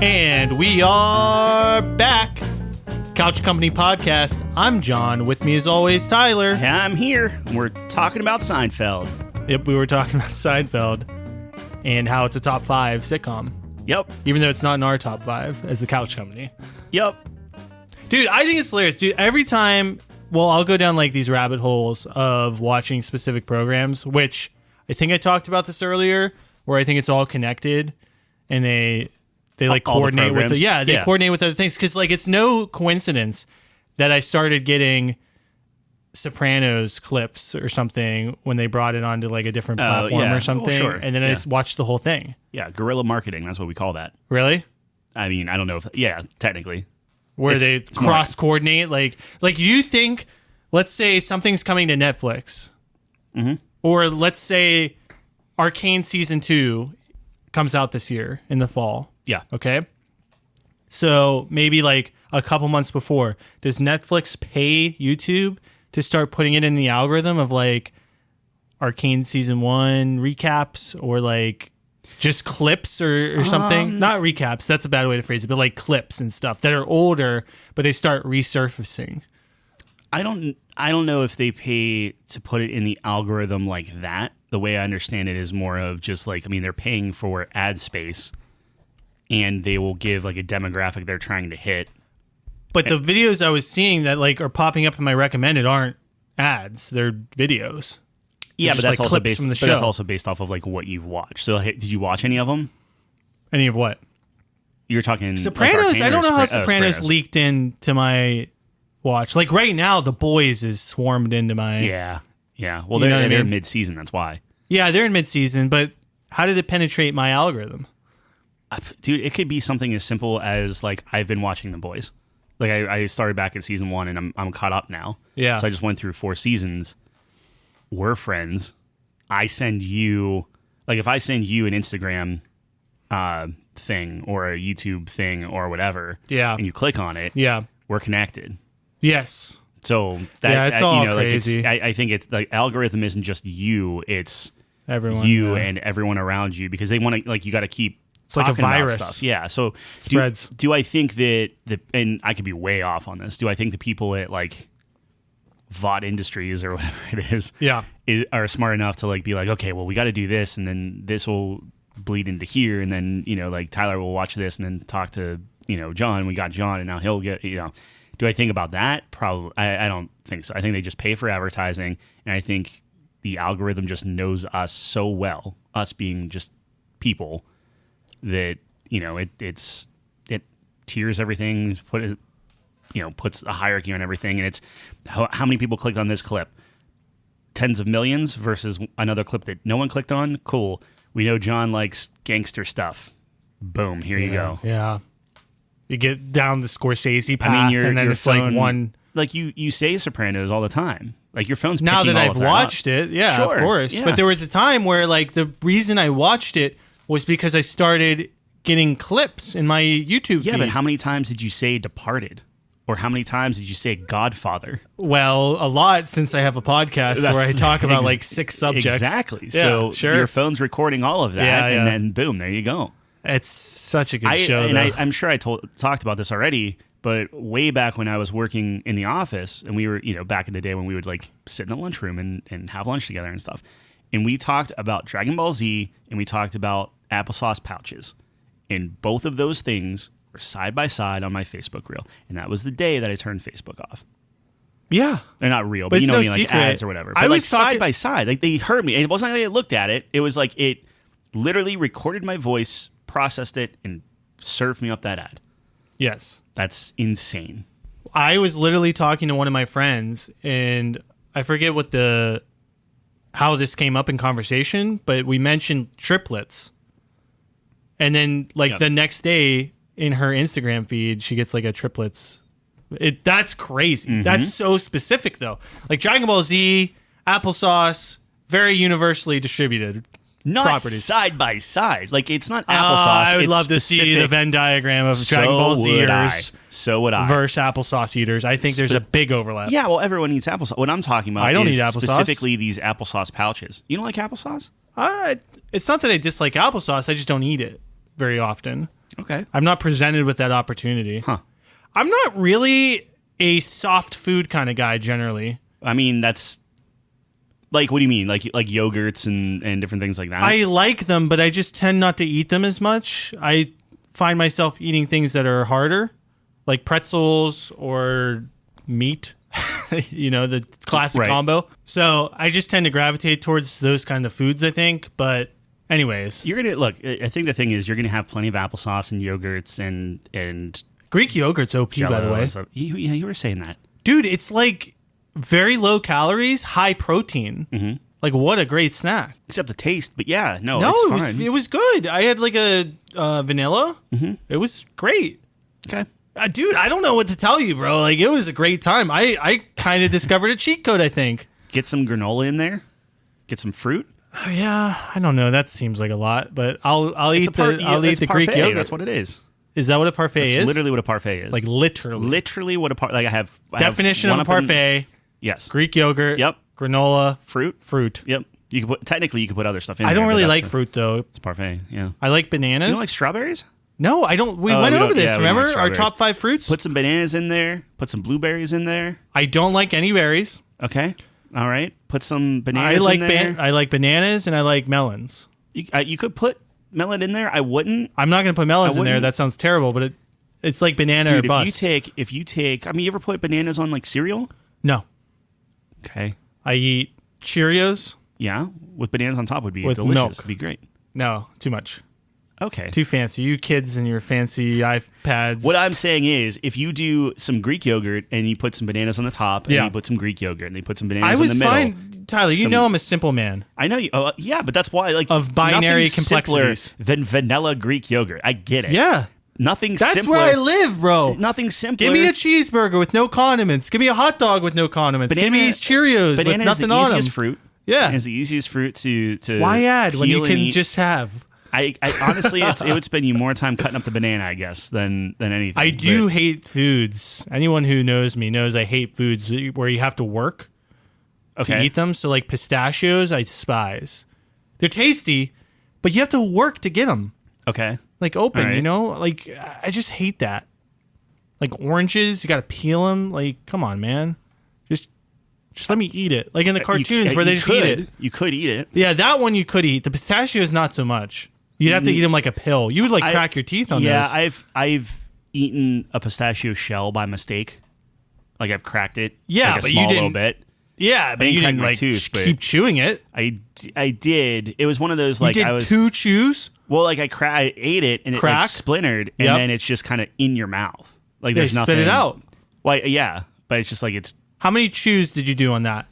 And we are back. Couch Company Podcast. I'm John. With me as always, Tyler. Yeah, I'm here. We're talking about Seinfeld. Yep, we were talking about Seinfeld and how it's a top 5 sitcom. Yep. Even though it's not in our top 5 as the Couch Company. Yep. Dude, I think it's hilarious. Dude, every time, well, I'll go down like these rabbit holes of watching specific programs, which I think I talked about this earlier, where I think it's all connected and they like coordinate with it. Coordinate with other things. Because like it's no coincidence that I started getting Sopranos clips or something when they brought it onto like a different platform or something. Sure. And then I just watched the whole thing. Yeah, guerrilla marketing. That's what we call that. Really? I mean, I don't know if... Yeah, technically. Where they cross-coordinate. Like you think, let's say something's coming to Netflix. Mm-hmm. Or let's say Arcane Season 2 comes out this year in the fall. Yeah. Okay. So maybe like a couple months before, does Netflix pay YouTube to start putting it in the algorithm of like Arcane Season 1 recaps or like just clips or something? Not recaps. That's a bad way to phrase it, but like clips and stuff that are older, but they start resurfacing. I don't know if they pay to put it in the algorithm like that. The way I understand it is more of just like, I mean, they're paying for ad space and they will give like a demographic they're trying to hit. But the videos I was seeing that like are popping up in my recommended aren't ads; they're videos. Yeah, but that's like also clips based. from the But show. that's also based off of like what you've watched. So, did you watch any of them? Any of what? You're talking Sopranos. Like I don't know how Sopranos Sopranos leaked into my watch. Like right now, The Boys is swarmed into my. Yeah. Well, You know what I they're mean? mid-season. That's why. Yeah, they're in mid-season, but how did it penetrate my algorithm? Dude, it could be something as simple as like I've been watching The Boys. Like I started back at season 1 and I'm caught up now. Yeah. So I just went through 4 seasons. We're friends. I send you like if I send you an Instagram thing or a YouTube thing or whatever. Yeah. And you click on it. Yeah. We're connected. Yes. So that it's all crazy. crazy. I think it's like algorithm isn't just you. It's Everyone. you yeah. and everyone around you because they want to like you got to keep. It's like a talking about virus. Stuff. Yeah. So Spreads. Do I think that and I could be way off on this. Do I think the people at like VOD Industries or whatever it is, are smart enough to like be like, okay, well, we got to do this, and then this will bleed into here, and then like Tyler will watch this, and then talk to John. We got John, and now he'll get Do I think about that? Probably. I don't think so. I think they just pay for advertising, and I think the algorithm just knows us so well, us being just people, that it tiers everything, puts a hierarchy on everything, and it's how many people clicked on this clip, tens of millions versus another clip that no one clicked on. Cool, we know John likes gangster stuff. Boom, here you go. Yeah, you get down the Scorsese path, I mean, and then your it's phone, like one. Like you say Sopranos all the time. Like your phone's Now picking that all I've of that watched up. it, yeah, Sure, of course. yeah. But there was a time where like the reason I watched it was because I started getting clips in my YouTube Yeah, feed. but how many times did you say Departed? Or how many times did you say Godfather? Well, a lot, since I have a podcast where I talk about like 6 subjects. Exactly. Yeah, so sure. your phone's recording all of that, Yeah. and then boom, there you go. It's such a good show. And though. I'm sure I talked about this already, but way back when I was working in the office, and we were, back in the day when we would like sit in the lunchroom and have lunch together and stuff, and we talked about Dragon Ball Z and we talked about applesauce pouches, and both of those things were side by side on my Facebook reel, and that was the day that I turned Facebook off. Yeah, They're not real, But but it's what no I mean, like secret. ads or whatever. But I like was talking- side by side, like they heard me. It wasn't like they looked at it. It was like it literally recorded my voice, processed it, and served me up that ad. yes. That's insane. I was literally talking to one of my friends, and I forget how this came up in conversation, but we mentioned triplets. And then, like, the next day in her Instagram feed, she gets, like, a triplets. That's crazy. Mm-hmm. That's so specific, though. Like, Dragon Ball Z, applesauce, very universally distributed Not properties. side by side. Like it's not applesauce. I would it's love to see specific. the Venn diagram of Dragon Ball Z eaters So would I. versus applesauce eaters. I think there's a big overlap. Yeah, well, everyone eats applesauce. What I'm talking about I don't is eat applesauce. specifically these applesauce pouches. You don't like applesauce? It's not that I dislike applesauce. I just don't eat it. very often. Okay. I'm not presented with that opportunity. Huh. I'm not really a soft food kind of guy generally. I mean, that's like, what do you mean? Like yogurts and different things like that? I like them, but I just tend not to eat them as much. I find myself eating things that are harder, like pretzels or meat, the classic combo. So I just tend to gravitate towards those kind of foods, I think. But anyways. You're going to, look, I think the thing is you're going to have plenty of applesauce and yogurts and Greek yogurt's OP, by the way. You were saying that. Dude, it's like very low calories, high protein. Mm-hmm. Like, what a great snack. Except the taste, but yeah, it's fine. It was good. I had like a vanilla. Mm-hmm. It was great. Okay. Dude, I don't know what to tell you, bro. Like, it was a great time. I kind of discovered a cheat code, I think. Get some granola in there. Get some fruit. Oh, yeah, I don't know. That seems like a lot, but I'll eat the Greek yogurt. That's what it is. Is that what a parfait is? Literally what a parfait is. Like literally what a parfait. Like I have definition of a parfait. Yes. Greek yogurt. Yep. Granola. Fruit. Yep. You could put other stuff in. I don't really like fruit though. It's parfait. Yeah. I like bananas. You don't like strawberries? No, I don't. We went over this. Remember our top 5 fruits? Put some bananas in there. Put some blueberries in there. I don't like any berries. Okay. All right. Put some bananas in there. I like bananas and I like melons. You could put melon in there. I wouldn't. I'm not going to put melons in there. That sounds terrible, but it's like banana or bust. If you take, I mean, you ever put bananas on like cereal? No. Okay. I eat Cheerios. Yeah, with bananas on top would be with delicious. Milk. It'd be great. No, too much. Okay. Too fancy. You kids and your fancy iPads. What I'm saying is, if you do some Greek yogurt and you put some bananas on the top, and you put some Greek yogurt and you put some bananas in the middle. Fine, Tyler. You know I'm a simple man. I know you. Yeah, but that's why of binary complexities than vanilla Greek yogurt. I get it. Yeah. That's simpler. Where I live, bro. Nothing simpler. Give me a cheeseburger with no condiments. Give me a hot dog with no condiments. Give me these Cheerios with nothing on them. Banana is the easiest fruit. Yeah. It's the easiest fruit to why add when you can just have? I honestly, it would spend you more time cutting up the banana, I guess, than anything. I do hate foods. Anyone who knows me knows I hate foods where you have to work to eat them. So like pistachios, I despise. They're tasty, but you have to work to get them. Okay. Like open, Like I just hate that. Like oranges, you got to peel them. Like, come on, man. Just let me eat it. Like in the cartoons where they just eat it. You could eat it. Yeah, that one you could eat. The pistachios, not so much. You'd have to eat them like a pill. You would crack your teeth on those. Yeah, I've eaten a pistachio shell by mistake. Like I've cracked it. Yeah, like but you didn't. Little bit. Yeah, but you didn't keep chewing it. I did. It was one of those like you did 2 chews. Well, like I ate it and it like splintered, and then it's just kind of in your mouth. Like there's nothing. Spit it out. Well, yeah, but it's just like it's. How many chews did you do on that?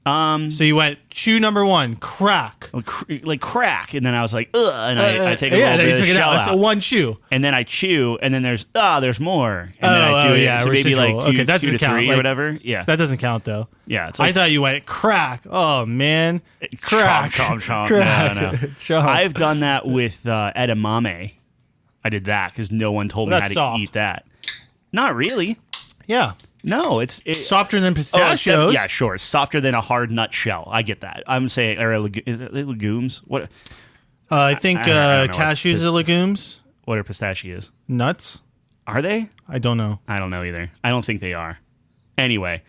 So you went chew number 1, crack, like crack, and then I was like, ugh, and I take a little bit of the shell out. So 1 chew, and then I chew, and then there's more, and then I chew it. So maybe like 2 to 3 or whatever. Yeah, that doesn't count though. Yeah, it's I thought you went crack. Oh man, crack, chomp. Crack. No. Chomp. I've done that with edamame. I did that because no one told me how to eat that. Not really. Yeah. No, it's softer than pistachios. Yeah, sure. Softer than a hard nut shell. I get that. I'm saying, are they legumes? What? I think cashews are legumes. What are pistachios? Nuts. Are they? I don't know. I don't know either. I don't think they are. Anyway.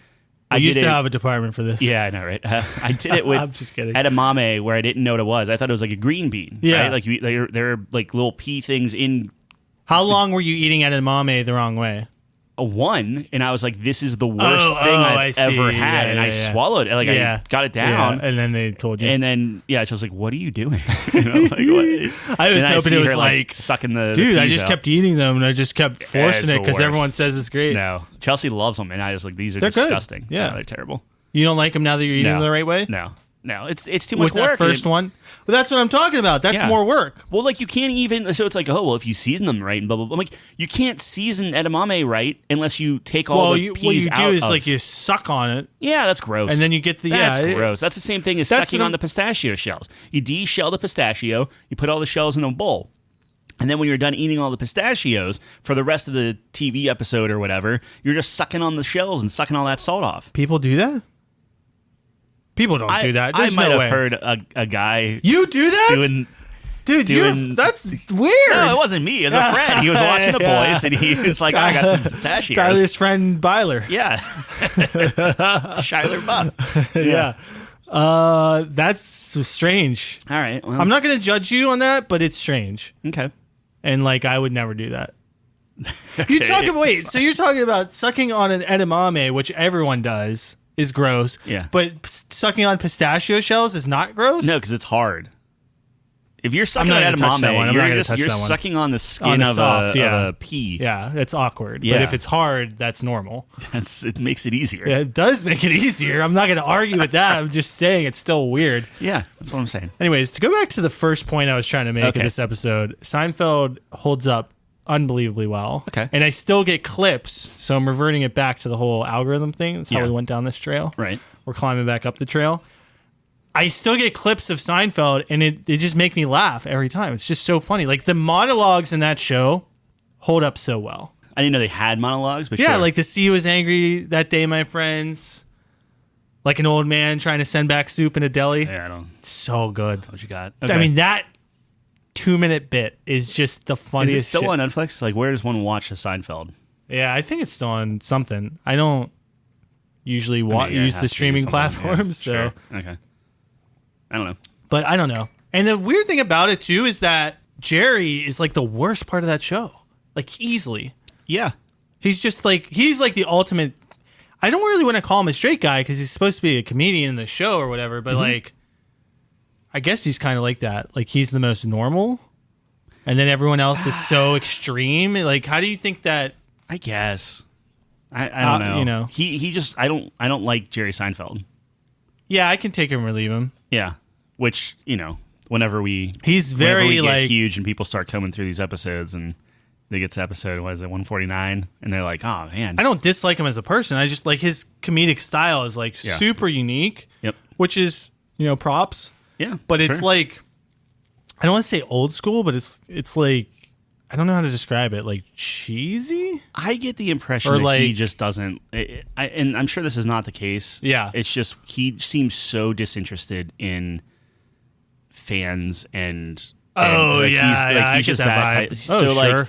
I used to have a department for this. Yeah, I know, right? I did it with I'm just kidding. edamame where I didn't know what it was. I thought it was like a green bean. Yeah. Right? Like they're like little pea things in. How long were you eating edamame the wrong way? One, and I was like, "This is the worst thing I've ever had," and I swallowed it. Like I got it down, and then they told you, and then she was like, "What are you doing?" Like, what? I was hoping it was like sucking the dude. The I just kept eating them, and I just kept forcing it because everyone says it's great. No, Chelsea loves them, and I was like, "These are disgusting. Good. Yeah, they're terrible." You don't like them now that you're eating them the right way? No, it's too much That work. first one? Well, that's what I'm talking about. That's more work. Well, like you can't even. So it's like, oh well, if you season them right and blah blah blah. I'm like, you can't season edamame right unless you take all the peas out. What you do is like you suck on it. Yeah, that's gross. And then you get that's gross. That's the same thing as sucking on the pistachio shells. You de-shell the pistachio. You put all the shells in a bowl. And then when you're done eating all the pistachios for the rest of the TV episode or whatever, you're just sucking on the shells and sucking all that salt off. People do that? People don't do that. There's I might no have way. heard a guy. You do that? Dude, that's weird. No, it wasn't me. It was a friend. He was watching The Boys, and he was like, I got some pistachios. Tyler's friend Byler. Yeah. Shiler Buff. Yeah. That's strange. All right. Well. I'm not going to judge you on that, but it's strange. Okay. And like, I would never do that. Okay. So you're talking about sucking on an edamame, which everyone does, is gross. Yeah. But sucking on pistachio shells is not gross? No, because it's hard. If you're sucking on edamame, you're sucking on the skin of a pea. Yeah, it's awkward. Yeah. But if it's hard, that's normal. It makes it easier. Yeah, it does make it easier. I'm not going to argue with that. I'm just saying it's still weird. Yeah, that's what I'm saying. Anyways, to go back to the first point I was trying to make in this episode, Seinfeld holds up unbelievably well. Okay. And I still get clips, so I'm reverting it back to the whole algorithm thing. That's how we went down this trail. Right. We're climbing back up the trail. I still get clips of Seinfeld, and it just make me laugh every time. It's just so funny. Like, the monologues in that show hold up so well. I didn't know they had monologues, but yeah, sure. like the sea was angry that day, my friends. Like an old man trying to send back soup in a deli. Yeah, I don't. It's so good. What you got? Okay. I mean, that 2-minute bit is just the funniest. Is it still shit. on Netflix? Like, where does one watch a Seinfeld? Yeah, I think it's still on something. I don't usually use the streaming platforms. So sure. Okay. I don't know. But I don't know. And the weird thing about it, too, is that Jerry is like the worst part of that show. Like, easily. Yeah. He's like the ultimate. I don't really want to call him a straight guy because he's supposed to be a comedian in the show or whatever. But, like, I guess he's kind of like that. Like, he's the most normal. And then everyone else is so extreme. Like, how do you think that? I guess. I don't know. You know. He just, I don't like Jerry Seinfeld. Yeah, I can take him or leave him. Yeah, which, you know, whenever we get huge and people start coming through these episodes and they get to episode, 149, and they're like, oh, man. I don't dislike him as a person. I just like his comedic style is like super unique. Yep. Which is, props. Yeah. But it's like, I don't want to say old school, but it's like, I don't know how to describe it. Like cheesy? I get the impression or that like, he just doesn't. And I'm sure this is not the case. Yeah. It's just he seems so disinterested in fans and. He's just that type. Oh, so sure.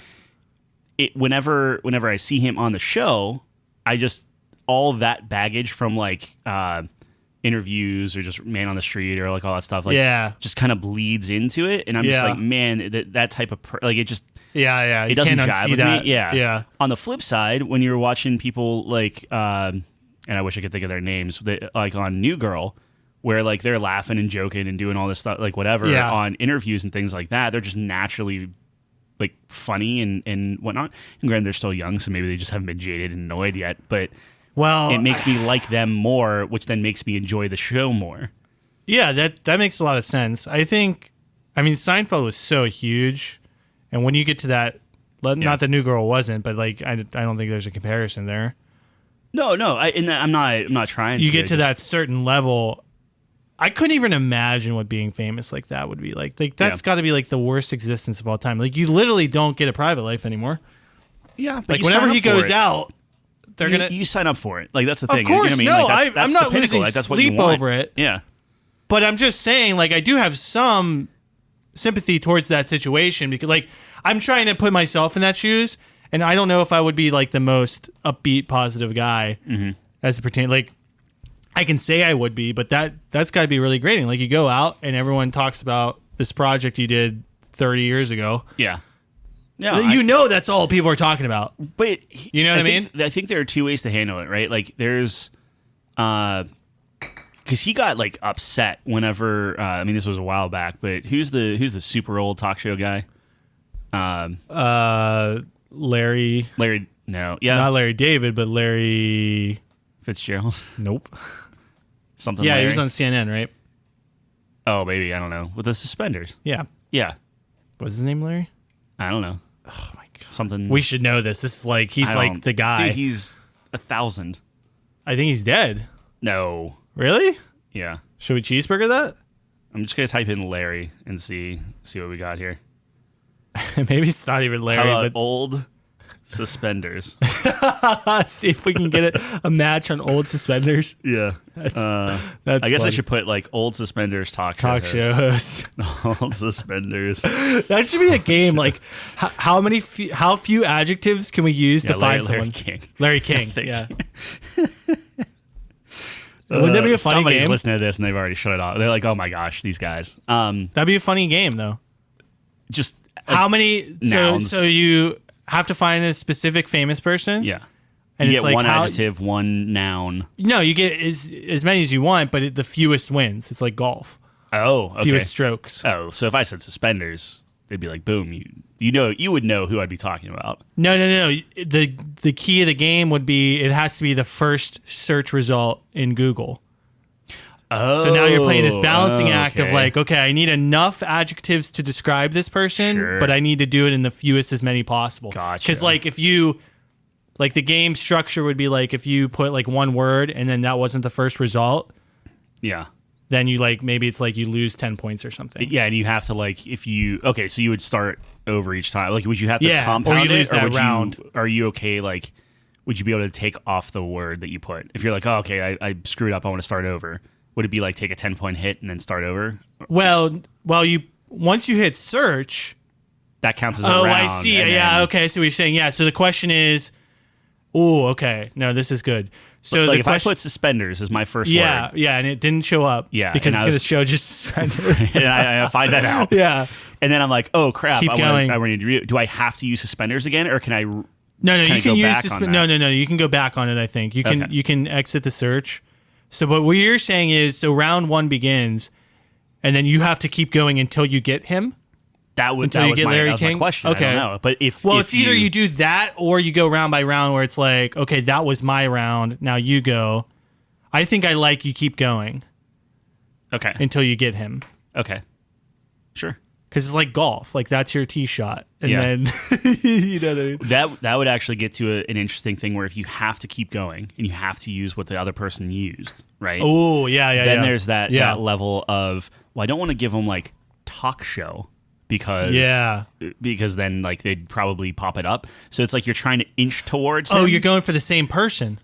Like, whenever I see him on the show, I just all that baggage from like interviews or just Man on the Street or like all that stuff, like just kind of bleeds into it, and I'm just like, man, that type of like it just. Yeah, it doesn't jive with that. me. Yeah, yeah. On the flip side, when you're watching people like, and I wish I could think of their names, like on New Girl, where like they're laughing and joking and doing all this stuff, like whatever, on interviews and things like that, they're just naturally like funny and whatnot. And granted, they're still young, so maybe they just haven't been jaded and annoyed yet. But it makes me like them more, which then makes me enjoy the show more. Yeah, that makes a lot of sense. I mean, Seinfeld was so huge. And when you get to that, not that New Girl wasn't, but like I don't think there's a comparison there. No, I'm not trying. You get to that certain level. I couldn't even imagine what being famous like that would be like. Like that's got to be like the worst existence of all time. Like you literally don't get a private life anymore. Yeah, but like whenever he goes out, they're gonna you sign up for it. Like that's the thing. Of course, you know what I mean? No, I'm not losing that's what sleep over it. Yeah, but I'm just saying, like I do have some sympathy towards that situation because like I'm trying to put myself in that shoes and I don't know if I would be like the most upbeat positive guy as it pertains like I can say I would be, but that's got to be really grating. Like you go out and everyone talks about this project you did 30 years ago. Yeah. That's all people are talking about. But you know what I mean? I think there are two ways to handle it, right? Like there's because he got like upset whenever this was a while back, but who's the super old talk show guy? Larry, no, yeah, not Larry David, but Larry Fitzgerald. Nope. Something. Yeah, Larry. he was on CNN, right? Oh, maybe I don't know with the suspenders. Yeah. What's his name, Larry? I don't know. Oh my god. Something. We should know this. This is like he's like the guy. Dude, he's 1,000. I think he's dead. No. Really? Yeah. Should we cheeseburger that? I'm just gonna type in Larry and see what we got here. Maybe it's not even Larry. How about but old Suspenders. See if we can get a match on old suspenders. Yeah. That's I guess funny. I should put like old suspenders talk show host. Old suspenders. That should be a game. Like how few adjectives can we use to find someone? Larry King. Yeah. Wouldn't that be a funny somebody's game? listening to this and they've already shut it off. They're like, oh my gosh, these guys. That'd be a funny game though. Just how many? Nouns. So you have to find a specific famous person. Yeah. And you it's get like one adjective, one noun. No, you get as many as you want, but the fewest wins. It's like golf. Oh, okay. Fewest strokes. Oh, so if I said suspenders, they'd be like, boom, you would know who I'd be talking about. No. The key of the game would be it has to be the first search result in Google. Oh, so now you're playing this balancing act of okay. like, okay, I need enough adjectives to describe this person, Sure. but I need to do it in the fewest as many possible. Gotcha. Because like if you, like the game structure would be like if you put like one word and then that wasn't the first result, Yeah. then you like maybe it's like you lose 10 points or something. Yeah, and you have to like so you would start over each time. Like, would you have to Yeah, compound or you lose it, or that would round. are you okay? Like, would you be able to take off the word that you put? If you're like, oh, okay, I screwed up, I want to start over. Would it be like take a 10-point hit and then start over? Well, you once you hit search. That counts as a Oh, round. I see. Yeah, okay. I see what you're saying. Yeah. So the question is, okay. No, this is good. So like the if question, I put suspenders as my first yeah, word. Yeah, and it didn't show up. Yeah, because and it's I going to was- show just suspended. and I find that out. Yeah. And then I'm like, oh crap! Keep going. I want to do I have to use suspenders again, or can I? No, Can I you go can use back on that? No. You can go back on it. I think you can. Okay. You can exit the search. So, but what you're saying is, so round one begins, and then you have to keep going until you get him. That Until that you was get my, Larry that was my King? question. Okay. I don't know, but if It's either you do that or you go round by round, where it's like, okay, that was my round. Now you go. I think I like you keep going okay until you get him. okay sure. Because it's like golf. Like, that's your tee shot. And Yeah. then, you know what I mean? That would actually get to an interesting thing where if you have to keep going and you have to use what the other person used, right? Oh, yeah. Then there's that level. level of, well, I don't want to give them like talk show because then like they'd probably pop it up. So it's like you're trying to inch towards him. Oh, you're going for the same person.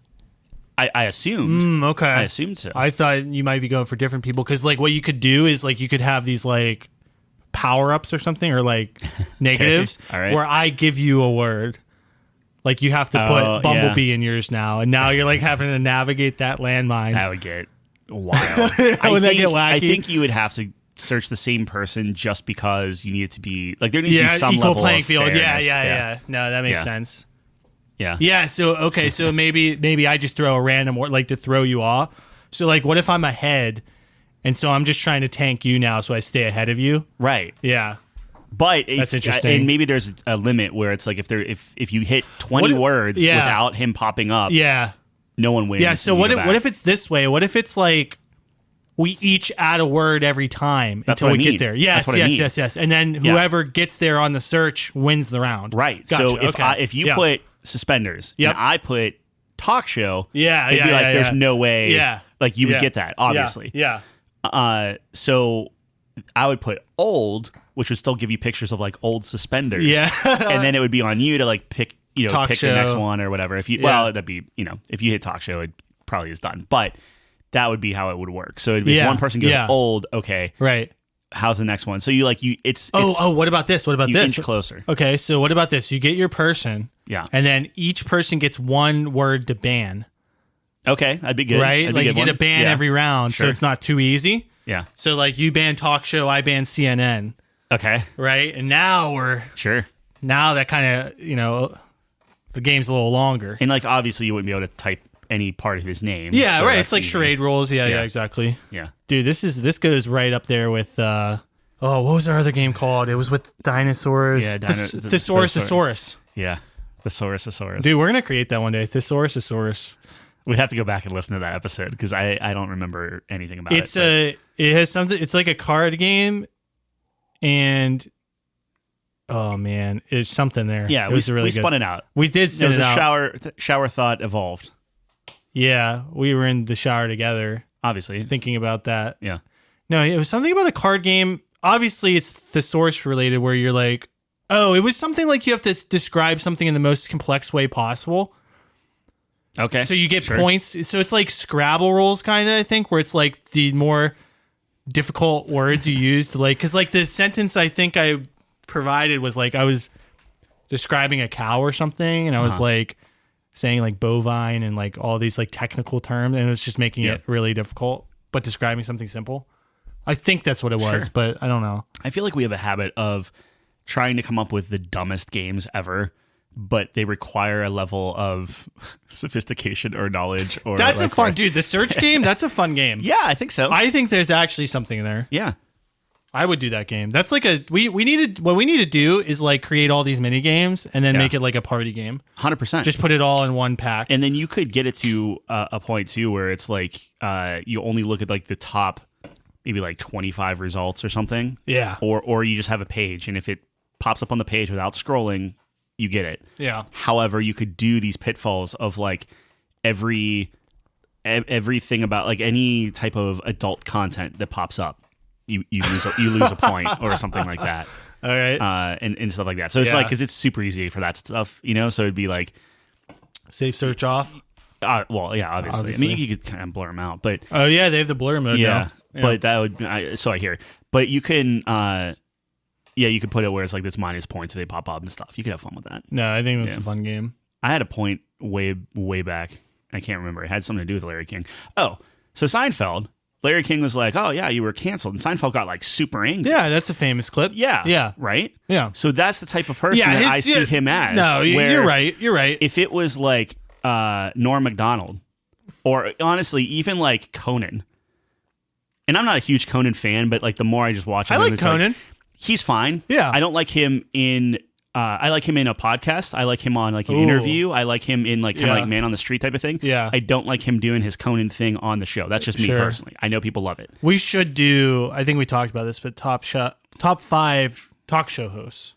I assumed. Okay. I assumed so. I thought you might be going for different people. Because, like, what you could do is, like, you could have these, like, power-ups or something, or, like, negatives, All right. where I give you a word. Like, you have to put Bumblebee in yours now. And now you're, like, having to navigate that landmine. That would get wild. Wouldn't that get wacky? I think you would have to search the same person just because you need it to be like there needs to be some equal level playing of field. fairness. Yeah. No, that makes Yeah. sense. Yeah. Yeah, so okay, so maybe I just throw a random word, like, to throw you off. So, like, what if I'm ahead, and so I'm just trying to tank you now, so I stay ahead of you? Right. Yeah, But that's interesting. And maybe there's a limit where it's like if you hit 20 words without him popping up, no one wins. Yeah. So what if it's this way? What if it's like we each add a word every time until we get there? Yes, yes. And then whoever gets there on the search wins the round. Right. Gotcha. So if you put suspenders and I put talk show, it'd be like there's no way like you would get that, obviously. Yeah. So I would put old, which would still give you pictures of like old suspenders. Yeah. And then it would be on you to like pick Talk pick show. the next one or whatever. If you that'd be, if you hit talk show, it probably is done. But that would be how it would work. So it'd be if one person goes old, okay. Right. How's the next one? So you like it's what about this? What about you this? inch closer. Okay, so what about this? You get your person. Yeah. And then each person gets one word to ban. Okay, that'd be good. Right? That'd be Like, a you good get a one. ban every round, Sure. so it's not too easy. Yeah. So, like, you ban talk show, I ban CNN. Okay. Right? And now now that kind of, the game's a little longer. And like obviously you wouldn't be able to type any part of his name. Yeah, so right. that's It's like easy. charade rules. Yeah, exactly. Yeah. Dude, this goes right up there with what was our other game called? It was with dinosaurs. Yeah, Thesaurusasaurus. Yeah. Thesaurusasaurus. Dude, we're gonna create that one day. Thesaurusasaurus. We'd have to go back and listen to that episode because I don't remember anything about It's it. it has something. It's like a card game, and oh man, it's something there. Yeah, it was really we good. spun it out. We did It spin was it a out. shower thought evolved. Yeah, we were in the shower together, Obviously. thinking about that. Yeah. No, it was something about a card game. Obviously, it's thesaurus related, where you're like, Oh, it was something like you have to describe something in the most complex way possible. Okay. So you get points. So it's like Scrabble rules, kind of, I think, where it's like the more difficult words you use to like, because like the sentence I think I provided was like I was describing a cow or something, and I was like saying like bovine and like all these like technical terms, and it was just making it really difficult, but describing something simple. I think that's what it was, but I don't know. I feel like we have a habit of trying to come up with the dumbest games ever, but they require a level of sophistication or knowledge. Or that's like, a fun, dude. The search game, that's a fun game. Yeah, I think so. I think there's actually something in there. Yeah. I would do that game. That's like what we need to do is like create all these mini games and then make it like a party game. 100%. Just put it all in one pack. And then you could get it to a point too where it's like you only look at like the top maybe like 25 results or something. Yeah. Or you just have a page, and if it pops up on the page without scrolling, you get it. Yeah. However, you could do these pitfalls of like everything about like any type of adult content that pops up. You lose a point or something like that. All right. And stuff like that. So it's like, because it's super easy for that stuff, you know? So it'd be like... Safe search off? Well, yeah, obviously. I mean, you could kind of blur them out, but... Oh, yeah, they have the blur mode now. Yeah, but that would... so I hear. But you can... you could put it where it's like this minus points if they pop up and stuff. You could have fun with that. No, I think that's a fun game. I had a point way back. I can't remember. It had something to do with Larry King. Oh, so Seinfeld... Larry King was like, oh, yeah, you were canceled. And Seinfeld got like super angry. Yeah, that's a famous clip. Yeah. Yeah. Right? Yeah. So that's the type of person that I see him as. No, you're right. You're right. If it was like Norm Macdonald, or honestly, even like Conan. And I'm not a huge Conan fan, but like the more I just watch him, I like Conan. Like, he's fine. Yeah. I don't like him in... I like him in a podcast. I like him on like an interview. I like him in like kind of like Man on the Street type of thing. Yeah. I don't like him doing his Conan thing on the show. That's just me personally. I know people love it. We should do, I think we talked about this, but top 5 talk show hosts.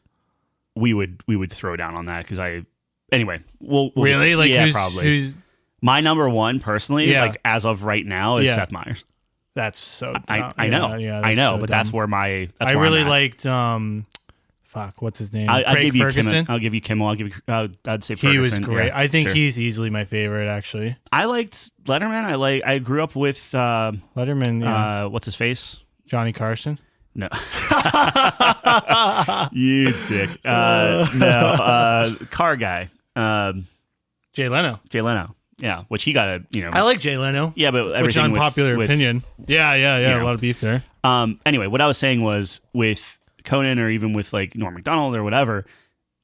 We would throw down on that because anyway, we'll really like probably. Who's my number one personally, like as of right now, is Seth Meyers. That's so. I know, I know, so but dumb. that's where my. That's I where really I'm at. liked. Fuck, what's his name? I'll Craig give you Ferguson. I'll give you Kimmel. I'd say Ferguson. He was great. Yeah, I think he's easily my favorite, actually. I liked Letterman. I grew up with Letterman. Yeah. What's his face? Johnny Carson. No. You dick. No. Car guy. Jay Leno. Yeah, which he got I like Jay Leno. Yeah, but everything which unpopular opinion. Yeah. A lot of beef there. Anyway, what I was saying was with Conan or even with like Norm Macdonald or whatever,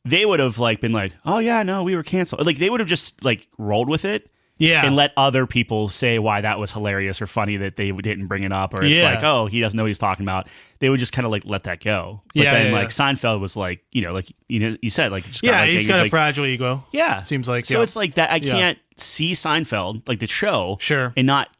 they would have like been like, oh yeah, no, we were canceled. Like they would have just like rolled with it. Yeah. And let other people say why that was hilarious or funny that they didn't bring it up, or it's like, oh, he doesn't know what he's talking about. They would just kind of like let that go. But then like Seinfeld was like, you said, like, just he's got a fragile ego. Yeah. Seems like. So it's like that. I can't see Seinfeld, like the show, and not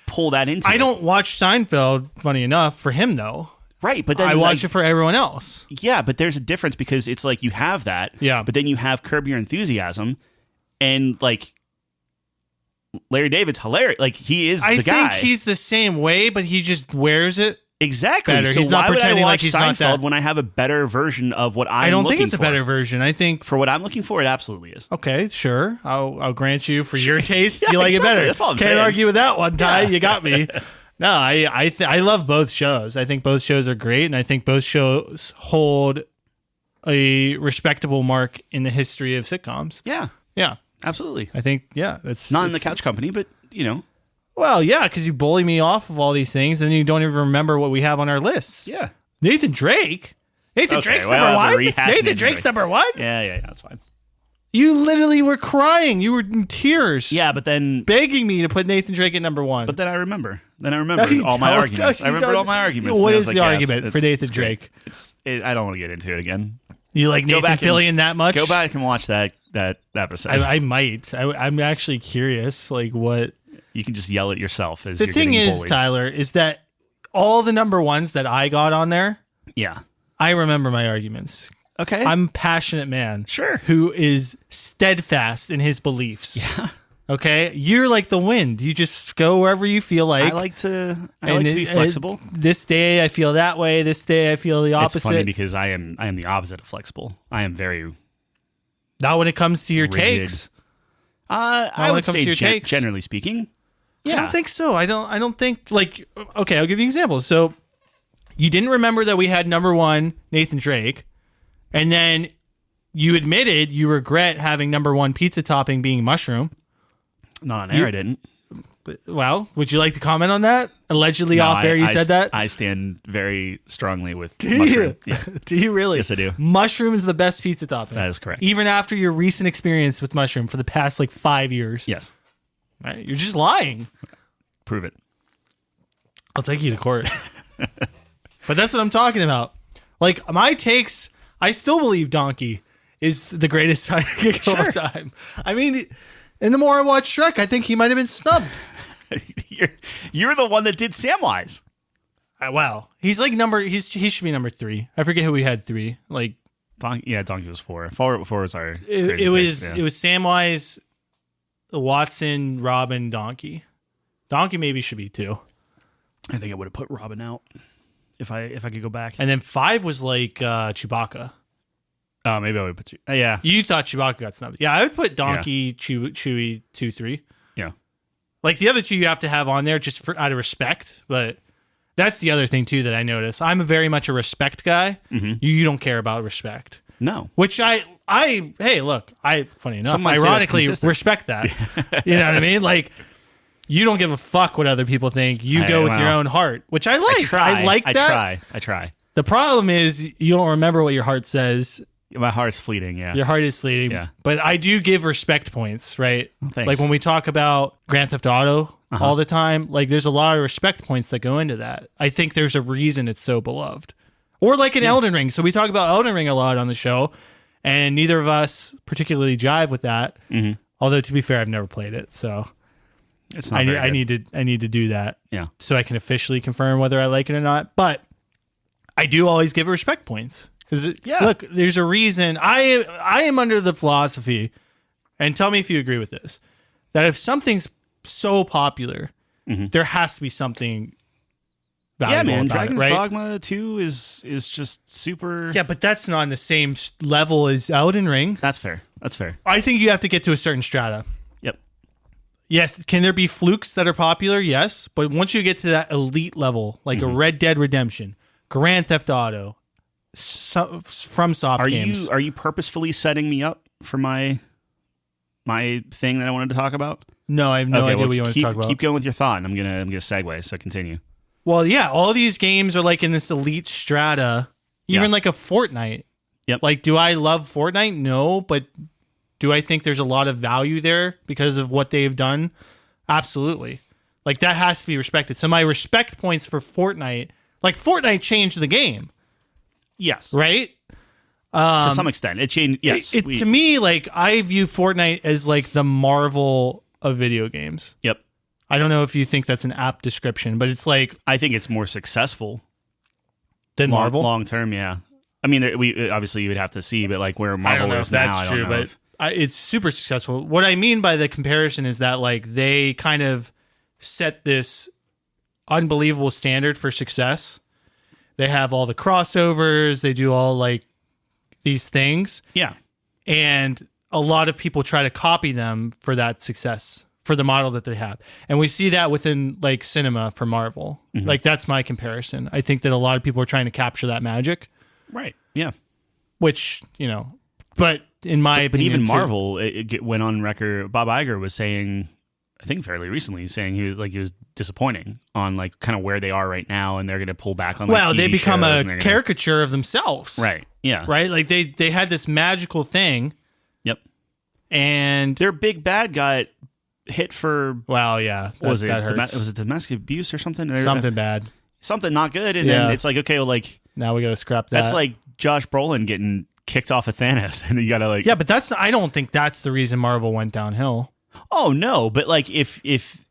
pull that into it. I don't watch Seinfeld, funny enough, for him though. Right, but then I watch it for everyone else. Yeah, but there's a difference because it's like you have that. Yeah. But then you have Curb Your Enthusiasm, and like Larry David's hilarious. Like he is the guy. I think he's the same way, but he just wears it exactly. better. So he's why not pretending would I watch like he's Seinfeld not that. when I have a better version of what I'm looking for? I don't think it's a better version. I think for what I'm looking for, it absolutely is. Okay, sure. I'll grant you for your taste, Yeah, you like exactly. it better. That's all I'm Can't saying. argue with that one, Ty. You got me. No, I love both shows. I think both shows are great, and I think both shows hold a respectable mark in the history of sitcoms. Yeah, absolutely. I think that's not in the Couch Company, but Well, yeah, because you bully me off of all these things, and you don't even remember what we have on our lists. Yeah, Nathan Drake. Drake's number one. Nathan Drake's number one. Yeah, that's fine. You literally were crying. You were in tears. Yeah, but then begging me to put Nathan Drake at number one. But then I remember. All my arguments. I remember all my arguments. What is the argument for Nathan Drake? I don't want to get into it again. You like Nathan Fillion that much? Go back and watch that episode. I might. I'm actually curious. Like what? You can just yell at yourself as the you're thing getting is, bullied. Tyler, is that all the number ones that I got on there. Yeah, I remember my arguments. Okay. I'm a passionate man. Sure. Who is steadfast in his beliefs. Yeah. Okay, you're like the wind. You just go wherever you feel like. I like to be flexible. This day I feel that way. This day I feel the opposite. It's funny because I am the opposite of flexible. I am very not when it comes to your rigid. Takes. I would say generally speaking. Yeah. I don't think so. I don't think like okay, I'll give you an example. So you didn't remember that we had number 1 Nathan Drake, and then you admitted you regret having number 1 pizza topping being mushroom. Not on air, I didn't. Well, would you like to comment on that? Allegedly off air, you said that? I stand very strongly with mushroom. Yeah. Do you really? Yes, I do. Mushroom is the best pizza topping. That is correct. Even after your recent experience with mushroom for the past 5 years. Yes. Right? You're just lying. Prove it. I'll take you to court. But that's what I'm talking about. My takes, I still believe Donkey is the greatest sidekick of all time. I mean... And the more I watch Shrek, I think he might have been snubbed. You're the one that did Samwise. Wow. He's he should be number 3. I forget who we had 3. Donkey was 4. 4 was our it was Samwise, Watson, Robin, Donkey. Donkey maybe should be 2. I think I would have put Robin out if I could go back. And then 5 was Chewbacca. Oh, maybe I would put yeah. You thought Chewbacca got snubbed. Yeah, I would put Donkey, Chewie 2, 3. Yeah. The other 2 you have to have on there just out of respect, but that's the other thing too that I notice. I'm very much a respect guy. Mm-hmm. You don't care about respect. No. Which hey, look, funny enough, ironically respect that. You know what I mean? You don't give a fuck what other people think. You go with your own heart, which I like. I like that. I try. The problem is you don't remember what your heart says. My heart's fleeting, yeah. Your heart is fleeting. Yeah. But I do give respect points, right? Oh, thanks. When we talk about Grand Theft Auto all the time, there's a lot of respect points that go into that. I think there's a reason it's so beloved. Or in Elden Ring. So we talk about Elden Ring a lot on the show, and neither of us particularly jive with that. Mm-hmm. Although, to be fair, I've never played it, so it's not I need to do that. Yeah. So I can officially confirm whether I like it or not. But I do always give it respect points. Look, there's a reason. I am under the philosophy, and tell me if you agree with this, that if something's so popular, there has to be something valuable about Dragon's it, right? Dogma 2 is just super... Yeah, but that's not on the same level as Elden Ring. That's fair. I think you have to get to a certain strata. Yep. Yes, can there be flukes that are popular? Yes, but once you get to that elite level, like a Red Dead Redemption, Grand Theft Auto... from soft games. Are you purposefully setting me up for my thing that I wanted to talk about? No, I have no idea what you want to talk about. Keep going with your thought, and I'm gonna segue. So continue. Well, yeah, all these games are in this elite strata. Even a Fortnite. Yep. Do I love Fortnite? No, but do I think there's a lot of value there because of what they've done? Absolutely. That has to be respected. So my respect points for Fortnite, Fortnite changed the game. Yes. Right? To some extent. It changed. Yes. To me, I view Fortnite as the Marvel of video games. Yep. I don't know if you think that's an apt description, but it's I think it's more successful than Marvel long term. Yeah. I mean, we obviously you would have to see, but where Marvel is now, I don't know. But it's super successful. What I mean by the comparison is that they kind of set this unbelievable standard for success. They have all the crossovers. They do all these things. Yeah. And a lot of people try to copy them for that success, for the model that they have. And we see that within cinema for Marvel. Mm-hmm. That's my comparison. I think that a lot of people are trying to capture that magic. Right. Yeah. Which, but in my opinion. But even Marvel, it went on record. Bob Iger was saying, I think fairly recently, saying he was disappointing on kind of where they are right now, and they're going to pull back on. Well, they become a caricature of themselves, right? Yeah, right. They had this magical thing. Yep. And their big bad got hit for. Well, yeah, was it domestic abuse or something? Something bad. Something not good, and then it's okay. Well, now we got to scrap that. That's like Josh Brolin getting kicked off of Thanos, and you got to Yeah, but I don't think that's the reason Marvel went downhill. Oh no, but if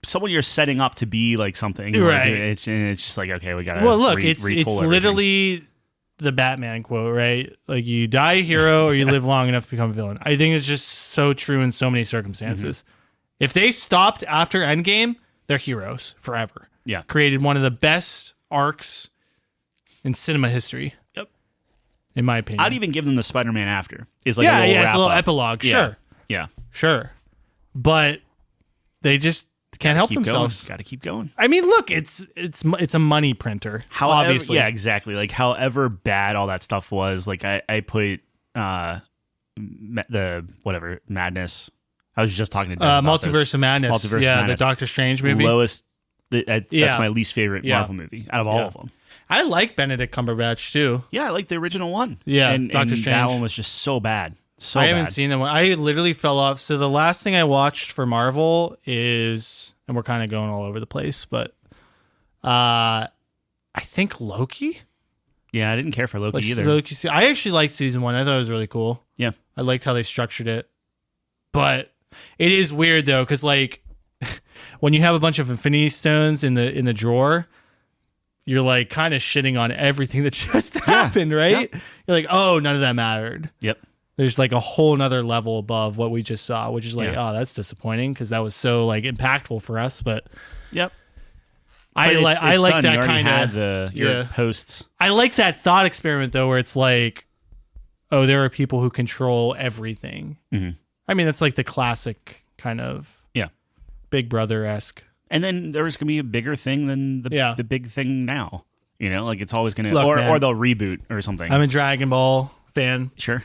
someone you're setting up to be something, right? It's just okay, we gotta. Well, look, it's literally the Batman quote, right? You die a hero or you live long enough to become a villain. I think it's just so true in so many circumstances. If they stopped after Endgame, they're heroes forever. Yeah. Created one of the best arcs in cinema history. Yep. In my opinion. I'd even give them the Spider-Man after. Is like it's a little epilogue. Yeah. Sure. Yeah. Sure. But they just can't help themselves. Got to keep going. I mean, look, it's a money printer. Obviously. Yeah, exactly. Like however bad all that stuff was, like I put the whatever Madness. I was just talking to Des about Multiverse of Madness. Multiverse of the Madness. Doctor Strange movie. Lowest. That's my least favorite Marvel movie out of all of them. I like Benedict Cumberbatch too. Yeah, I like the original one. Yeah, and Doctor Strange. That one was just so bad. I haven't seen that one. I literally fell off. So the last thing I watched for Marvel is, and we're kind of going all over the place, but I think Loki. Yeah, I didn't care for Loki either. I actually liked season 1. I thought it was really cool. Yeah, I liked how they structured it. But it is weird though, because like when you have a bunch of Infinity Stones in the drawer, you're like kind of shitting on everything that just happened, right? Yeah. You're like, oh, none of that mattered. Yep. There's like a whole nother level above what we just saw, which is like, oh, that's disappointing because that was so like impactful for us. But yep. I like that kind of your posts. I like that thought experiment though, where it's like, oh, there are people who control everything. Mm-hmm. I mean, that's like the classic kind of Big Brother-esque. And then there's going to be a bigger thing than the big thing now. You know, like it's always going to, or they'll reboot or something. I'm a Dragon Ball fan. Sure.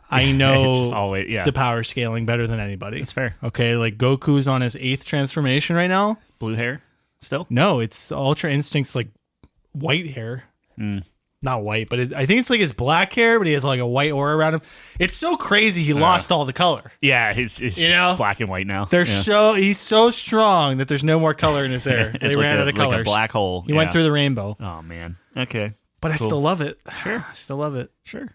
I know it's just always, the power scaling better than anybody. It's fair. Okay, like Goku's on his 8th transformation right now. Blue hair still? No, it's Ultra Instinct's like white hair. Not white, but I think it's like his black hair, but he has like a white aura around him. It's so crazy he lost all the color. Yeah, it's just black and white now. He's so strong that there's no more color in his hair. They ran out of colors. Like a black hole. He went through the rainbow. Oh, man. Okay. But cool. I still love it. Sure. I still love it. Sure.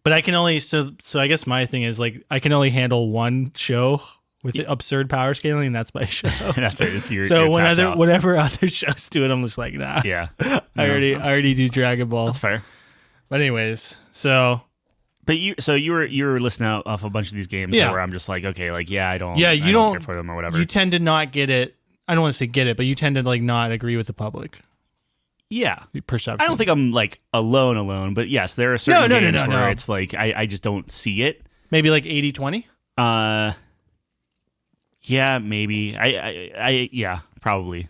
But I can only, so I guess my thing is like, I can only handle one show with absurd power scaling, and that's my show. That's it. It's your so whenever other shows do it, I'm just like, nah. Yeah. I already do Dragon Ball. That's fair. But anyways, so. But you were listening out off a bunch of these games where I'm just like, okay, like, I don't care for them or whatever. You tend to not get it. I don't want to say get it, but you tend to like not agree with the public. Yeah. Perception. I don't think I'm like alone, but yes, there are certain games where it's like, I just don't see it. Maybe like 80-20? Yeah, maybe. Yeah, probably.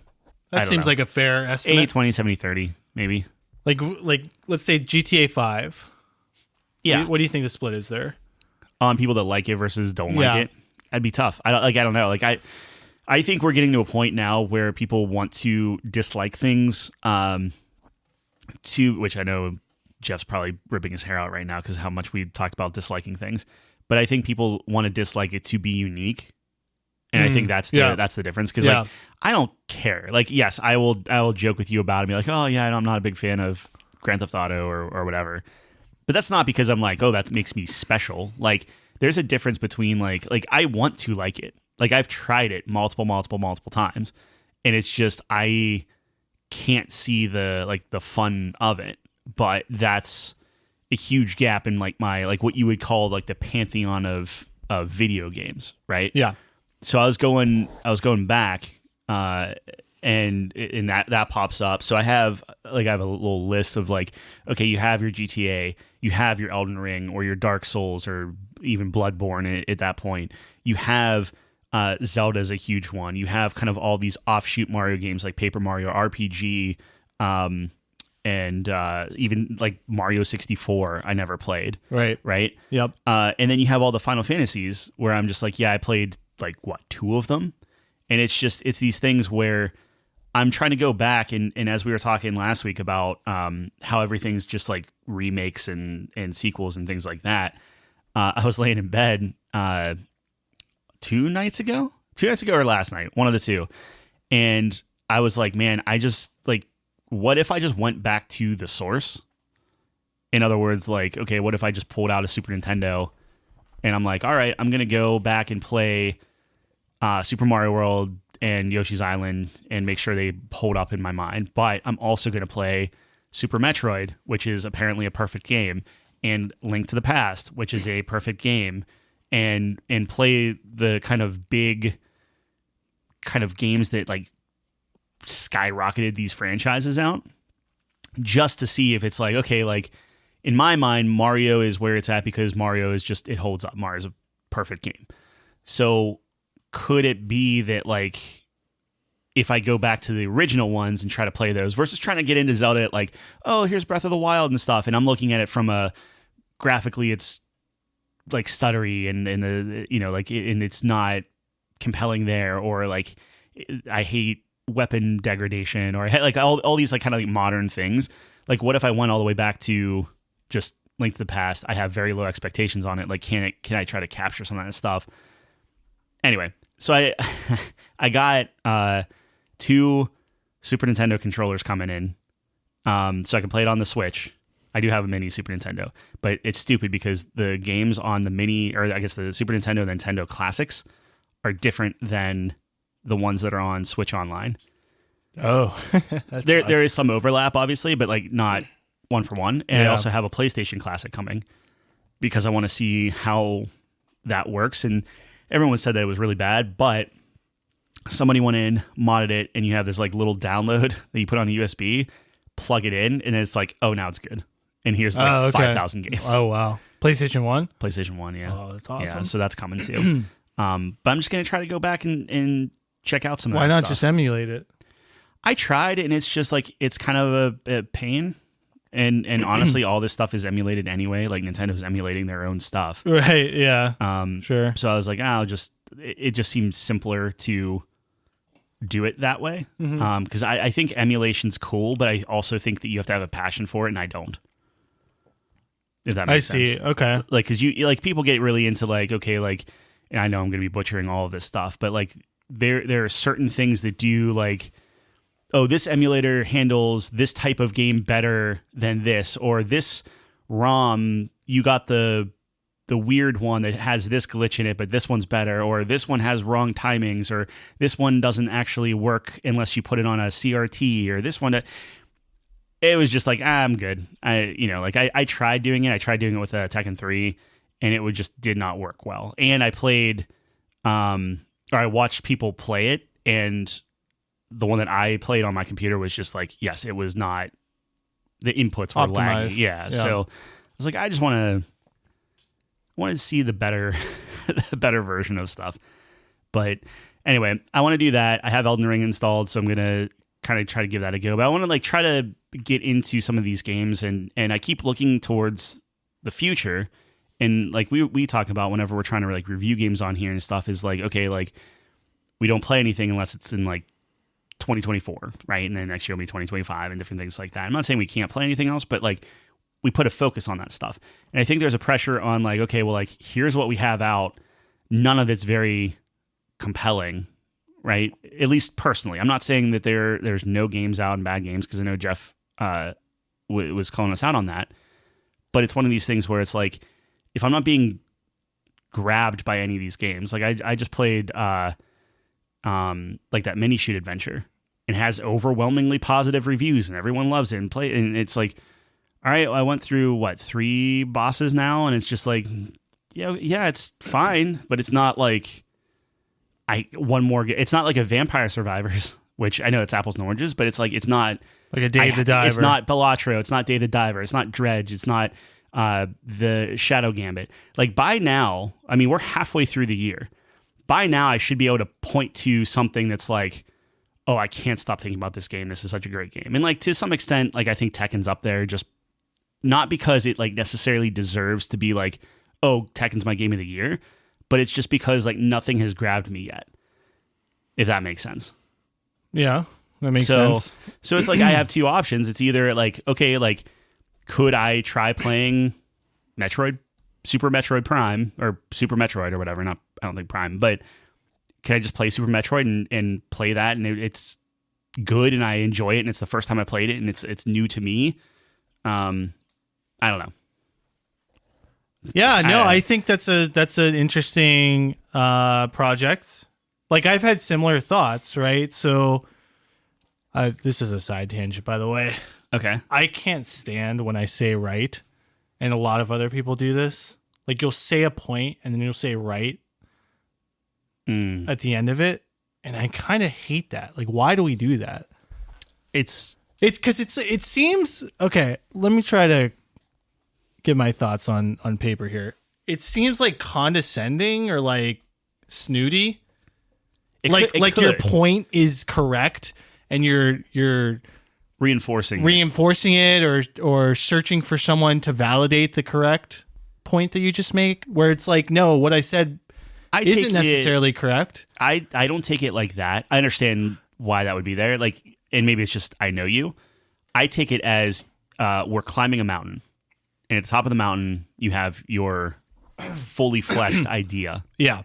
That seems like a fair estimate. 80-20, 70-30, maybe. Like let's say GTA 5. Yeah. What do you think the split is there? On people that like it versus don't like it? That'd be tough. I don't know. Like I think we're getting to a point now where people want to dislike things which I know Jeff's probably ripping his hair out right now because of how much we talked about disliking things. But I think people want to dislike it to be unique. And I think that's the difference because like I don't care. Like yes, I will joke with you about it and be like, oh yeah, I'm not a big fan of Grand Theft Auto or whatever. But that's not because I'm like, oh, that makes me special. Like there's a difference between like I want to like it. Like I've tried it multiple times, and it's just I can't see the fun of it. But that's a huge gap in like my like what you would call like the pantheon of video games, right? Yeah. So I was going back, and that pops up. So I have a little list of like, okay, you have your GTA, you have your Elden Ring, or your Dark Souls, or even Bloodborne at that point. You have Zelda is a huge one. You have kind of all these offshoot Mario games like Paper Mario RPG, and even like Mario 64. I never played. Right. Yep. And then you have all the Final Fantasies where I'm just like, yeah, I played like 2 of them, and it's these things where I'm trying to go back and as we were talking last week about how everything's just like remakes and sequels and things like that. I was laying in bed 2 nights ago or last night, one of the two, and I was like, man, I just like, what if I just went back to the source? In other words, like, okay, what if I just pulled out a Super Nintendo and I'm like, all right, I'm going to go back and play Super Mario World and Yoshi's Island and make sure they hold up in my mind. But I'm also going to play Super Metroid, which is apparently a perfect game, and Link to the Past, which is a perfect game. and play the kind of big kind of games that like skyrocketed these franchises out, just to see if it's like, okay, like in my mind, Mario is where it's at because Mario is just, it holds up. Mario's a perfect game. So could it be that like if I go back to the original ones and try to play those versus trying to get into Zelda at like, oh, here's Breath of the Wild and stuff, and I'm looking at it from a graphically it's like stuttery and the, you know, like and it's not compelling there, or like I hate weapon degradation, or like all these like kind of like modern things. Like what if I went all the way back to just Link to the Past? I have very low expectations on it. Like can I try to capture some of that stuff? Anyway, so I got 2 Super Nintendo controllers coming in, so I can play it on the Switch. I do have a mini Super Nintendo, but it's stupid because the games on the mini, or I guess the Super Nintendo and Nintendo Classics, are different than the ones that are on Switch Online. Oh, there is some overlap, obviously, but like not one for one. And I also have a PlayStation Classic coming because I want to see how that works. And everyone said that it was really bad, but somebody went in, modded it, and you have this like little download that you put on a USB, plug it in, and it's like, oh, now it's good. And here's like 5,000 games. Oh, wow. PlayStation 1? PlayStation 1, yeah. Oh, that's awesome. Yeah, so that's coming too. But I'm just going to try to go back and check out some of that stuff. Why not just emulate it? I tried, and it's just like, it's kind of a pain. And honestly, all this stuff is emulated anyway. Like Nintendo's emulating their own stuff. Right, yeah. Sure. So I was like, it just seems simpler to do it that way. Because I think emulation's cool, but I also think that you have to have a passion for it, and I don't. If that makes sense. I see. Okay. Like, because you like people get really into like, okay, like, and I know I'm going to be butchering all of this stuff, but like there are certain things that do like, oh, this emulator handles this type of game better than this, or this ROM, you got the weird one that has this glitch in it, but this one's better, or this one has wrong timings, or this one doesn't actually work unless you put it on a CRT, or this one. It was just like, I'm good. I tried doing it. I tried doing it with Tekken 3, and it just did not work well. And I played, or I watched people play it, and the one that I played on my computer was just like, yes, it was not, the inputs were optimized. lagging. Yeah. So I was like, I just want to see the better, the better version of stuff. But anyway, I want to do that. I have Elden Ring installed, so I'm going to kind of try to give that a go. But I want to like try to get into some of these games, and I keep looking towards the future. And like we talk about whenever we're trying to like review games on here and stuff, is like, okay, like we don't play anything unless it's in like 2024, right? And then next year will be 2025 and different things like that. I'm not saying we can't play anything else, but like we put a focus on that stuff. And I think there's a pressure on like, okay, well, like here's what we have out. None of it's very compelling, right? At least personally. I'm not saying that there's no games out and bad games, because I know Jeff was calling us out on that. But it's one of these things where it's like, if I'm not being grabbed by any of these games, like I just played like that mini shoot adventure, and has overwhelmingly positive reviews and everyone loves it, and it's like, all right, I went through 3 bosses now, and it's just like, yeah, it's fine, but it's not like it's not like a Vampire Survivors, which I know it's apples and oranges, but it's like, it's not like a Dave the Diver. It's not Balatro. It's not Dave the Diver. It's not Dredge. It's not the Shadow Gambit. Like by now, I mean, we're halfway through the year. By now, I should be able to point to something that's like, oh, I can't stop thinking about this game. This is such a great game. And like to some extent, like I think Tekken's up there, just not because it like necessarily deserves to be like, oh, Tekken's my game of the year, but it's just because like nothing has grabbed me yet. If that makes sense. Yeah, that makes sense. So it's like I have 2 options. It's either like, okay, like could I try playing Super Metroid Prime, or Super Metroid or whatever, I don't think Prime, but can I just play Super Metroid and play that, and it's good and I enjoy it, and it's the first time I played it and it's new to me? I don't know. Yeah, no, I think that's an interesting project. Like I've had similar thoughts, right? So this is a side tangent, by the way. Okay. I can't stand when I say right, and a lot of other people do this. Like you'll say a point and then you'll say right at the end of it. And I kind of hate that. Like, why do we do that? It's because it seems, okay, let me try to get my thoughts on paper here. It seems like condescending or like snooty. Like your point is correct and you're reinforcing it or searching for someone to validate the correct point that you just make, where it's like, no, what I said isn't necessarily correct. I don't take it like that. I understand why that would be there. Like, and maybe it's just I know you. I take it as we're climbing a mountain, and at the top of the mountain you have your fully fleshed idea. Yeah.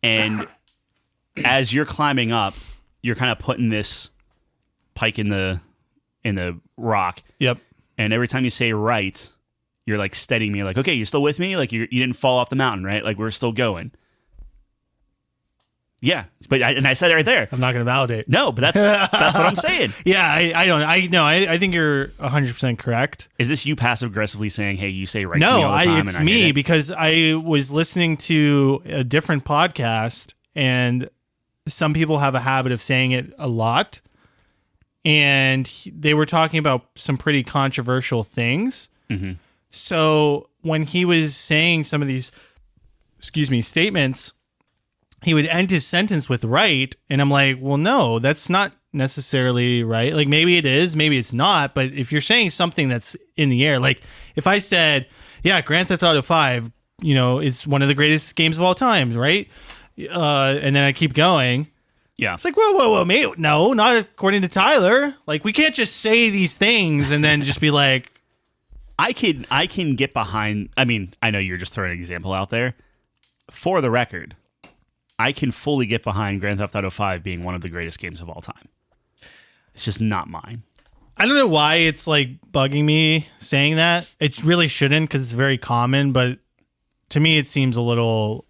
And as you're climbing up, you're kind of putting this pike in the rock. Yep. And every time you say right, you're like steadying me, like, okay, you're still with me? Like you didn't fall off the mountain, right? Like we're still going. Yeah, but I said it right there. I'm not going to validate. No, but that's what I'm saying. Yeah, I think you're 100% correct. Is this you passive aggressively saying, "Hey, you say right to me all the time"? It's me because I was listening to a different podcast, and some people have a habit of saying it a lot, and they were talking about some pretty controversial things. Mm-hmm. So when he was saying some of these, statements, he would end his sentence with right. And I'm like, well, no, that's not necessarily right. Like maybe it is, maybe it's not. But if you're saying something that's in the air, like if I said, yeah, Grand Theft Auto 5, is one of the greatest games of all time, right? And then I keep going. Yeah. It's like, whoa, mate. No, not according to Tyler. Like we can't just say these things and then just be like, I can get behind. I mean, I know you're just throwing an example out there. For the record, I can fully get behind Grand Theft Auto 5 being one of the greatest games of all time. It's just not mine. I don't know why it's like bugging me saying that. It really shouldn't because it's very common, but to me it seems a little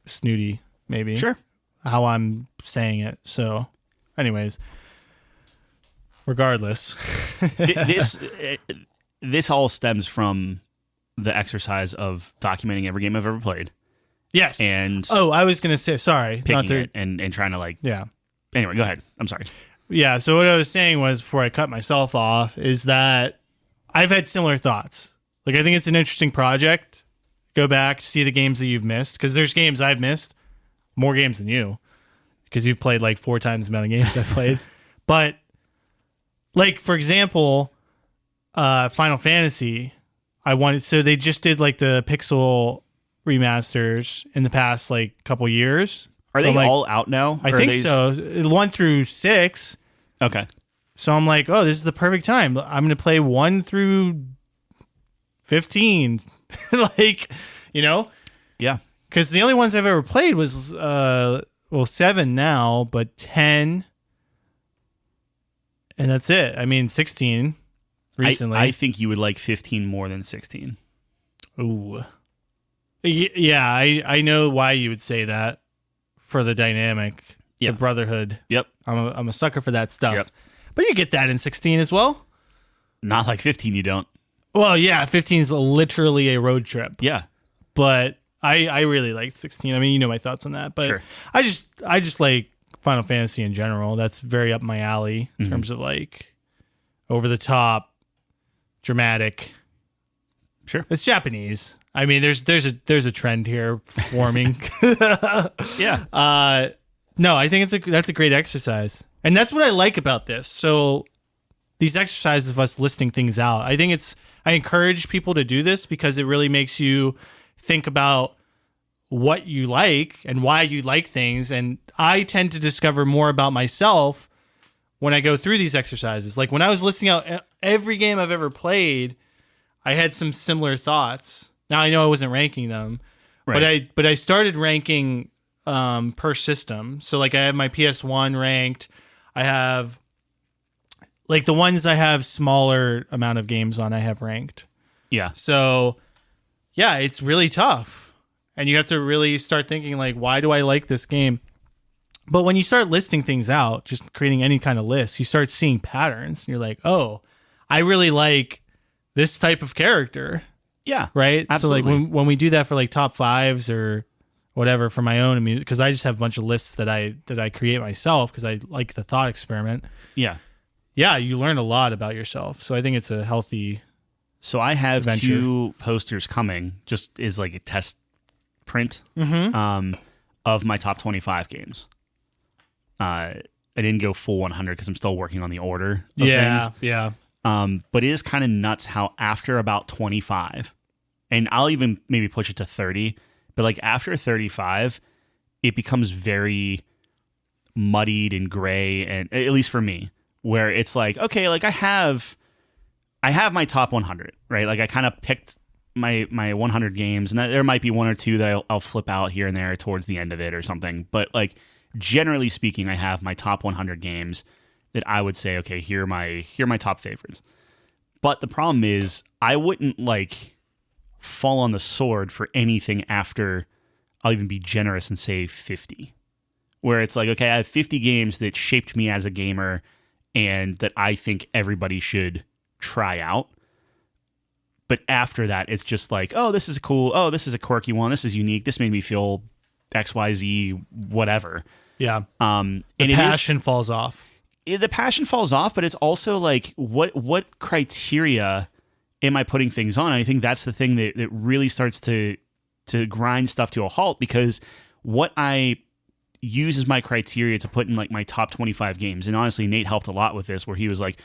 snooty, maybe. Sure. How I'm saying it. So, anyways, regardless. This all stems from the exercise of documenting every game I've ever played. Yes. And I was going to say, sorry. Picking it and trying to yeah. Anyway, go ahead. I'm sorry. Yeah. So what I was saying was, before I cut myself off, is that I've had similar thoughts. Like, I think it's an interesting project. Go back, see the games that you've missed. Because there's games I've missed. More games than you. Because you've played like 4 times the amount of games I've played. But, like, for example, Final Fantasy, so they just did like the pixel remasters in the past like couple years. Are they all out now? I think so. 1 through 6. Okay. So I'm like, oh, this is the perfect time. I'm going to play 1 through 15. Like, Yeah. Because the only ones I've ever played was, 7 now, but 10. And that's it. I mean, 16 recently. I think you would like 15 more than 16. Ooh. Yeah, I know why you would say that for the dynamic, the brotherhood. Yep. I'm a sucker for that stuff. Yep. But you get that in 16 as well? Not like 15, you don't. Well, yeah, 15 is literally a road trip. Yeah. But I really like 16. I mean, you know my thoughts on that. But sure. I just like Final Fantasy in general. That's very up my alley in terms of like over the top, dramatic. Sure. It's Japanese. I mean, there's a trend here forming. Yeah. No, I think that's a great exercise. And that's what I like about this. So these exercises of us listing things out, I encourage people to do this because it really makes you think about what you like and why you like things. And I tend to discover more about myself when I go through these exercises. Like when I was listing out every game I've ever played, I had some similar thoughts. Now I know I wasn't ranking them, right. but I started ranking per system. So like I have my PS1 ranked. I have like the ones I have smaller amount of games on, I have ranked. Yeah. So yeah, it's really tough. And you have to really start thinking like, why do I like this game? But when you start listing things out, just creating any kind of list, you start seeing patterns. And you're like, oh, I really like this type of character. Yeah. Right. Absolutely. So like when we do that for like top fives or whatever for my own music, because I just have a bunch of lists that I create myself because I like the thought experiment. Yeah. Yeah. You learn a lot about yourself. So I think it's a healthy. So I have venture. 2 posters coming, just as like a test print of my top 25 games. I didn't go full 100 because I'm still working on the order of things. Yeah. But it is kind of nuts how after about 25, and I'll even maybe push it to 30, but like after 35, it becomes very muddied and gray, and at least for me, where it's like, okay, like I have my top 100, right? Like I kind of picked my 100 games, and there might be 1 or 2 that I'll flip out here and there towards the end of it or something. But like generally speaking, I have my top 100 games that I would say, okay, here are my top favorites. But the problem is, I wouldn't like fall on the sword for anything after, I'll even be generous and say 50, where it's like, okay, I have 50 games that shaped me as a gamer and that I think everybody should try out. But after that, it's just like, oh, this is cool. Oh, this is a quirky one. This is unique. This made me feel XYZ, whatever. Yeah. And the passion falls off. The passion falls off, but it's also like, what criteria am I putting things on? And I think that's the thing that really starts to grind stuff to a halt, because what I use as my criteria to put in like my top 25 games, and honestly, Nate helped a lot with this, where he was like,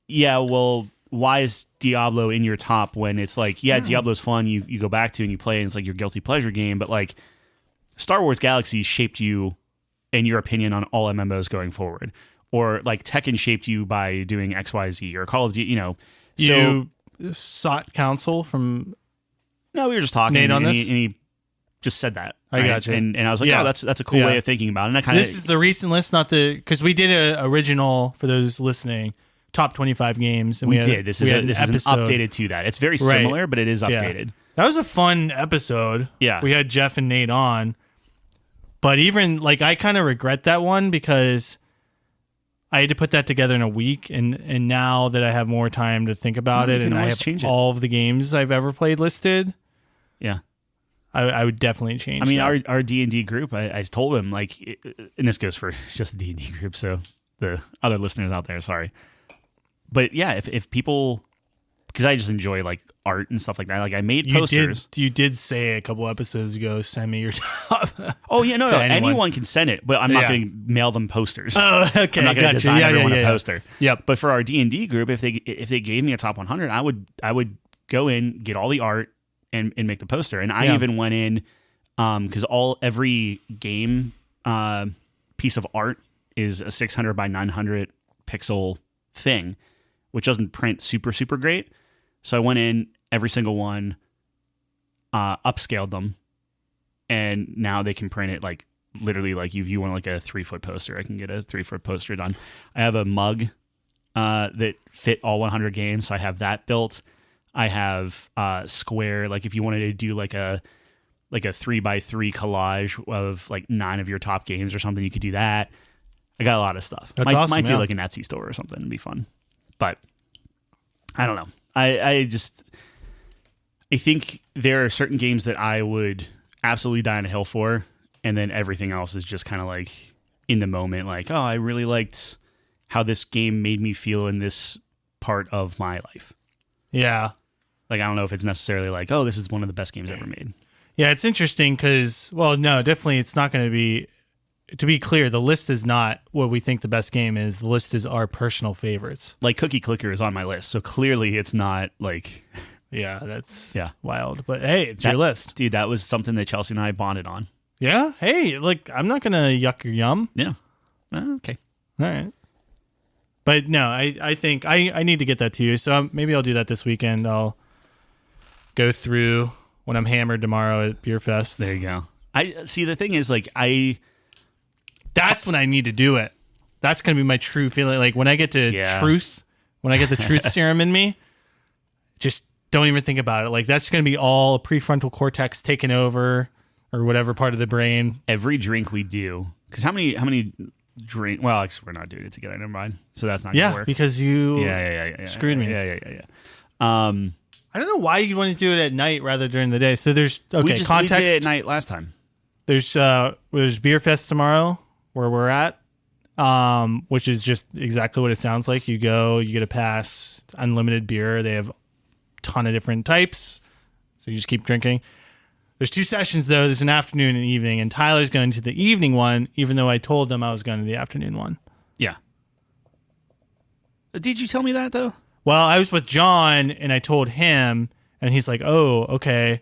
yeah, well, why is Diablo in your top when it's like, yeah, Diablo's fun, you go back to and you play and it's like your guilty pleasure game, but like Star Wars Galaxy shaped you in your opinion on all MMOs going forward, or like Tekken shaped you by doing XYZ, or Call of Duty, you sought counsel from no, we were just talking Nate on and this? he just said that. I got you. And I was like, Yeah. oh, that's a cool way of thinking about it. And I kind of, this is the recent list, not the, because we did an original for those listening, top 25 games. And we did. This is an updated to that. It's very similar, but it is updated. Yeah. That was a fun episode. Yeah. We had Jeff and Nate on. But even, like, I kind of regret that one because I had to put that together in a week. And now that I have more time to think about it, and I have all of the games I've ever played listed. Yeah. I would definitely change. I mean, that. our D&D group, I told him, like, and this goes for just the D&D group, so the other listeners out there, sorry. But yeah, if people, because I just enjoy like art and stuff like that. Like I made posters. You did say a couple episodes ago, send me your top. Oh yeah, no, anyone can send it, but I'm not going to mail them posters. Oh, okay, I'm not going to design everyone a poster. Yep. But for our D&D group, if they gave me a top 100, I would go in, get all the art, and make the poster. And I even went in because every game piece of art is a 600 by 900 pixel thing, which doesn't print super, super great. So I went in, every single one, upscaled them, and now they can print it like literally like if you want like a 3-foot poster, I can get a 3-foot poster done. I have a mug that fit all 100 games, so I have that built. I have square, like if you wanted to do like a 3x3 collage of like 9 of your top games or something, you could do that. I got a lot of stuff. Might do like an Etsy store or something. It'd be fun. But I don't know. I think there are certain games that I would absolutely die on a hill for, and then everything else is just kind of like in the moment, like, oh, I really liked how this game made me feel in this part of my life. Yeah. Like, I don't know if it's necessarily like, oh, this is one of the best games ever made. Yeah, it's interesting because, well, no, definitely it's not going to be, to be clear, the list is not what we think the best game is. The list is our personal favorites. Like Cookie Clicker is on my list, so clearly it's not like... Yeah, that's wild. But hey, it's your list. Dude, that was something that Chelsea and I bonded on. Yeah? Hey, look, I'm not going to yuck your yum. Yeah. Okay. All right. But no, I think I need to get that to you. So maybe I'll do that this weekend. I'll go through when I'm hammered tomorrow at Beer Fest. There you go. I see. The thing is, like, that's when I need to do it. That's going to be my true feeling. Like when I get to truth, when I get the truth serum in me, just don't even think about it. Like that's going to be all prefrontal cortex taken over or whatever part of the brain. Every drink we do, because how many drink? Well, actually, we're not doing it together. Never mind. So that's not going to work. Because you screwed me. Yeah. I don't know why you want to do it at night rather during the day. So there's We context. did it at night last time. There's Beer Fest tomorrow where we're at, which is just exactly what it sounds like. You go, you get a pass, it's unlimited beer. They have a ton of different types, so you just keep drinking. There's 2 sessions though. There's an afternoon and evening, and Tyler's going to the evening one, even though I told them I was going to the afternoon one. Yeah. Did you tell me that though? Well, I was with Jon, and I told him, and he's like, "Oh, okay."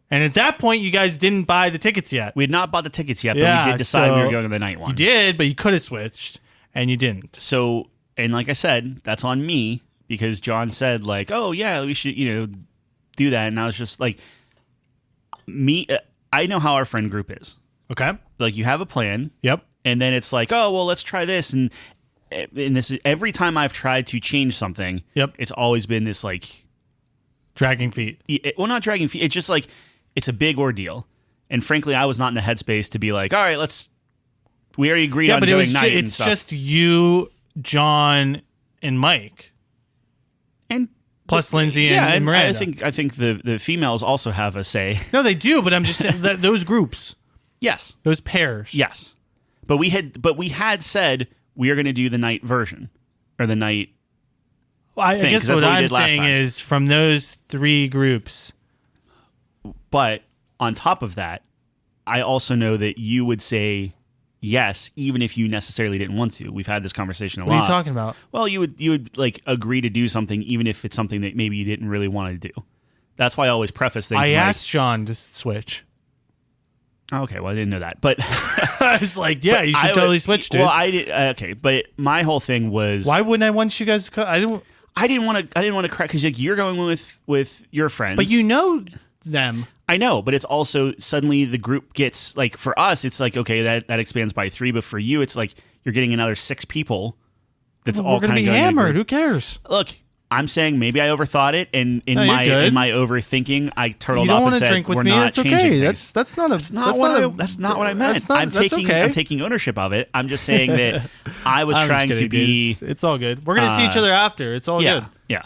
And at that point, you guys didn't buy the tickets yet. We had not bought the tickets yet, but we did decide we were going to the night one. You did, but you could have switched, and you didn't. So, and like I said, that's on me because Jon said like, "Oh yeah, we should, do that," and I was just like, I know how our friend group is. Okay. Like you have a plan. Yep. And then it's like, oh well, let's try this, and this is every time I've tried to change something. Yep. It's always been this like dragging feet. Well, not dragging feet. It's just like it's a big ordeal, and frankly, I was not in the headspace to be like, all right, we already agreed on doing night. It's just you, Jon, and Mike, and plus Lindsay and Miranda. I think the females also have a say. No, they do, but I'm just saying that those groups. Yes. Those pairs. Yes. But we had said we are going to do the night version or the night. Well, I guess what I'm saying is from those 3 groups. But on top of that, I also know that you would say yes, even if you necessarily didn't want to. We've had this conversation a lot. What are you talking about? Well, you would like agree to do something even if it's something that maybe you didn't really want to do. That's why I always preface things. I asked Jon to switch. Okay, well, I didn't know that, but I was like, "Yeah, you should totally switch, dude." Well, I did. Okay, but my whole thing was, why wouldn't I want you guys to? I didn't want to crack because like, you're going with your friends, but you know them. I know, but it's also suddenly the group gets like for us, it's like okay, that expands by 3, but for you, it's like you're getting another 6 people. That's all kind of going hammered. Who cares? Look. I'm saying maybe I overthought it, and in my overthinking, I turtled up and said, drink with "We're me. not it's changing okay. things." That's not what I meant. I'm taking ownership of it. I'm just saying that I was trying to be. It's all good. We're gonna see each other after. It's all good. Yeah.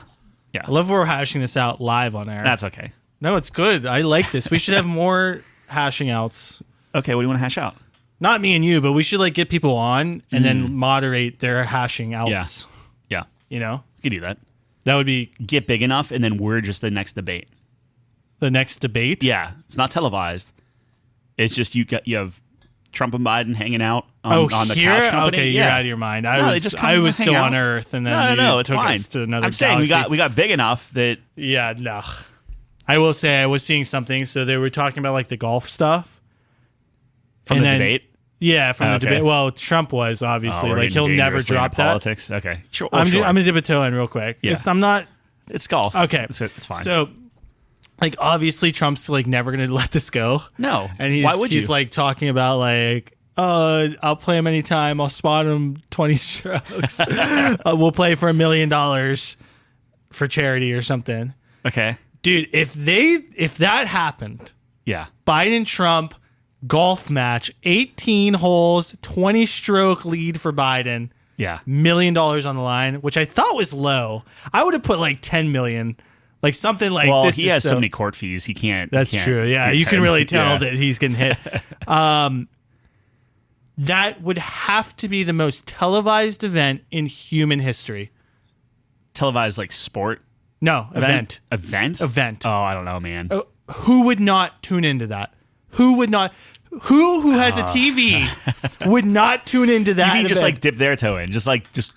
I love we're hashing this out live on air. That's okay. No, it's good. I like this. We should have more hashing outs. Okay, what do you want to hash out? Not me and you, but we should like get people on and then moderate their hashing outs. Yeah. You know, we could do that. That would be get big enough, and then we're just the next debate. The next debate? Yeah, it's not televised. It's just you have Trump and Biden hanging out on the couch company. Okay, you're out of your mind. I was still on Earth, and then no, it's fine. Us to another I'm saying we got big enough that no. I will say I was seeing something. So they were talking about like the golf stuff from the debate. Yeah, from the debate. Well, Trump was obviously like he'll never drop that. Politics. Okay, sure. I'm gonna dip a toe in real quick. Yeah. I'm not. It's golf. Okay, it's fine. So, like, obviously, Trump's like never gonna let this go. No, and why would you? He's like talking about like, I'll play him anytime. I'll spot him 20 strokes. We'll play for $1 million for charity or something. Okay, dude. If that happened, yeah, Biden Trump. Golf match, 18 holes, 20 stroke lead for Biden. Yeah. $1 million on the line, which I thought was low. I would have put like 10 million. Like something like well, this. He has so many court fees, he can't. That's true. Yeah. You can really tell that he's getting hit. That would have to be the most televised event in human history. Televised like sport? No, event. Event? Oh, I don't know, man. Who would not tune into that? Who would not? Who has a TV would not tune into that? You mean just like dip their toe in, just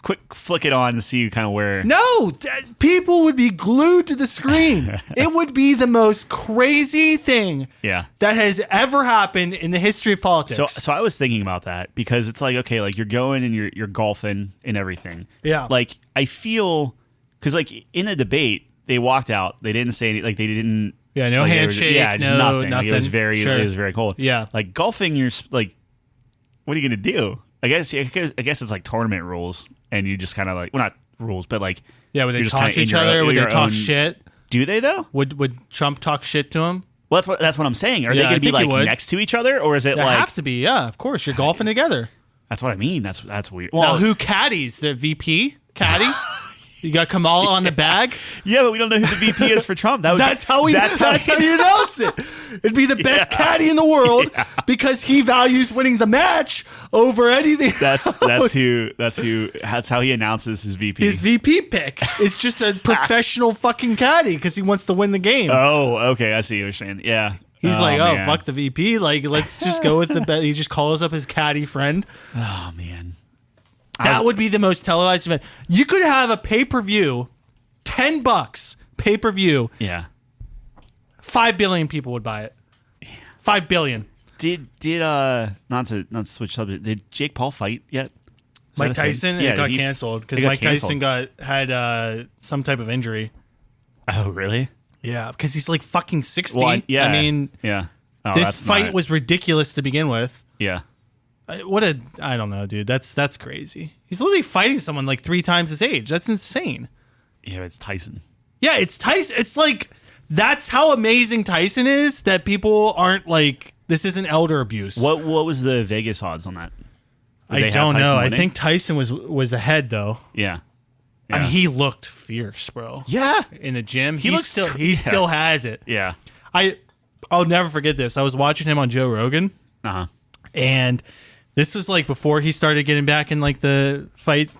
quick flick it on and see kind of where? No, people would be glued to the screen. It would be the most crazy thing that has ever happened in the history of politics. So I was thinking about that because it's like okay, like you're going and you're golfing and everything. Yeah, like I feel because like in the debate they walked out, they didn't say anything, like they didn't. Yeah, no handshake. Nothing. Nothing. It was very cold. Yeah, like golfing, you're like, what are you gonna do? I guess it's like tournament rules, and you just kind of like, well, not rules, but like, would they talk to each other? Would they talk shit? Do they though? Would Trump talk shit to him? Well, that's what I'm saying. Are they gonna be like next to each other, or is it like have to be? Yeah, of course. You're golfing together. That's what I mean. That's weird. Well, now, who caddies? The VP caddy? You got Kamala on the bag. Yeah, but we don't know who the VP is for Trump. That's how you announce it. It'd be the best caddy in the world because he values winning the match over anything. That's how he announces his VP. His VP pick is just a professional fucking caddy because he wants to win the game. Oh, okay. I see what you're saying. Yeah. He's man. Fuck the VP. Like, let's just go with the bet. He just calls up his caddy friend. Oh, man. That would be the most televised event. You could have a pay-per-view, $10 pay-per-view. Yeah. 5 billion people would buy it. 5 billion. Did not to switch subject. Did Jake Paul fight yet? Mike Tyson? Yeah, it got canceled because Mike Tyson had some type of injury. Oh, really? Yeah, because he's like fucking 60. Well, yeah. I mean, yeah. Oh, this fight was ridiculous to begin with. Yeah. I don't know, dude. That's crazy. He's literally fighting someone like 3 times his age. That's insane. Yeah, it's Tyson. Yeah, it's Tyson. It's like, that's how amazing Tyson is that people aren't like, this isn't elder abuse. What was the Vegas odds on that? I don't know. I think Tyson was ahead though. Yeah. I mean, he looked fierce, bro. Yeah. In the gym. He still has it. Yeah. I'll never forget this. I was watching him on Joe Rogan. Uh-huh. And this was like before he started getting back in like the fight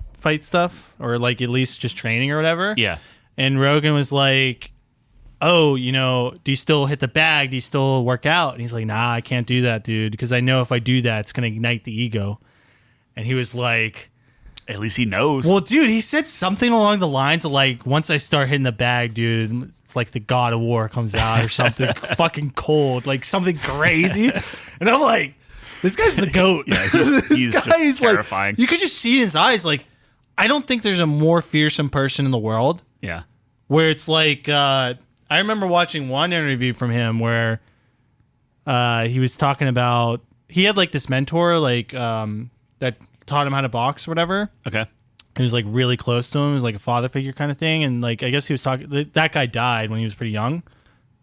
stuff, or like at least just training or whatever. Yeah. And Rogan was like, "Oh, do you still hit the bag? Do you still work out?" And he's like, "Nah, I can't do that, dude, because I know if I do that, it's going to ignite the ego." And he was like, at least he knows. Well, dude, he said something along the lines of like, once I start hitting the bag, dude, it's like the God of War comes out or something fucking cold, like something crazy. And I'm like, this guy's the GOAT. Yeah, he's just terrifying. Like, you could just see in his eyes, like, I don't think there's a more fearsome person in the world. Yeah. Where it's like, I remember watching one interview from him where he was talking about, he had like this mentor, like, that taught him how to box or whatever. Okay. He was like really close to him. He was like a father figure kind of thing. And like, I guess he was talking, that guy died when he was pretty young,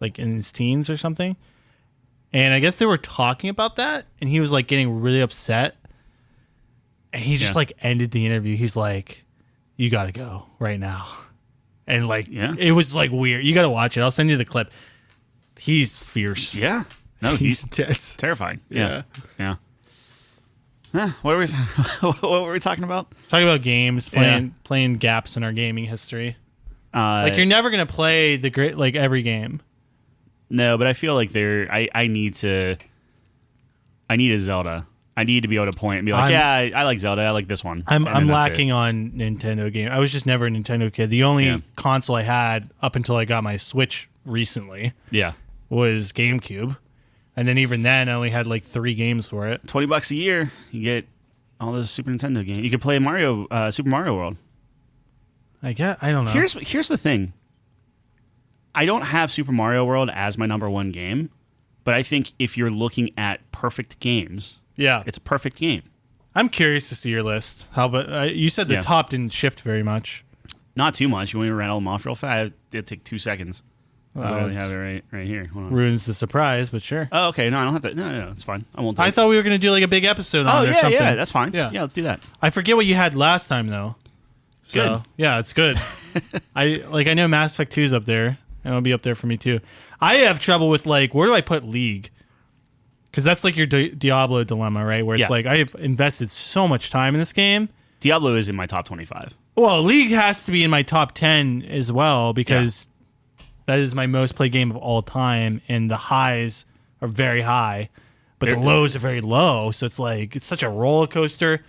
like in his teens or something. And I guess they were talking about that, and he was like getting really upset. And he just like ended the interview. He's like, "You got to go right now." And like, it was like weird. You got to watch it. I'll send you the clip. He's fierce. Yeah. No, he's terrifying. Yeah. Yeah. What were we talking about? Talking about games, playing gaps in our gaming history. Like, you're never gonna play the great, like, every game. No, but I feel like I need a Zelda. I need to be able to point and be like, I like Zelda. I like this one. I'm lacking on Nintendo game. I was just never a Nintendo kid. The only console I had up until I got my Switch recently, was GameCube. And then even then, I only had like 3 games for it. $20 a year, you get all those Super Nintendo games. You could play Super Mario World. I don't know. Here's the thing. I don't have Super Mario World as my number 1 game, but I think if you're looking at perfect games, it's a perfect game. I'm curious to see your list. How about you said the top didn't shift very much? Not too much. You want me to rattle them off real fast? It'd take 2 seconds. I literally have it right here. Hold on. Ruins the surprise, but sure. Oh, okay. No, I don't have to. No, it's fine. I won't. I thought we were going to do like a big episode on it or something. Yeah, that's fine. Yeah, let's do that. I forget what you had last time though. So, good. Yeah, it's good. I know Mass Effect 2 is up there, and it'll be up there for me too. I have trouble with like, where do I put League? Because that's like your Diablo dilemma, right? Where it's like, I have invested so much time in this game. Diablo is in my top 25. Well, League has to be in my top 10 as well because that is my most played game of all time, and the highs are very high, but the lows are very low. So it's like, it's such a roller coaster.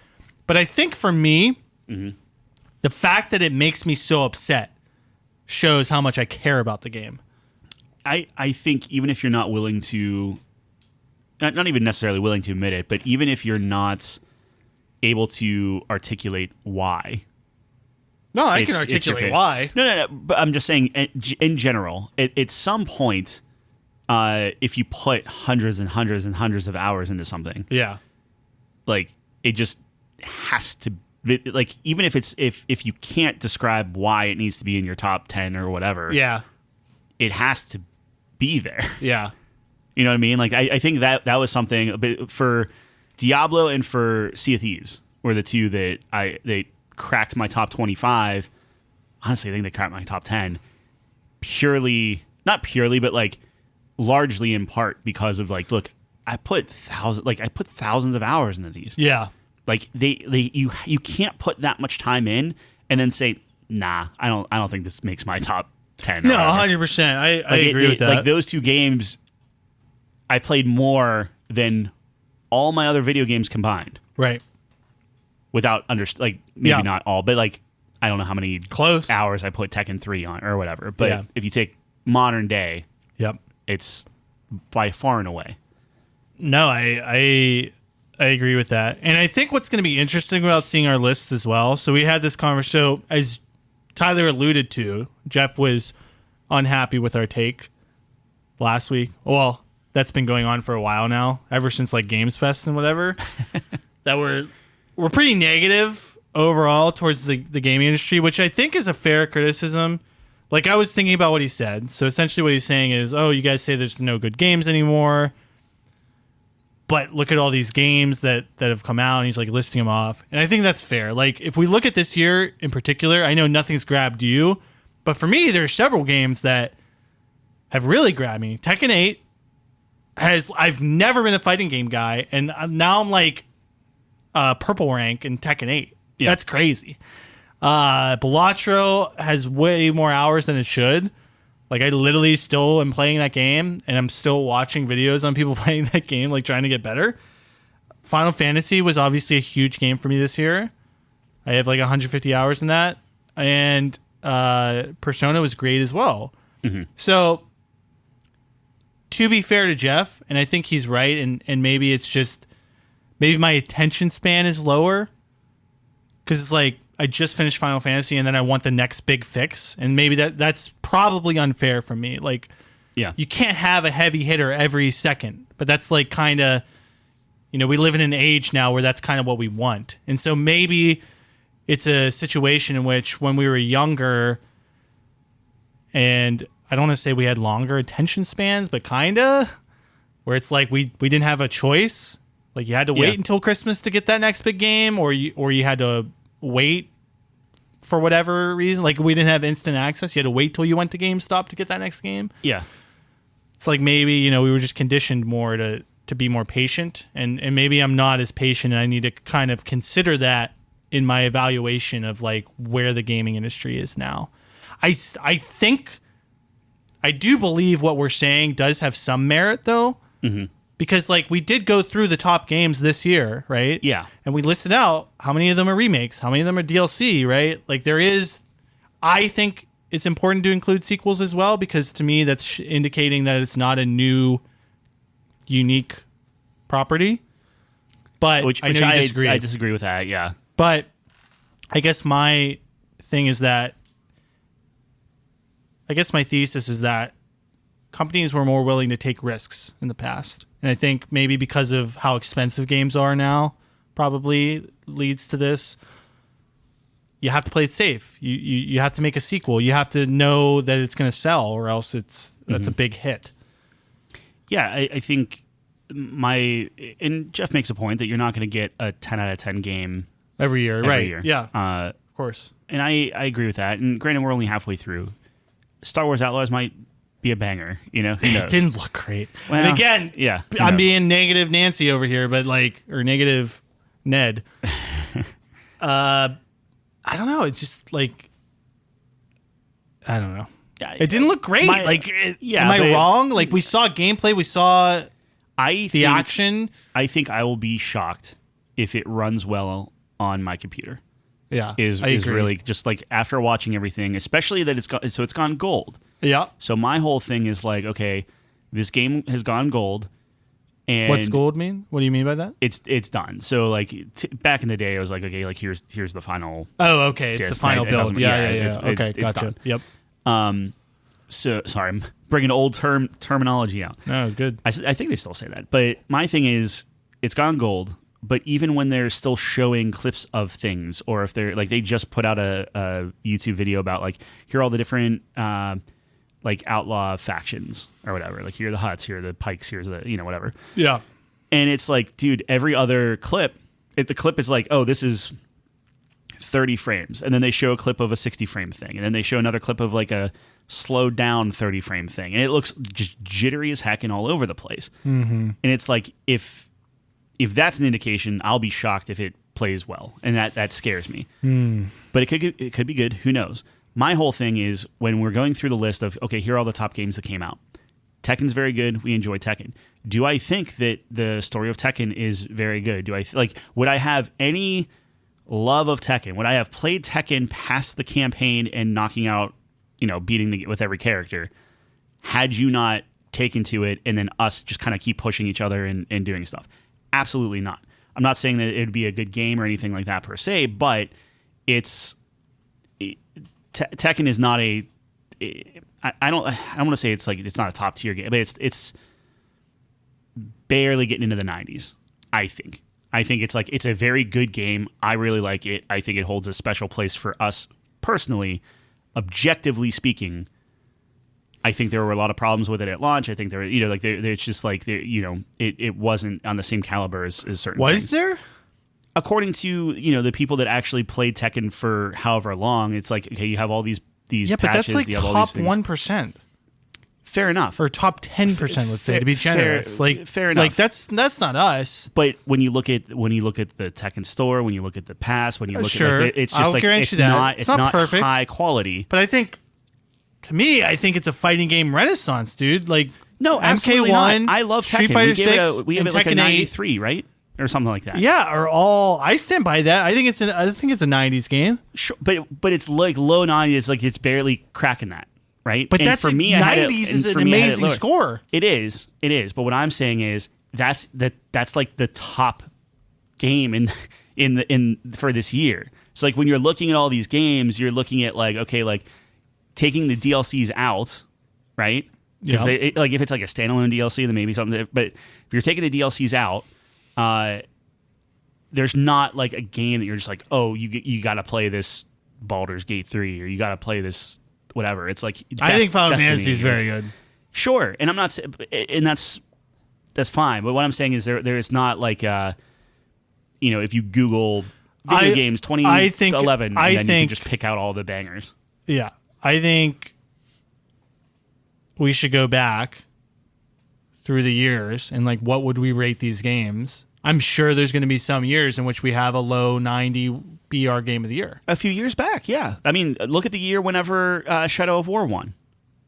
But I think for me, the fact that it makes me so upset shows how much I care about the game. I think even if you're not willing to, not even necessarily willing to admit it, but even if you're not able to articulate why. No, I can articulate why. No. But I'm just saying, in general, at some point, if you put hundreds and hundreds and hundreds of hours into something, like it just has to. Like, even if it's if you can't describe why it needs to be in your top 10 or whatever, it has to be there. Yeah, you know what I mean. Like, I think that was something a bit for Diablo and for Sea of Thieves were the two that they cracked my top 25. honestly, I think they cracked my top 10 not purely, but like largely in part because of like, look, I put thousands of hours into these. Yeah. Like you can't put that much time in and then say, nah, I don't think this makes my top 10. No, 100%. I agree with that. Like those two games, I played more than all my other video games combined. Right. Without maybe not all, but like I don't know how many hours I put Tekken 3 on or whatever. But if you take modern day, it's by far and away. No, I agree with that. And I think what's going to be interesting about seeing our lists as well. So we had this conversation. So as Tyler alluded to, Jeff was unhappy with our take last week. Well, that's been going on for a while now, ever since like Games Fest and whatever. That we're pretty negative overall towards the gaming industry, which I think is a fair criticism. Like I was thinking about what he said. So essentially what he's saying is, oh, you guys say there's no good games anymore, but look at all these games that have come out, and he's like listing them off. And I think that's fair. Like if we look at this year in particular, I know nothing's grabbed you, but for me, there's several games that have really grabbed me. Tekken 8 I've never been a fighting game guy, and now I'm like purple rank in Tekken 8. Yeah. That's crazy. Balatro has way more hours than it should. Like I literally still am playing that game, and I'm still watching videos on people playing that game, like trying to get better. Final Fantasy was obviously a huge game for me this year. I have like 150 hours in that, and Persona was great as well. Mm-hmm. So to be fair to Jeff, and I think he's right, and maybe it's just maybe my attention span is lower because it's like I just finished Final Fantasy and then I want the next big fix, and maybe that's probably unfair for me. Like, you can't have a heavy hitter every second, but that's like kind of, we live in an age now where that's kind of what we want, and so maybe it's a situation in which when we were younger, and I don't want to say we had longer attention spans, but kind of where it's like we didn't have a choice. Like you had to wait until Christmas to get that next big game, or you had to wait for whatever reason. Like we didn't have instant access. You had to wait till you went to GameStop to get that next game. Yeah. It's like maybe, we were just conditioned more to be more patient, and maybe I'm not as patient, and I need to kind of consider that in my evaluation of like where the gaming industry is now. I think I do believe what we're saying does have some merit though. Mm-hmm. Because, like, we did go through the top games this year, right? Yeah. And we listed out how many of them are remakes, how many of them are DLC, right? Like, there is... I think it's important to include sequels as well, because to me, that's indicating that it's not a new, unique property. But which I know you disagree. I disagree with that, yeah. But I guess my thing is that... I guess my thesis is that companies were more willing to take risks in the past. And I think maybe because of how expensive games are now, probably leads to this. You have to play it safe. You have to make a sequel. You have to know that it's going to sell, or else that's a big hit. Yeah, I think and Jeff makes a point that you're not going to get a 10 out of 10 game every year. Yeah, of course. And I agree with that. And granted, we're only halfway through. Star Wars Outlaws might be a banger, Who knows? It didn't look great. Well, and again, I'm being negative Nancy over here, but or negative Ned. I don't know. It's just like, I don't know. It didn't look great. Am I wrong? Like we saw gameplay, we saw action. I think I will be shocked if it runs well on my computer. Yeah, is really just like after watching everything, especially that it's gone gold. Yeah. So my whole thing is like, okay, this game has gone gold. And what's gold mean? What do you mean by that? It's done. So like back in the day, I was like, okay, like here's the final. Oh, okay, it's the final build. Yeah. Okay, gotcha. Yep. So sorry, I'm bringing old terminology out. No, it's good. I think they still say that, but my thing is, it's gone gold. But even when they're still showing clips of things, or if they're like they just put out a YouTube video about like here are all the different like outlaw factions or whatever. Like here are the Hutts, here are the Pikes, here's the whatever. Yeah. And it's like, dude, every other clip, the clip is like, oh, this is 30 frames, and then they show a clip of a 60 frame thing, and then they show another clip of like a slowed down 30 frame thing, and it looks just jittery as heck and all over the place. Mm-hmm. And it's like, if that's an indication, I'll be shocked if it plays well, and that scares me. But it could be good. Who knows? My whole thing is, when we're going through the list of, okay, here are all the top games that came out. Tekken's very good. We enjoy Tekken. Do I think that the story of Tekken is very good? Would I have any love of Tekken? Would I have played Tekken past the campaign and knocking out, beating with every character, had you not taken to it and then us just kind of keep pushing each other and doing stuff? Absolutely not. I'm not saying that it would be a good game or anything like that per se, but Tekken is not a. I don't want to say it's like it's not a top tier game, but it's barely getting into the 90s. I think it's a very good game. I really like it. I think it holds a special place for us personally. Objectively speaking, I think there were a lot of problems with it at launch. I think it's just like it wasn't on the same caliber as certain. Was there? According to the people that actually played Tekken for however long, it's like, okay, you have all these patches. But that's like top 1%. Fair enough. Or top 10%, let's say, to be generous. Fair enough. Like that's not us. But when you look at the Tekken store, when you look at the pass, when you look sure. at it's just it's not perfect. high quality. But I think it's a fighting game renaissance, dude. Like, no, absolutely MK1, not. I love Tekken. Street Fighter 6, we give it like a Tekken 93, right? Or something like that. Yeah, I stand by that. I think it's a 90s game. Sure, but it's like low 90s, like it's barely cracking that, right? But that's, for me, 90s is an amazing score. It is. But what I'm saying is that's like the top game in for this year. So like when you're looking at all these games, you're looking at like, okay, like taking the DLCs out, right? Because like if it's like a standalone DLC, then maybe something. But if you're taking the DLCs out, there's not like a game that you're just like, oh, you got to play this Baldur's Gate 3 or you got to play this whatever. It's like I think Final Fantasy is very good. Sure, and I'm not, and that's fine. But what I'm saying is there is not like if you Google video games 2011, and then you can just pick out all the bangers. Yeah, I think we should go back through the years and like what would we rate these games. I'm sure there's going to be some years in which we have a low 90 BR game of the year. A few years back, yeah. I mean, look at the year whenever Shadow of War won.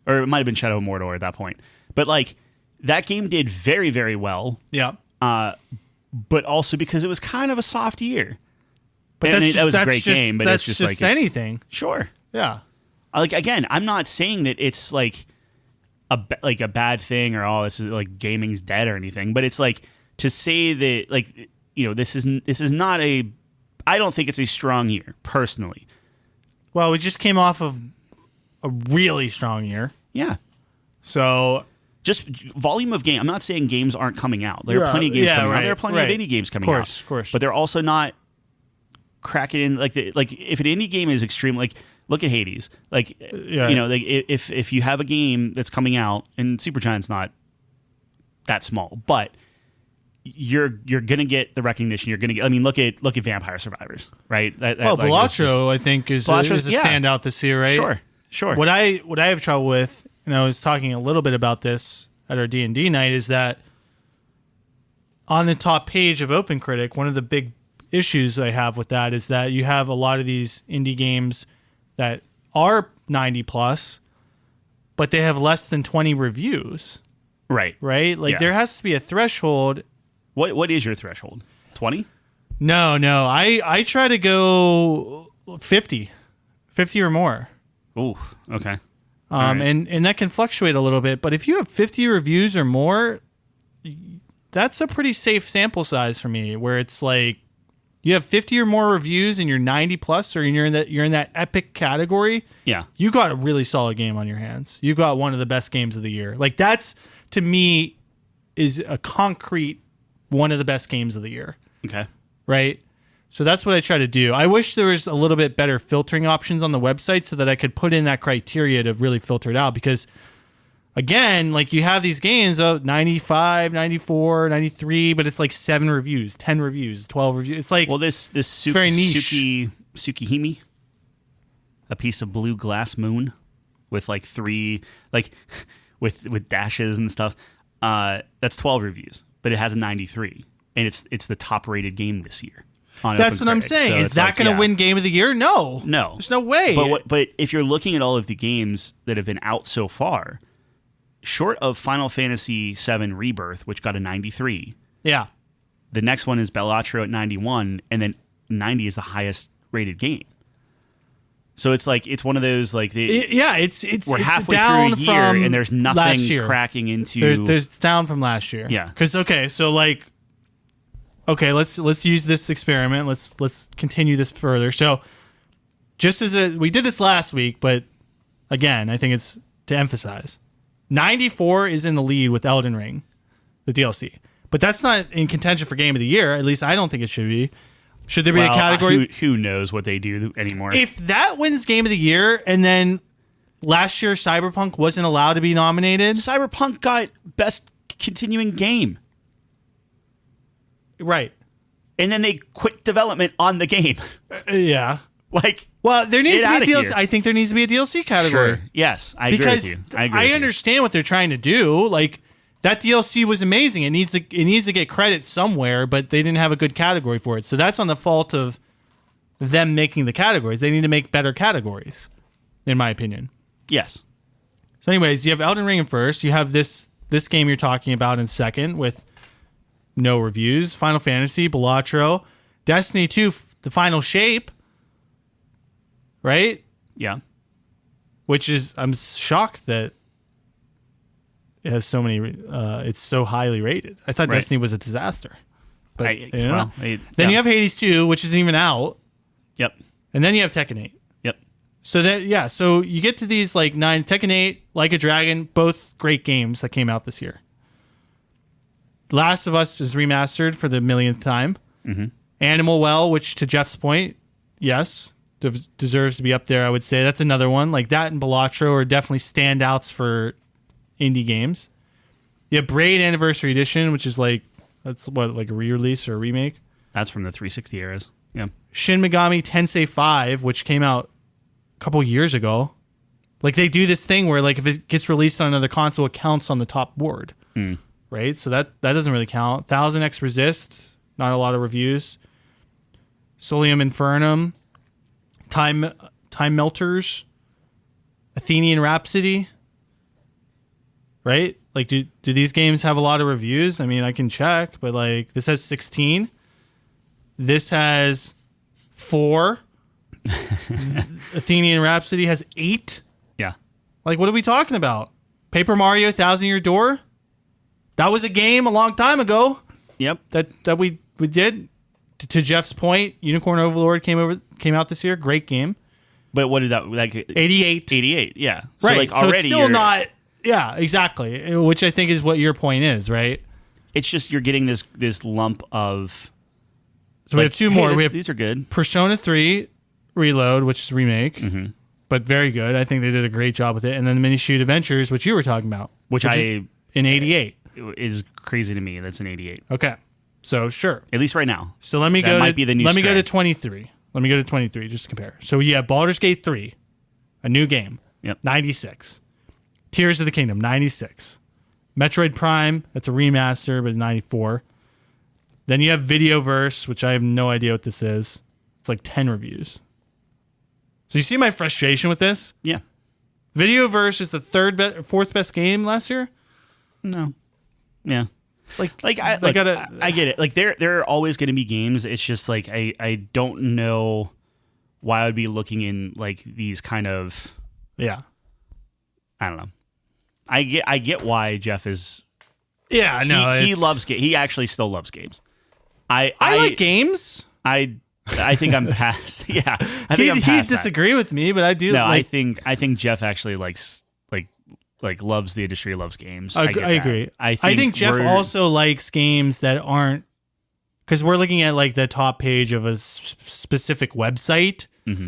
Or it might have been Shadow of Mordor at that point. But like that game did very, very well. Yeah. But also because it was kind of a soft year. But that was a great game, but that's it's just like anything. Sure. Yeah. Like again, I'm not saying that it's like a bad thing or this is like gaming's dead or anything, but it's like to say that like this is not a, I don't think it's a strong year personally. Well, we just came off of a really strong year. Yeah. So just volume of game. I'm not saying games aren't coming out. There are plenty of games coming out. There are plenty of indie games coming out. Of course. But they're also not cracking in like if an indie game is extreme, like look at Hades. Like if you have a game that's coming out, and Supergiant's not that small, but you're gonna get the recognition. You're gonna get. I mean, look at Vampire Survivors, right? Balatro, I think is a standout this year, right? Sure. What I have trouble with, and I was talking a little bit about this at our D&D night, is that on the top page of OpenCritic, one of the big issues I have with that is that you have a lot of these indie games that are 90 plus, but they have less than 20 reviews. Right. Like there has to be a threshold. What is your threshold? 20? No. I try to go 50 or more. Ooh, okay. Right. And that can fluctuate a little bit, but if you have 50 reviews or more, that's a pretty safe sample size for me, where it's like you have 50 or more reviews and you're 90 plus, or you're in that epic category. Yeah. You got a really solid game on your hands. You got one of the best games of the year. Like that's, to me, is a concrete one of the best games of the year. Okay. Right? So that's what I try to do. I wish there was a little bit better filtering options on the website so that I could put in that criteria to really filter it out. Because, again, like you have these games of 95, 94, 93, but it's like 7 reviews, 10 reviews, 12 reviews. It's like, well, this very niche. Tsukihime, a piece of blue glass moon with like 3 like with dashes and stuff. That's 12 reviews, but it has a 93, and it's the top rated game this year. That's what I'm saying. So is that going to win Game of the Year? No. There's no way. But if you're looking at all of the games that have been out so far, short of Final Fantasy VII Rebirth, which got a 93. Yeah. The next one is Bellatro at 91, and then 90 is the highest rated game. So it's like it's one of those like we're halfway down through a year and there's nothing cracking into. There's down from last year. Yeah. Because let's use this experiment. Let's continue this further. So, just as we did this last week, but again, I think it's to emphasize, 94 is in the lead with Elden Ring, the DLC, but that's not in contention for Game of the Year. At least I don't think it should be. Should there be a category? Who knows what they do anymore? If that wins Game of the Year, and then last year Cyberpunk wasn't allowed to be nominated, Cyberpunk got best continuing game. Right. And then they quit development on the game. Yeah. There needs to be a DLC. I think there needs to be a DLC category. Sure. Yes, I agree with you. I understand what they're trying to do. Like, that DLC was amazing. It needs to get credit somewhere, but they didn't have a good category for it. So that's on the fault of them making the categories. They need to make better categories, in my opinion. Yes. So anyways, you have Elden Ring in first. You have this game you're talking about in second with no reviews. Final Fantasy, Bellatro, Destiny 2, The Final Shape, right? Yeah. Which is, I'm shocked that it has so many, it's so highly rated. I thought Destiny was a disaster. But then you have Hades 2, which isn't even out. Yep. And then you have Tekken 8. Yep. So you get to these like 9, Tekken 8, Like a Dragon, both great games that came out this year. Last of Us is remastered for the millionth time. Mm-hmm. Animal Well, which to Jeff's point, yes, deserves to be up there, I would say. That's another one. Like that and Bellatro are definitely standouts for indie games. You have Braid Anniversary Edition, which is like a re-release or a remake. That's from the 360 eras. Yeah. Shin Megami Tensei 5, which came out a couple years ago. Like they do this thing where like if it gets released on another console, it counts on the top board. Right? So that doesn't really count. 1000X Resist, not a lot of reviews. Solium Infernum, Time Melters, Athenian Rhapsody. Right? Like do these games have a lot of reviews? I mean, I can check, but like this has 16. This has 4. Athenian Rhapsody has 8. Yeah. Like what are we talking about? Paper Mario 1000 Year Door? That was a game a long time ago. Yep. That we did. To Jeff's point, Unicorn Overlord came out this year. Great game. But what did that like 88. 88, yeah. So right. Like already so it's still not exactly. Which I think is what your point is, right? It's just you're getting this lump of so we have 2 more. These are good. Persona 3 Reload, which is a remake. Mm-hmm. But very good. I think they did a great job with it. And then the Mini Shoot Adventures, which you were talking about. Which in 88. Is crazy to me. That's an 88. Okay. So sure. At least right now. So let me go to 23. Let me go to 23 just to compare. So you have Baldur's Gate 3, a new game. Yep. 96. Tears of the Kingdom, 96. Metroid Prime, that's a remaster, but 94. Then you have Videoverse, which I have no idea what this is. It's like 10 reviews. So you see my frustration with this? Yeah. Videoverse is the fourth best game last year? No. Yeah. I get it. Like there are always going to be games. It's just like I don't know why I would be looking in like these kind of I don't know. I get why Jeff is. Yeah, no, he loves games. He actually still loves games. I like games. I think I'm past. Yeah, I think I'm past. He'd disagree with me, but I do. No, I think Jeff actually likes loves the industry, loves games. I agree. I think Jeff also likes games that aren't because we're looking at like the top page of a specific website. Mm-hmm.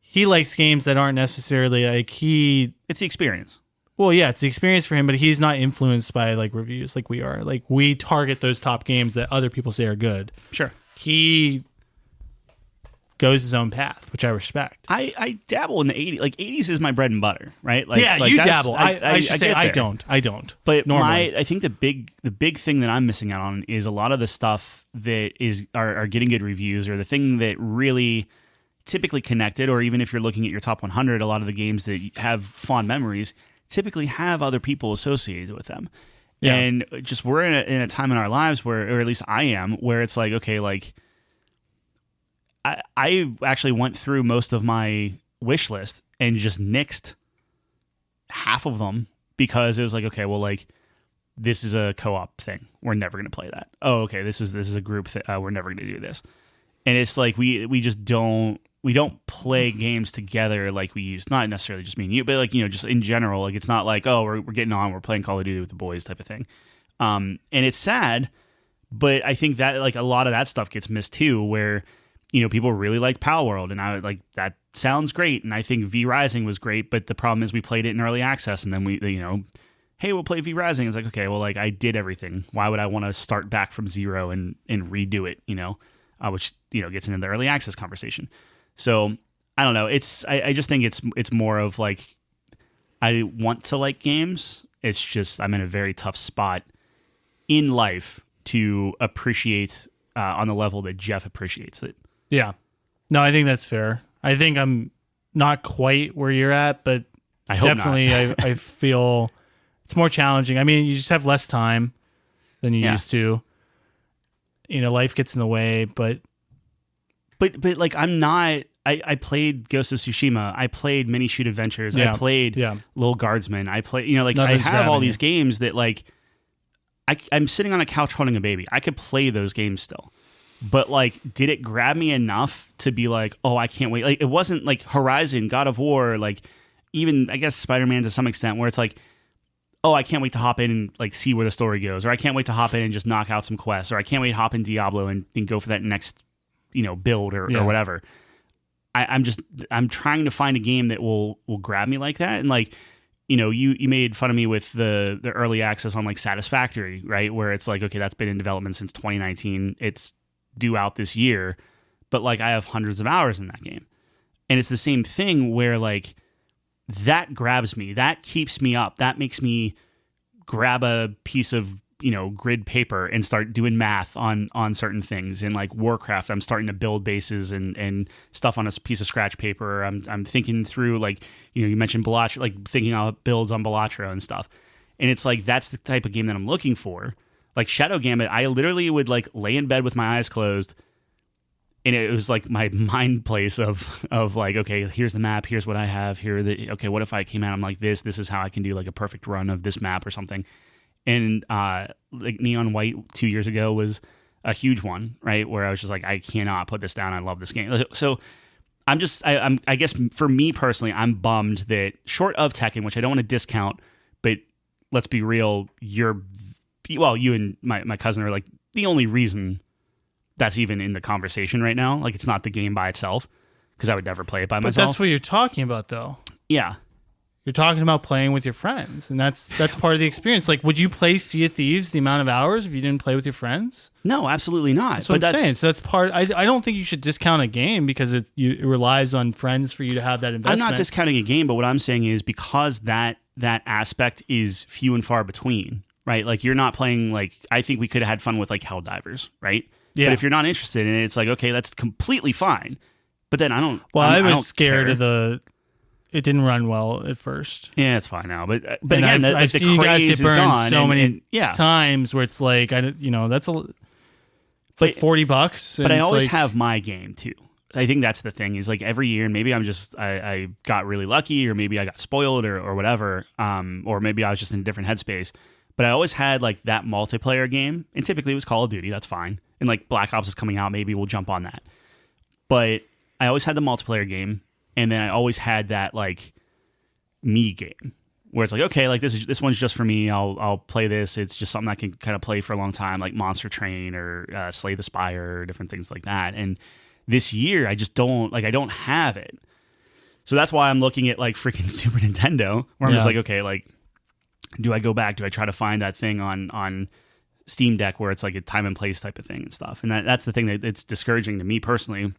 He likes games that aren't necessarily like It's the experience. Well, yeah, it's the experience for him, but he's not influenced by like reviews like we are. Like we target those top games that other people say are good. Sure. goes his own path, which I respect. I dabble in the 80s. Like 80s is my bread and butter, right? Like, yeah, like you dabble. I should say I don't. don't. But normally. I think the big thing that I'm missing out on is a lot of the stuff that are getting good reviews, or the thing that really typically connected, or even if you're looking at your top 100, a lot of the games that have fond memories typically have other people associated with them. Yeah. And just we're in a time in our lives where, or at least I am, where it's like, okay, like I actually went through most of my wish list and just nixed half of them because it was like, okay, well, like this is a co-op thing. We're never going to play that. Oh, okay, this is a group thing. We're never going to do this. And it's like we just don't play games together like we used. Not necessarily just me and you, but like, you know, just in general. Like it's not like, oh, we're getting on, we're playing Call of Duty with the boys type of thing. And it's sad, but I think that like a lot of that stuff gets missed too, where, you know, people really like Pal World, and I like that sounds great, and I think V Rising was great, but the problem is we played it in early access, and then we, you know, hey, we'll play V Rising. It's like, okay, well, like I did everything. Why would I want to start back from zero and redo it? You know, which, you know, gets into the early access conversation. So I don't know. I just think it's more of like I want to like games. It's just I'm in a very tough spot in life to appreciate on the level that Jeff appreciates it. Yeah. No, I think that's fair. I think I'm not quite where you're at, but I hope definitely I feel it's more challenging. I mean, you just have less time than you used to. You know, life gets in the way, but like I'm not. I played Ghost of Tsushima. I played Mini Shoot Adventures. I played Little Guardsman. I played, you know, like I have all these games that like I'm sitting on a couch holding a baby. I could play those games still. But like, did it grab me enough to be like, oh, I can't wait? Like, it wasn't like Horizon, God of War, like even I guess Spider-Man to some extent, where it's like, oh, I can't wait to hop in and like see where the story goes, or I can't wait to hop in and just knock out some quests, or I can't wait to hop in Diablo and go for that next, you know, build or whatever. I'm trying to find a game that will grab me like that. And like, you know, you made fun of me with the early access on like Satisfactory, right? Where it's like, okay, that's been in development since 2019. It's due out this year, but like I have hundreds of hours in that game. And it's the same thing where like that grabs me, that keeps me up, that makes me grab a piece of, you know, grid paper and start doing math on certain things. And like Warcraft, I'm starting to build bases and stuff on a piece of scratch paper. I'm thinking through, like, you know, you mentioned Balatro, like thinking out builds on Balatro and stuff. And it's like that's the type of game that I'm looking for. Like Shadow Gambit, I literally would like lay in bed with my eyes closed, and it was like my mind place of like, okay, here's the map, here's what I have, okay, what if I came out, I'm like this is how I can do like a perfect run of this map or something. And like Neon White 2 years ago was a huge one, right? Where I was just like, I cannot put this down. I love this game. So I guess for me personally, I'm bummed that short of Tekken, which I don't want to discount, but let's be real, you and my cousin are like the only reason that's even in the conversation right now. Like, it's not the game by itself, because I would never play it by myself. But that's what you're talking about, though. Yeah. You're talking about playing with your friends, and that's part of the experience. Like, would you play Sea of Thieves the amount of hours if you didn't play with your friends? No, absolutely not. That's what I'm saying. So that's part. I don't think you should discount a game because it relies on friends for you to have that investment. I'm not discounting a game, but what I'm saying is because that aspect is few and far between, right? Like, you're not playing, like, I think we could have had fun with like Helldivers, right? Yeah. But if you're not interested in it, it's like, okay, that's completely fine. But then I don't. Well, I was scared of it didn't run well at first. Yeah, it's fine now. But and again, I've seen you guys get burned so many times where it's like, it's like $40. But I always have my game too. I think that's the thing, is like every year, and maybe I'm just I got really lucky, or maybe I got spoiled or whatever, or maybe I was just in a different headspace. But I always had like that multiplayer game, and typically it was Call of Duty. That's fine. And like Black Ops is coming out, maybe we'll jump on that. But I always had the multiplayer game, and then I always had that like me game where it's like, okay, like this one's just for me. I'll play this. It's just something I can kind of play for a long time, like Monster Train or Slay the Spire or different things like that. And this year, I just don't have it. So that's why I'm looking at like freaking Super Nintendo, where I'm just like, okay, like, do I go back? Do I try to find that thing on Steam Deck where it's like a time and place type of thing and stuff? And that's the thing that it's discouraging to me personally,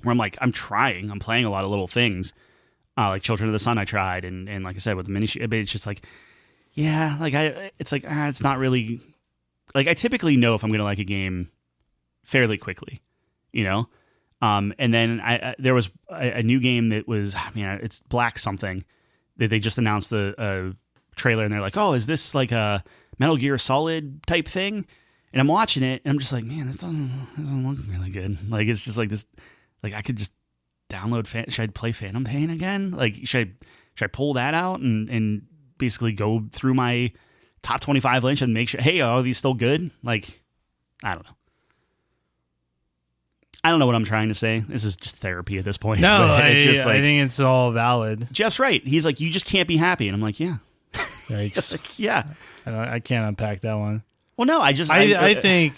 where I'm like, I'm playing a lot of little things, like Children of the Sun I tried, and like I said, with the but it's just like, yeah, like it's not really, like I typically know if I'm going to like a game fairly quickly, you know? And then there was a new game that was, it's Black something, that they just announced the trailer, and they're like, oh, is this like a Metal Gear Solid type thing? And I'm watching it, and I'm just like, man, this doesn't look really good. Like, it's just like this, like I could just download, should I play Phantom Pain again? Like, should I pull that out and basically go through my top 25 list and make sure, hey, are these still good? Like, I don't know. I don't know what I'm trying to say. This is just therapy at this point. No, I think it's all valid. Jeff's right. He's like, you just can't be happy. And I'm like, yeah. Yikes. Like, yeah. I can't unpack that one. Well, no, I think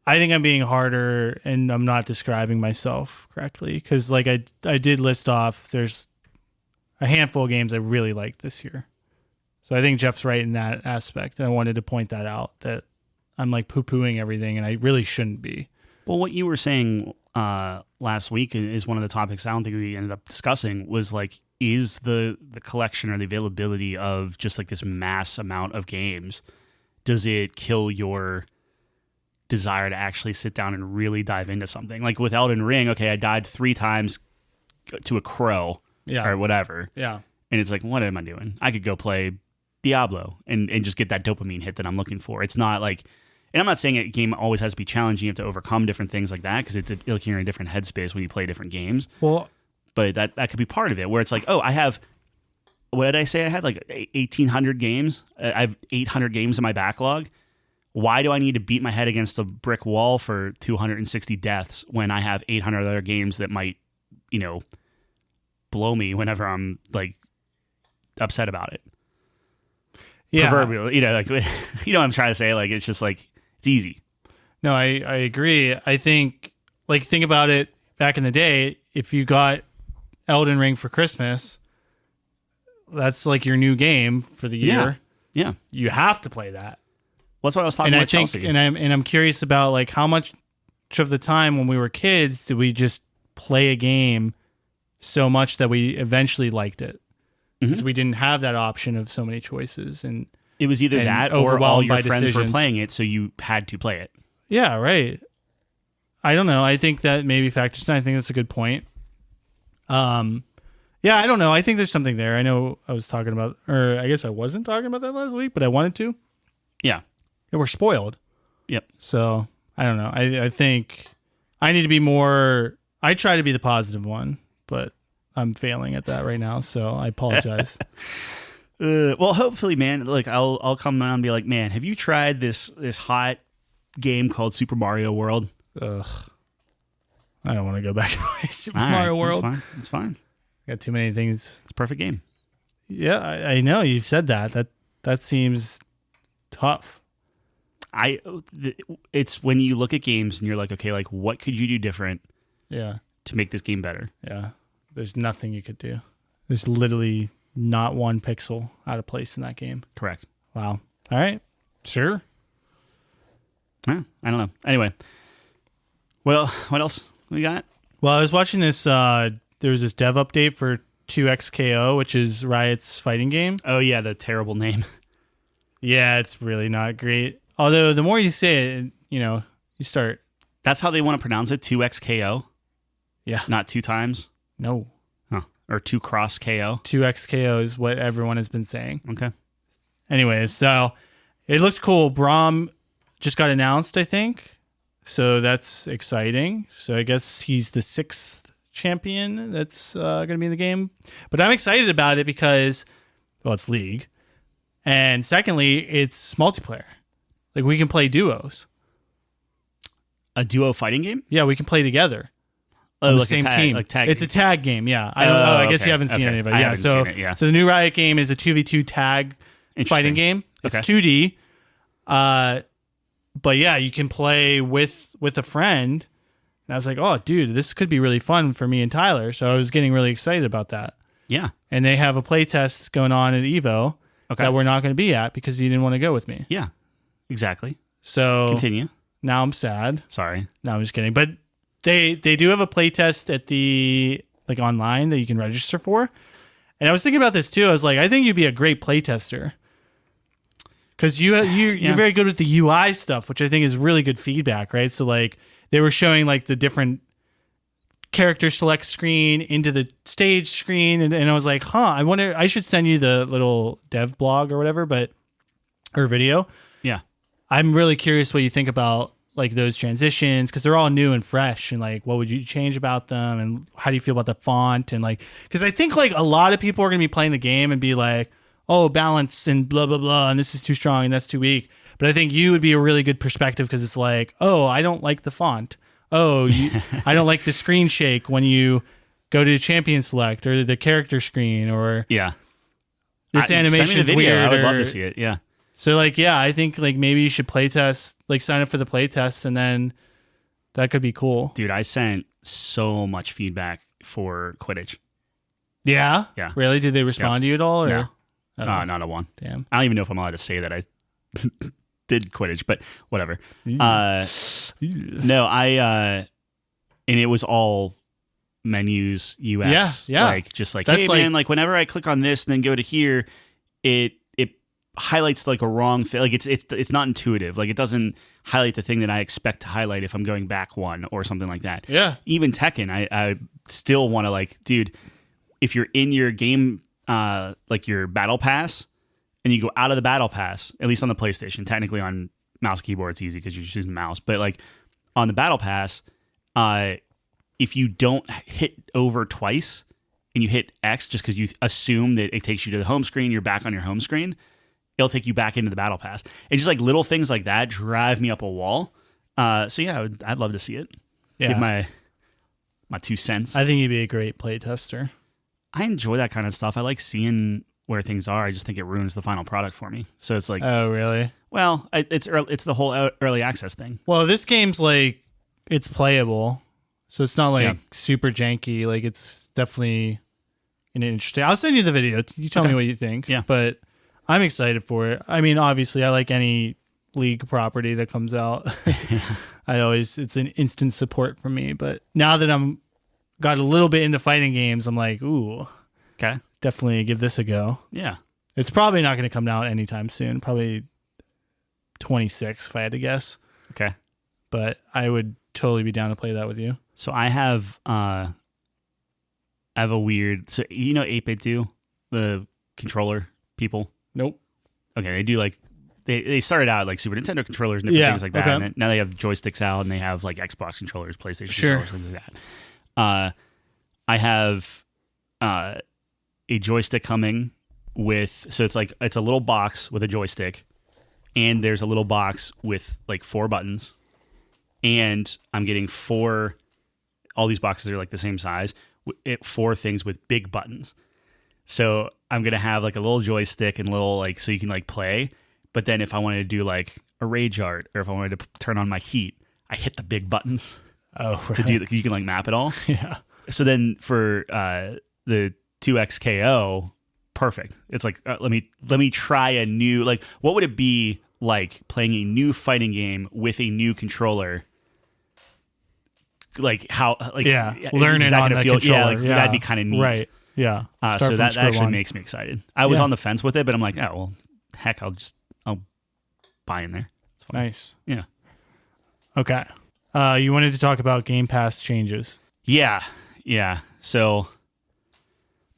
I'm being harder and I'm not describing myself correctly. Because like I did list off, there's a handful of games I really liked this year. So I think Jeff's right in that aspect. And I wanted to point that out, that I'm like poo-pooing everything and I really shouldn't be. Well, what you were saying last week is one of the topics I don't think we ended up discussing, was like, is the collection or the availability of just like this mass amount of games, does it kill your desire to actually sit down and really dive into something? Like with Elden Ring, okay, I died 3 times to a crow or whatever. Yeah. And it's like, what am I doing? I could go play Diablo and just get that dopamine hit that I'm looking for. It's not like... And I'm not saying a game always has to be challenging. You have to overcome different things like that, because it's like you're in a different headspace when you play different games. Well, but that could be part of it, where it's like, oh, I have, what did I say? I had like 1,800 games. I have 800 games in my backlog. Why do I need to beat my head against a brick wall for 260 deaths when I have 800 other games that might, blow me whenever I'm like upset about it? Yeah. Proverbially, like, you know what I'm trying to say? Like, it's just like, it's easy. No, I agree. I think, like, think about it back in the day. If you got Elden Ring for Christmas, that's like your new game for the year. Yeah. You have to play that. Well, that's what I was talking about Chelsea. And I'm curious about, like, how much of the time when we were kids did we just play a game so much that we eventually liked it? Because we didn't have that option of so many choices, and it was either that or all your friends were playing it, so you had to play it. Yeah, right. I don't know. I think that maybe factors in. I think that's a good point. Yeah, I don't know. I think there's something there. I know I was talking about, or I guess I wasn't talking about that last week, but I wanted to. Yeah. We're spoiled. Yep. So I don't know. I think I need to be more. I try to be the positive one, but I'm failing at that right now, so I apologize. Well, hopefully, man. Look, I'll come on and be like, man, have you tried this hot game called Super Mario World? Ugh. I don't want to go back to play Super Mario World. It's fine. I got too many things. It's a perfect game. Yeah, I know you said that. That seems tough. It's when you look at games and you're like, okay, like what could you do different? Yeah. To make this game better. Yeah. There's nothing you could do. There's literally not one pixel out of place in that game. Correct. Wow. All right. Sure. I don't know. Anyway. Well, what else we got? Well, I was watching this. There was this dev update for 2XKO, which is Riot's fighting game. Oh, yeah. The terrible name. Yeah, it's really not great. Although the more you say it, you start. That's how they want to pronounce it? 2XKO? Yeah. Not 2 times? No. Huh. Or 2 cross KO? 2XKO is what everyone has been saying. Okay. Anyways, so it looks cool. Braum just got announced, I think. So that's exciting. So I guess he's the 6th champion that's going to be in the game. But I'm excited about it because, well, it's League. And secondly, it's multiplayer. Like, we can play duos. A duo fighting game? Yeah, we can play together. Oh, the like same team. Like tag it's game. A tag game, yeah. I guess you haven't seen any of it. Yeah, seen it, yeah. So the new Riot game is a 2v2 tag fighting game. It's 2D. But yeah, you can play with a friend. And I was like, oh, dude, this could be really fun for me and Tyler. So I was getting really excited about that. Yeah. And they have a play test going on at EVO that we're not going to be at because you didn't want to go with me. Yeah, exactly. So continue. Now I'm sad. Sorry. No, I'm just kidding. But they do have a playtest at the like online that you can register for. And I was thinking about this too. I was like, I think you'd be a great playtester because you're very good with the UI stuff, which I think is really good feedback, right? So like they were showing like the different character select screen into the stage screen, and I was like, I wonder. I should send you the little dev blog or whatever, or video. Yeah, I'm really curious what you think about like those transitions because they're all new and fresh, and like what would you change about them, and how do you feel about the font, and like because I think like a lot of people are gonna be playing the game and be like, oh, balance and blah blah blah, and this is too strong and that's too weak. But I think you would be a really good perspective because it's like, oh, I don't like the font. Oh, I don't like the screen shake when you go to champion select or the character screen or this animation is weird. I would love to see it. Yeah. So like, I think like maybe you should playtest, like sign up for the playtest, and then that could be cool. Dude, I sent so much feedback for Quidditch. Yeah? Yeah. Really? Did they respond to you at all? Or? No. Not a one. Damn. I don't even know if I'm allowed to say that I did Quidditch, but whatever. No, and it was all menus, UX. Yeah. Like just like, that's hey man, like whenever I click on this and then go to here, it highlights like a wrong thing. Like it's not intuitive. Like it doesn't highlight the thing that I expect to highlight if I'm going back one or something like that. Yeah. Even Tekken, I still want to like, dude, if you're in your game, like your battle pass, and you go out of the battle pass, at least on the PlayStation, technically on mouse keyboard it's easy because you're just using the mouse, but like on the battle pass, if you don't hit over twice and you hit X just because you assume that it takes you to the home screen, you're back on your home screen, it'll take you back into the battle pass. And just like little things like that drive me up a wall. So yeah, I'd love to see it. Yeah. Give my 2 cents. I think you'd be a great play tester. I enjoy that kind of stuff. I like seeing where things are. I just think it ruins the final product for me. So it's like, oh really? Well, it's the whole early access thing. Well, this game's like it's playable, so it's not like super janky. Like it's definitely an interesting. I'll send you the video. You tell me what you think. Yeah, but I'm excited for it. I mean, obviously, I like any League property that comes out. It's an instant support for me. But now that I'm got a little bit into fighting games, I'm like, ooh, okay. Definitely give this a go. Yeah. It's probably not going to come out anytime soon. Probably 26 if I had to guess. Okay. But I would totally be down to play that with you. So I have a weird, so you know 8-Bit do, the controller people? Nope. Okay, they do like, they started out like Super Nintendo controllers and different things like that. Okay. And now they have joysticks out and they have like Xbox controllers, PlayStation controllers, things like that. I have a joystick coming with, so it's a little box with a joystick, and there's a little box with like 4 buttons, and I'm getting all these boxes are like the same size, 4 things with big buttons. So I'm gonna have like a little joystick and little like, so you can like play, but then if I wanted to do like a rage art or if I wanted to turn on my heat, I hit the big buttons. Oh, right. To do, you can like map it all. Yeah. So then for the 2XKO, perfect. It's like let me try a new, like what would it be like playing a new fighting game with a new controller? Like how like learn it on the controller. That'd be kind of neat. Right. Yeah. So that actually makes me excited. I was on the fence with it, but I'm like, oh well, heck, I'll buy in there. It's fine. Nice. Yeah. Okay. You wanted to talk about Game Pass changes. Yeah. So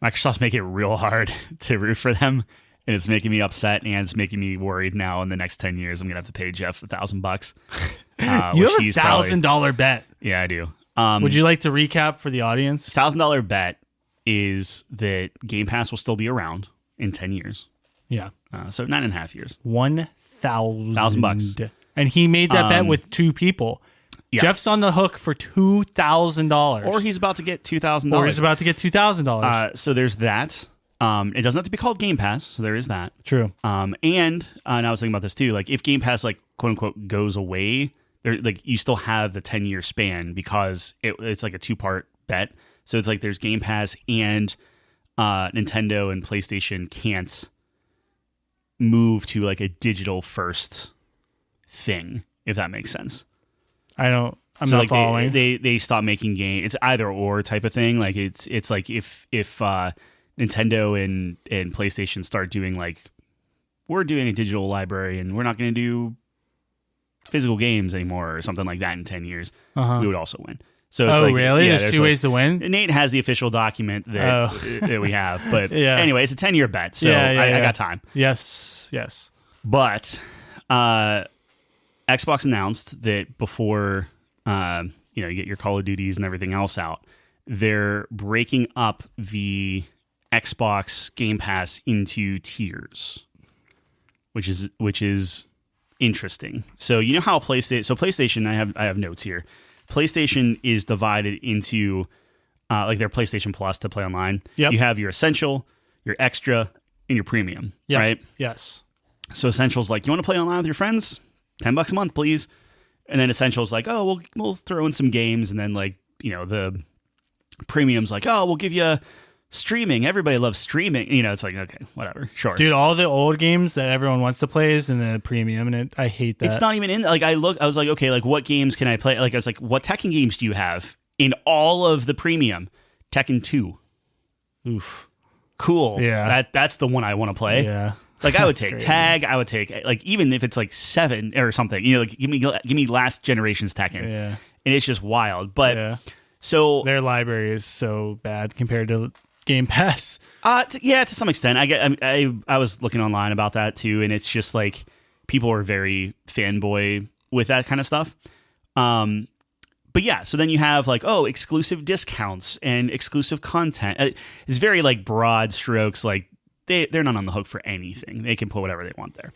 Microsoft's making it real hard to root for them, and it's making me upset, and it's making me worried now in the next 10 years I'm going to have to pay Jeff $1,000. You have a $1,000 bet. Yeah, I do. Would you like to recap for the audience? $1,000 bet is that Game Pass will still be around in 10 years. Yeah. So 9.5 years. $1,000. And he made that bet with 2 people. Yeah. Jeff's on the hook for $2,000. Or he's about to get $2,000. Or he's about to get $2,000. So there's that. It doesn't have to be called Game Pass, so there is that. True. And I was thinking about this too. Like if Game Pass, like quote unquote, goes away, like you still have the 10-year span because it's like a 2-part bet. So it's like there's Game Pass and Nintendo and PlayStation can't move to like a digital first thing, if that makes sense. I don't I'm not following. They stop making games. It's either or type of thing. Like it's like if Nintendo and PlayStation start doing like, we're doing a digital library and we're not going to do physical games anymore or something like that in 10 years, we would also win. So it's really? Yeah, there's two ways to win? Nate has the official document that we have. But anyway, it's a 10-year bet, so I got time. Yes. But Xbox announced that before you get your Call of Duties and everything else out, they're breaking up the Xbox Game Pass into tiers, which is interesting. So you know how PlayStation, I have notes here. PlayStation is divided into like their PlayStation Plus to play online. Yep. You have your Essential, your Extra, and your Premium, right? Yes. So Essential's like, you want to play online with your friends? $10 a month, please. And then Essential's like, oh, we'll throw in some games. And then like, the Premium's like, oh, we'll give you streaming. Everybody loves streaming. It's like, okay, whatever, sure. Dude, all the old games that everyone wants to play is in the Premium, and I hate that. It's not even in, like, I was like, okay, like, what games can I play? Like, I was like, what Tekken games do you have in all of the Premium? Tekken 2. Oof. Cool. Yeah. That's the one I want to play. Yeah. Like, I would take Tag. I would take, like, even if it's like 7 or something, like, give me last generation's Tekken. Yeah. And it's just wild. But so their library is so bad compared to Game Pass. To some extent. I was looking online about that too, and it's just like people are very fanboy with that kind of stuff. But yeah, so then you have like, exclusive discounts and exclusive content. It's very like broad strokes. Like they're not on the hook for anything. They can put whatever they want there.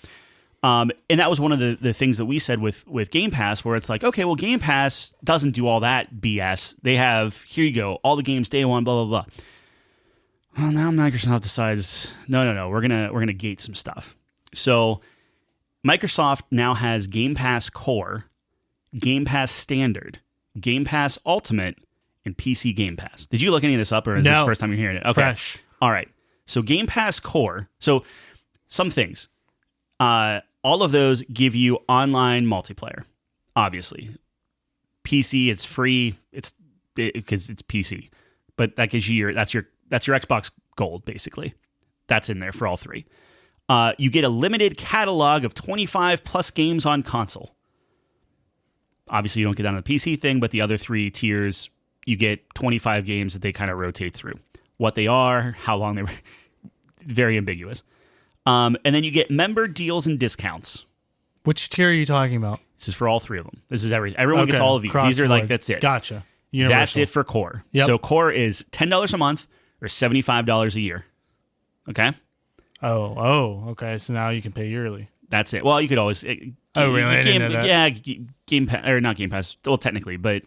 And that was one of the things that we said with Game Pass, where it's like, okay, well, Game Pass doesn't do all that BS. They have, here you go, all the games day one, blah, blah, blah. Well, now Microsoft decides, no, we're gonna gate some stuff. So Microsoft now has Game Pass Core, Game Pass Standard, Game Pass Ultimate, and PC Game Pass. Did you look any of this up, or is this the first time you're hearing it? Okay. Fresh. All right. So Game Pass Core. So some things. All of those give you online multiplayer. Obviously, PC, it's free. It's because it's PC, but that gives you that's your Xbox Gold, basically. That's in there for all three. You get a limited catalog of 25 plus games on console. Obviously, you don't get down to the PC thing, but the other three tiers, you get 25 games that they kind of rotate through. What they are, how long they're very ambiguous. And then you get member deals and discounts. Which tier are you talking about? This is for all three of them. This is everyone gets all of these. These are like, that's it. Gotcha. Universal. That's it for Core. Yep. So Core is $10 a month or $75 a year. Okay? Oh, okay. So now you can pay yearly. That's it. Well, you could always... really? I didn't know that. Yeah, Game Pass, or not Game Pass, well, technically, but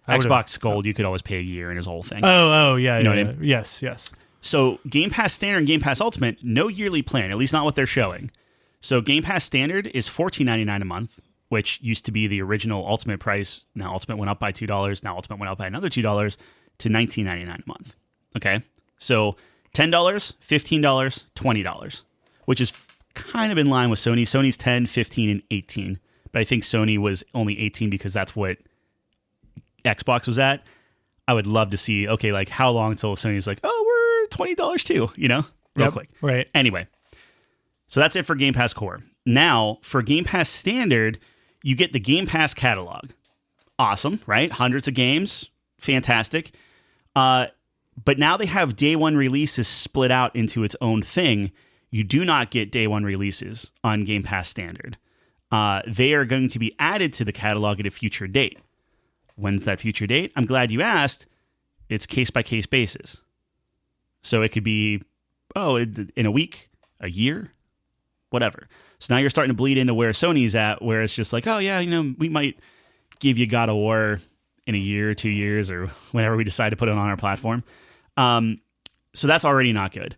Xbox Gold, you could always pay a year in his whole thing. Oh, yeah. You know what I mean? Yes. So Game Pass Standard and Game Pass Ultimate, no yearly plan, at least not what they're showing. So Game Pass Standard is $14.99 a month, which used to be the original Ultimate price. Now Ultimate went up by $2. Now Ultimate went up by another $2 to $19.99 a month. Okay? So $10, $15, $20, which is kind of in line with Sony. Sony's 10, 15, and 18. But I think Sony was only 18 because that's what Xbox was at. I would love to see, okay, like how long until Sony's like, we're $20 too, real quick. Right. Anyway, so that's it for Game Pass Core. Now, for Game Pass Standard, you get the Game Pass catalog. Awesome, right? Hundreds of games. Fantastic. But now they have day one releases split out into its own thing. You do not get day one releases on Game Pass Standard. They are going to be added to the catalog at a future date. When's that future date? I'm glad you asked. It's case-by-case basis. So it could be, in a week, a year, whatever. So now you're starting to bleed into where Sony's at, where it's just like, we might give you God of War in a year or 2 years or whenever we decide to put it on our platform. So that's already not good.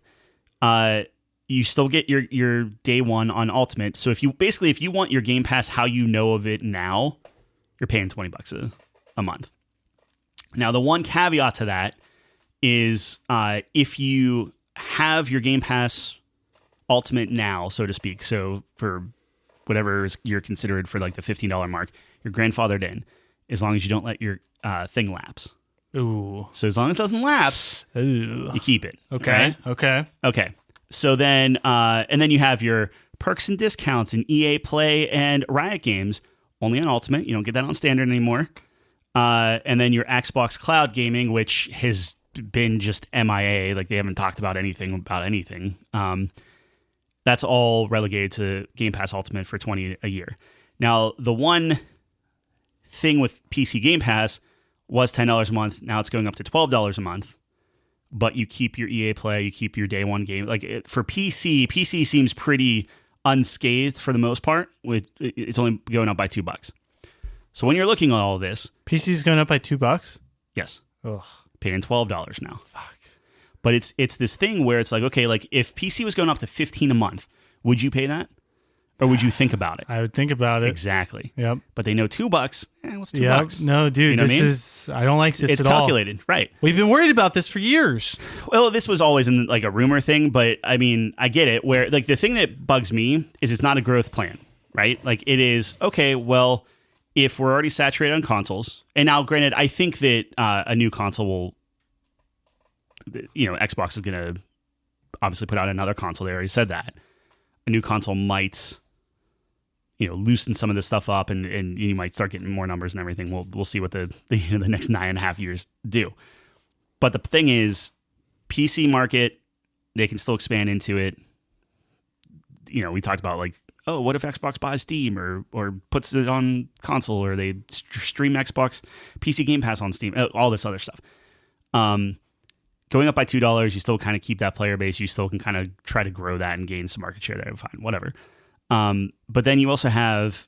You still get your day one on Ultimate. So if you want your Game Pass how you know of it now, you're paying $20 a month. Now, the one caveat to that is if you have your Game Pass Ultimate now, so to speak, so for whatever you're considered for like the $15 mark, you're grandfathered in. as long as you don't let your thing lapse. Ooh. So as long as it doesn't lapse, Ooh. you keep it. Okay. Right? Okay. So then, and then you have your perks and discounts in EA Play and Riot Games, only on Ultimate. You don't get that on Standard anymore. And then your Xbox Cloud Gaming, which has been just MIA, like they haven't talked about anything. That's all relegated to Game Pass Ultimate for $20 a year. Now, the one thing with PC Game Pass was $10 a month. Now it's going up to $12 a month. But you keep your EA Play, you keep your day one game. For PC seems pretty unscathed for the most part. It's only going up by $2. So when you're looking at all of this, PC's going up by $2. Yes, Ugh. paying $12 now. Fuck. But it's this thing where it's like, okay, like if PC was going up to $15 a month, would you pay that? Or would you think about it? I would think about it. Exactly. Yep. But they know $2. What's $2? No, dude, you know I don't like this at all. It's calculated, right? We've been worried about this for years. Well, this was always in like a rumor thing, but I mean, I get it. Where like the thing that bugs me is it's not a growth plan, right? Like it is, okay, well, if we're already saturated on consoles, and now granted, I think that a new console will, Xbox is going to obviously put out another console. They already said that. A new console might, loosen some of this stuff up, and you might start getting more numbers and everything. We'll see what the next 9.5 years do. But the thing is, PC market, they can still expand into it. We talked about like, oh, what if Xbox buys Steam or puts it on console, or they stream Xbox PC Game Pass on Steam, all this other stuff. Going up by $2, you still kind of keep that player base. You still can kind of try to grow that and gain some market share there. Fine, whatever. But then you also have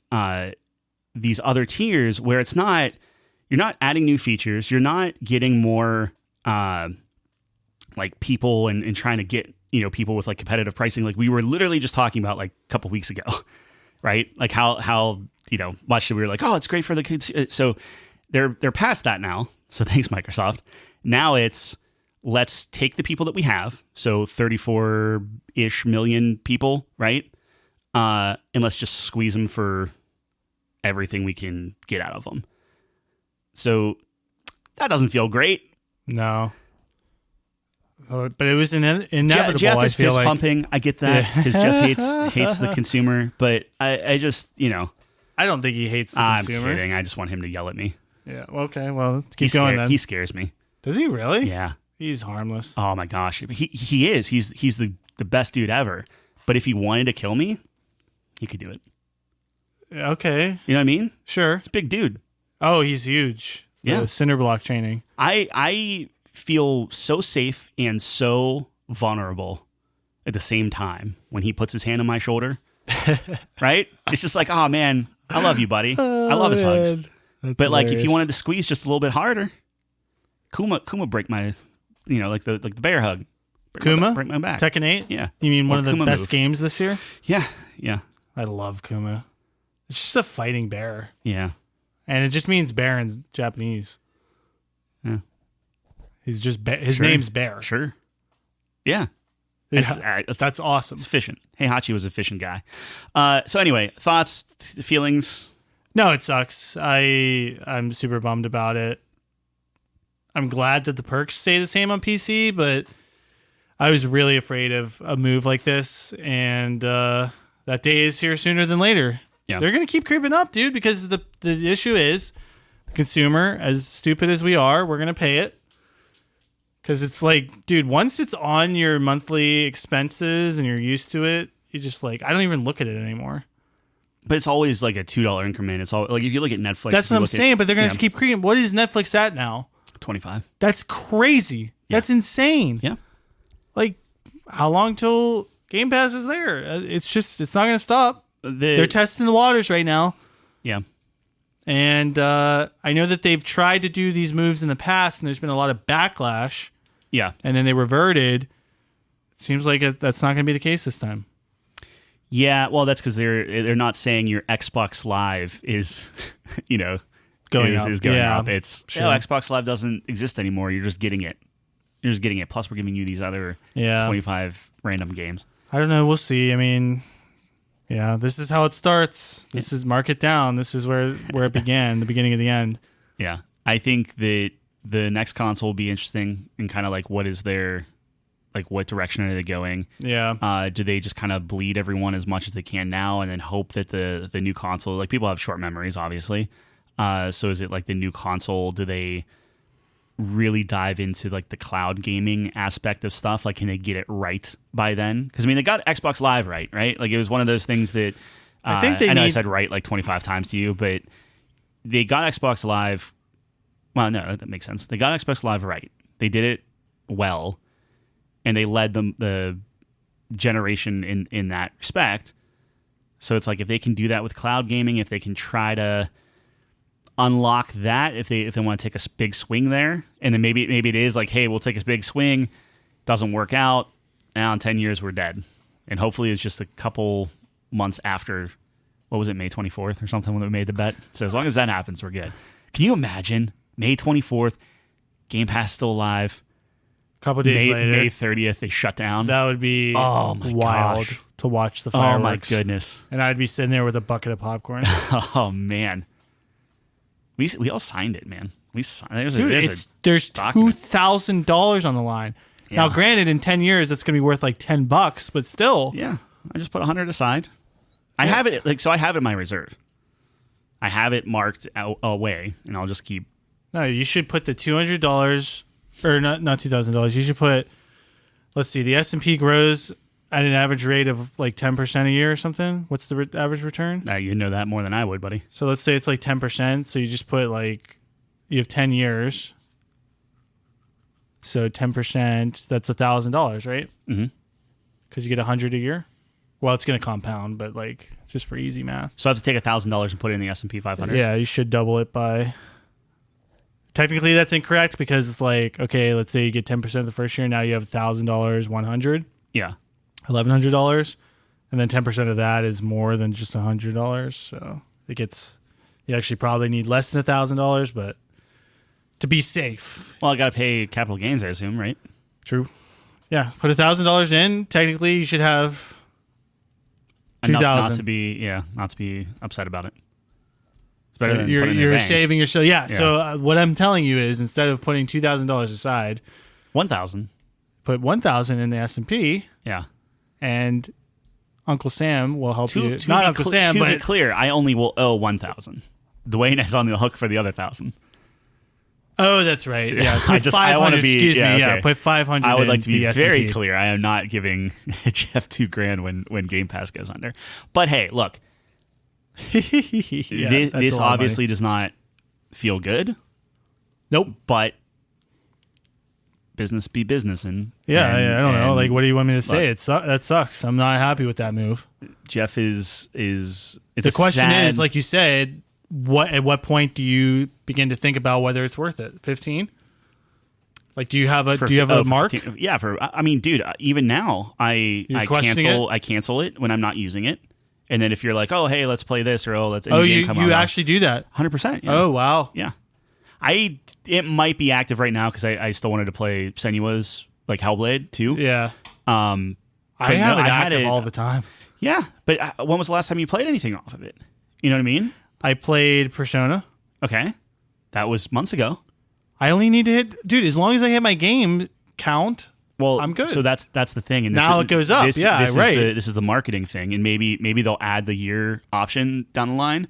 these other tiers where you're not adding new features. You're not getting more like people and trying to get people with like competitive pricing. Like we were literally just talking about like a couple weeks ago, right? Like how much we were like, oh, it's great for the kids. So they're past that now. So thanks, Microsoft. Now it's, let's take the people that we have, so 34-ish million people, right? And let's just squeeze them for everything we can get out of them. So that doesn't feel great. No. But it was inevitable. Jeff is fist like. pumping. I get that because Jeff hates the consumer, but I just, I don't think he hates the consumer. I'm kidding. I just want him to yell at me. Yeah. Okay. Well, keep going then. He scares me. Does he really? Yeah. He's harmless. Oh my gosh, he is. He's the best dude ever. But if he wanted to kill me, he could do it. Okay. You know what I mean? Sure. It's a big dude. Oh, he's huge. Yeah. The cinder block training. I feel so safe and so vulnerable at the same time when he puts his hand on my shoulder. Right? It's just like, oh man, I love you, buddy. I love his hugs. That's but hilarious. Like if you wanted to squeeze just a little bit harder, Kuma break my, like the bear hug. Break my back. Tekken 8? Yeah. You mean one of the Kuma best move. games this year? Yeah. I love Kuma. It's just a fighting bear. Yeah. And it just means bear in Japanese. Yeah. He's just his name's Bear. Sure. Yeah. That's awesome. It's efficient. Heihachi was an efficient guy. So anyway, thoughts, feelings? No, it sucks. I'm super bummed about it. I'm glad that the perks stay the same on PC, but I was really afraid of a move like this, and that day is here sooner than later. Yeah. They're going to keep creeping up, dude, because the issue is, consumer, as stupid as we are, we're going to pay it. Because it's like, dude, once it's on your monthly expenses and you're used to it, you just like, I don't even look at it anymore. But it's always like a $2 increment. It's all like if you look at Netflix. That's what I'm saying, but they're going to keep creeping. What is Netflix at now? 25. That's crazy. Yeah. That's insane. Yeah. Like, how long till Game Pass is there? It's not going to stop. They're testing the waters right now. Yeah. And I know that they've tried to do these moves in the past, and there's been a lot of backlash. Yeah. And then they reverted. It seems like that's not going to be the case this time. Yeah, well, that's because they're not saying your Xbox Live is, going up. It's sure. Xbox Live doesn't exist anymore. You're just getting it. Plus, we're giving you these other 25 random games. I don't know. We'll see. I mean, Yeah, this is how it starts. This is mark it down. This is where it began, the beginning of the end. Yeah. I think that the next console will be interesting and kind of like what is their, like what direction are they going? Yeah. Do they just kind of bleed everyone as much as they can now and then hope that the new console, like people have short memories, obviously. So is it like the new console, do they really dive into like the cloud gaming aspect of stuff? Like, can they get it right by then? Because I mean, they got Xbox Live right? Like, it was one of those things that I think I know I said right like 25 times to you, but they got Xbox Live. Well, no, that makes sense. They got Xbox Live right. They did it well, and they led the generation in that respect. So it's like if they can do that with cloud gaming, if they can try to unlock that, if they want to take a big swing there, and then maybe it is like, hey, we'll take a big swing, doesn't work out, now in 10 years we're dead, and hopefully it's just a couple months after, what was it, May 24th or something when we made the bet. So as long as that happens, we're good. Can you imagine May 24th, Game Pass still alive? A couple days later, May 30th, they shut down. That would be wild gosh. to watch the fireworks. Oh my goodness! And I'd be sitting there with a bucket of popcorn. Oh man. We all signed it, man. We signed. There's $2,000 on the line. Yeah. Now, granted, in 10 years, it's going to be worth like $10, but still. Yeah, I just put 100 aside. I have it I have it in my reserve. I have it marked away, and I'll just keep. No, you should put the $200 or not $2,000. You should put. Let's see. The S&P grows at an average rate of like 10% a year or something. What's the average return? You know that more than I would, buddy. So let's say it's like 10%. So you just put like, you have 10 years. So 10%, that's $1,000, right? Mm-hmm. Because you get 100 a year. Well, it's going to compound, but like just for easy math. So I have to take $1,000 and put it in the S&P 500? Yeah, you should double it by... Technically, that's incorrect because it's like, okay, let's say you get 10% the first year. Now you have $1,000, 100. Yeah. $1,100, and then 10% of that is more than just $100. So it gets, you actually probably need less than $1,000, but to be safe. Well, I got to pay capital gains, I assume, right? True. Yeah, put $1,000 in. Technically, you should have $2,000. Not to be upset about it. It's better than you're putting it in the bank. saving yourself. Yeah. So what I'm telling you is, instead of putting $2,000 aside, $1,000. Put $1,000 in the S&P. Yeah. And Uncle Sam will help you. Not Uncle Sam, but... To be clear, I only will owe $1,000. Dwayne is on the hook for the other $1,000. Oh, that's right. Yeah, I want to be... Excuse me. Yeah, put $500 I would like to be very S&P. clear. I am not giving Jeff $2,000 when Game Pass goes under. But hey, look. This obviously does not feel good. Nope. But... business be business, and I don't know. Like, what do you want me to say? That sucks. I'm not happy with that move. Jeff is. The question is, like you said, at what point do you begin to think about whether it's worth it? 15? Like, do you have a mark? 15, yeah, I mean, dude, even now I cancel it when I'm not using it, and then if you're like, oh hey, let's play this, or let's you actually do that 100%. Yeah. Oh wow, yeah. It might be active right now because I still wanted to play Senua's like Hellblade too. Yeah. I have it active all the time. Yeah, but when was the last time you played anything off of it? You know what I mean? I played Persona. Okay, that was months ago. I only need to hit, dude. As long as I hit my game count, well, I'm good. So that's the thing. And now it goes up. This is the marketing thing, and maybe they'll add the year option down the line.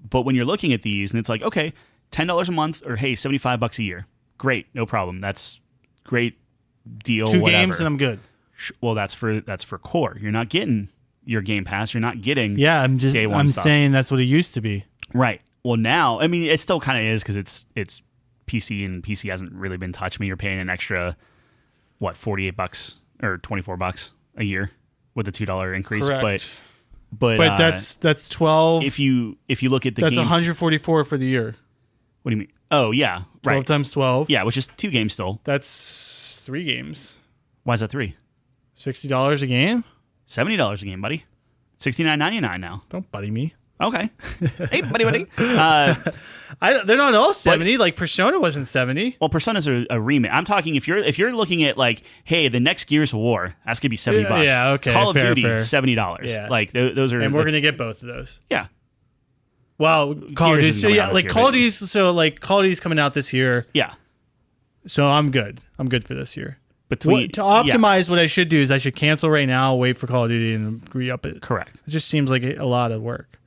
But when you're looking at these, and it's like, okay, $10 a month, or hey, $75 a year. Great, no problem. That's great deal. 2 games and I'm good. Well, that's for core. You're not getting your Game Pass. You're not getting I'm day one stuff. saying that's what it used to be. Right. Well, now I mean it still kind of is because it's PC, and PC hasn't really been touched. You're paying an extra $48 or $24 a year with the $2 increase. Correct. But that's 12. If you look at the that's game, 144 for the year. What do you mean? Oh, yeah. 12 right. times 12. Yeah, which is 2 games still. That's 3 games. Why is that 3? $60 a game? $70 a game, buddy. $69.99 now. Don't buddy me. Okay. Hey, buddy. They're not all 70. Like Persona wasn't 70. Well, Persona's a remake. I'm talking if you're looking at like, hey, the next Gears of War, that's gonna be $70. Yeah, okay. Call of Duty, fair. $70. Yeah. Like those are, and we're gonna get both of those. Yeah. Well, Call of Duty. So yeah, like Call of Duty. Call of Duty's coming out this year. Yeah. So I'm good. I'm good for this year. To yes. optimize, what I should do is I should cancel right now, wait for Call of Duty, and re-up it. Correct. It just seems like a lot of work.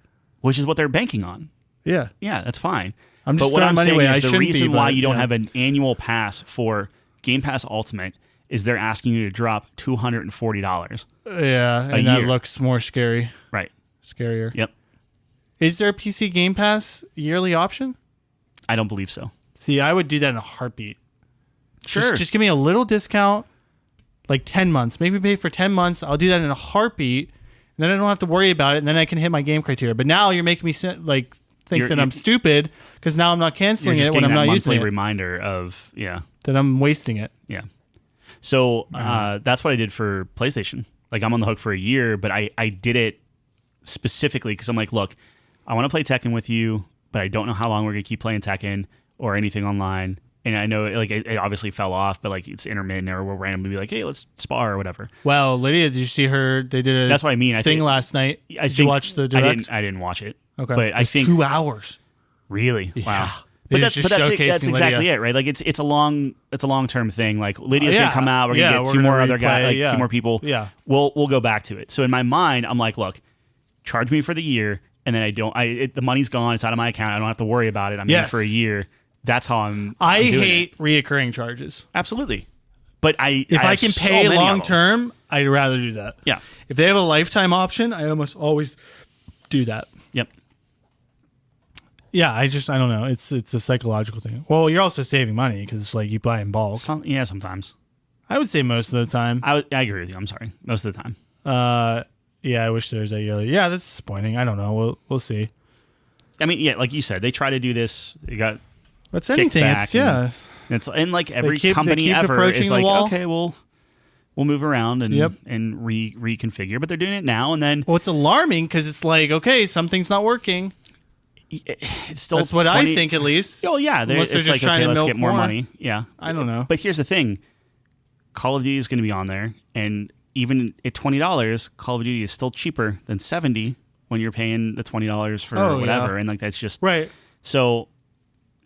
Which is what they're banking on. Yeah. Yeah, that's fine. I'm just but what I'm saying anyway, is the reason why you don't have an annual pass for Game Pass Ultimate is they're asking you to drop $240. Yeah, and that looks more scary. Right. Scarier. Yep. Is there a PC Game Pass yearly option? I don't believe so. See, I would do that in a heartbeat. Sure. Just give me a little discount, like 10 months. Maybe pay for 10 months. I'll do that in a heartbeat. And then I don't have to worry about it. And then I can hit my game criteria. But now you're making me think that I'm stupid because now I'm not canceling it when I'm not using it. Reminder of, that I'm wasting it. Yeah. So that's what I did for PlayStation. Like I'm on the hook for a year, but I did it specifically because I'm like, look, I want to play Tekken with you, but I don't know how long we're going to keep playing Tekken or anything online. And I know like it obviously fell off, but like it's intermittent or we'll randomly be like, hey, let's spar or whatever. Well, Lydia, did you see her? They did a That's what I mean. thing last night. Did you watch the direct? I didn't watch it. Okay. But I think 2 hours. Really? Yeah. Wow. But that's exactly it, right? Like it's a long-term thing. Like Lydia's gonna come out, we're gonna get two more other guys, like 2 more people. Yeah. We'll go back to it. So in my mind, I'm like, look, charge me for the year, and then the money's gone, it's out of my account, I don't have to worry about it. I'm in for a year. That's how I'm hate reoccurring charges. Absolutely. But if I can pay long term, I'd rather do that. Yeah. If they have a lifetime option, I almost always do that. Yep. Yeah, I don't know. It's a psychological thing. Well, you're also saving money because it's like you buy in bulk. Sometimes. I would say most of the time. I agree with you. I'm sorry. Most of the time. Yeah, I wish there was a yearly. Yeah, that's disappointing. I don't know. We'll see. I mean, yeah, like you said, they try to do this. They got. That's anything. It's like every company ever is like, okay, we'll move around and reconfigure, but they're doing it now and then. Well, it's alarming because it's like, okay, something's not working. It's still that's what I think, at least. Oh yeah, unless they're just trying to let's milk get more money. Yeah, I don't know. But here's the thing: Call of Duty is going to be on there, and even at $20, Call of Duty is still cheaper than $70 when you're paying the $20 for whatever, and like that's just right. So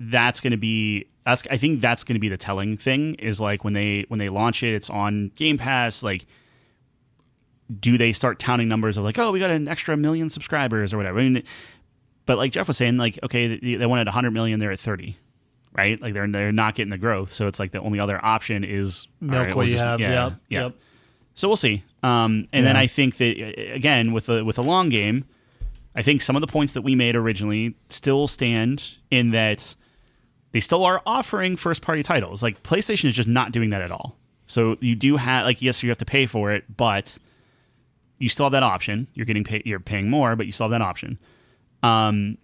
that's going to be. I think that's going to be the telling thing is like when they launch it, it's on Game Pass. Like, do they start counting numbers of like, oh, we got an extra 1 million subscribers or whatever? I mean, but like Jeff was saying, like, okay, they wanted 100 million, they're at 30, right? Like they're not getting the growth, so it's like the only other option is milk what you have. Yep. So we'll see. And then I think that again with a long game, I think some of the points that we made originally still stand in that. They still are offering first-party titles. Like, PlayStation is just not doing that at all. So you do have, like, yes, you have to pay for it, but you still have that option. You're paying more, but you still have that option. And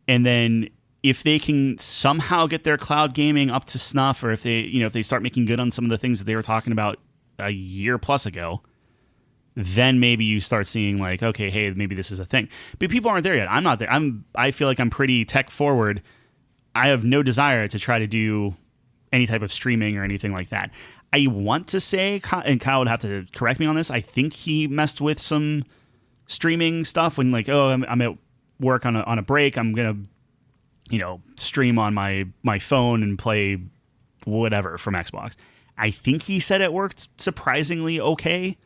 then if they can somehow get their cloud gaming up to snuff, or if they start making good on some of the things that they were talking about a year plus ago, then maybe you start seeing like, okay, hey, maybe this is a thing. But people aren't there yet. I'm not there. I feel like I'm pretty tech forward. I have no desire to try to do any type of streaming or anything like that. I want to say, and Kyle would have to correct me on this, I think he messed with some streaming stuff when like, oh, I'm at work on a break. I'm going to, stream on my phone and play whatever from Xbox. I think he said it worked surprisingly okay.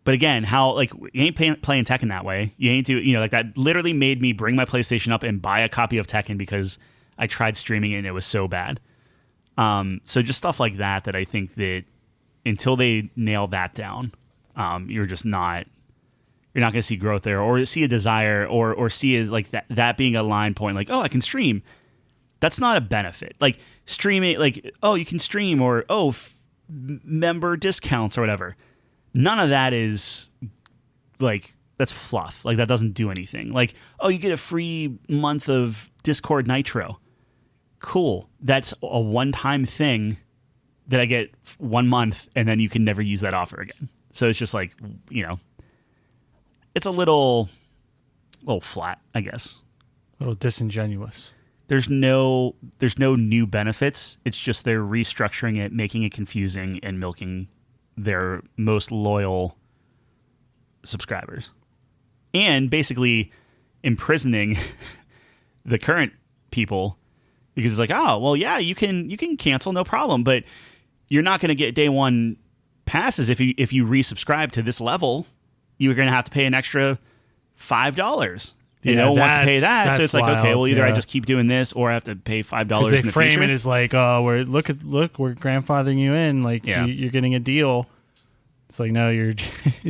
But again, how like you ain't playing Tekken that way. You ain't like that literally made me bring my PlayStation up and buy a copy of Tekken because I tried streaming it and it was so bad. So just stuff like that I think that until they nail that down, you're not going to see growth there or see a desire or see like that being a line point like, oh, I can stream. That's not a benefit. Like streaming, like, oh, you can stream or, oh, member discounts or whatever. None of that is like, that's fluff. Like that doesn't do anything. Like, oh, you get a free month of Discord Nitro. Cool. That's a one-time thing that I get 1 month and then you can never use that offer again. So it's just like, it's a little a little flat, I guess. A little disingenuous. There's no new benefits. It's just they're restructuring it, making it confusing, and milking their most loyal subscribers, and basically imprisoning the current people, because it's like, oh well, yeah, you can cancel, no problem, but you're not going to get day one passes if you resubscribe to this level. You're going to have to pay an extra $5. No one wants to pay that, so it's like, wild. Okay, well, either I just keep doing this, or I have to pay $5 in the future. They frame it as like, oh, we're grandfathering you in, like you're getting a deal. It's like, no, you're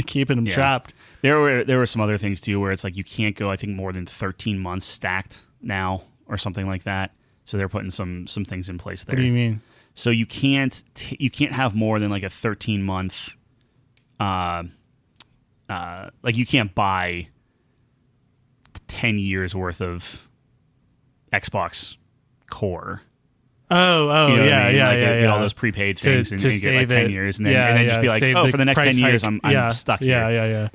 keeping them trapped. There were some other things too, where it's like you can't go, I think, more than 13 months stacked now, or something like that. So they're putting some things in place there. What do you mean? So you can't have more than like a 13-month, like you can't buy 10 years worth of Xbox Core. Oh, you know yeah, I mean? yeah, like yeah, get all those prepaid things and get like 10 years, and then just be like, oh, for the next 10 years, I'm stuck here. Yeah.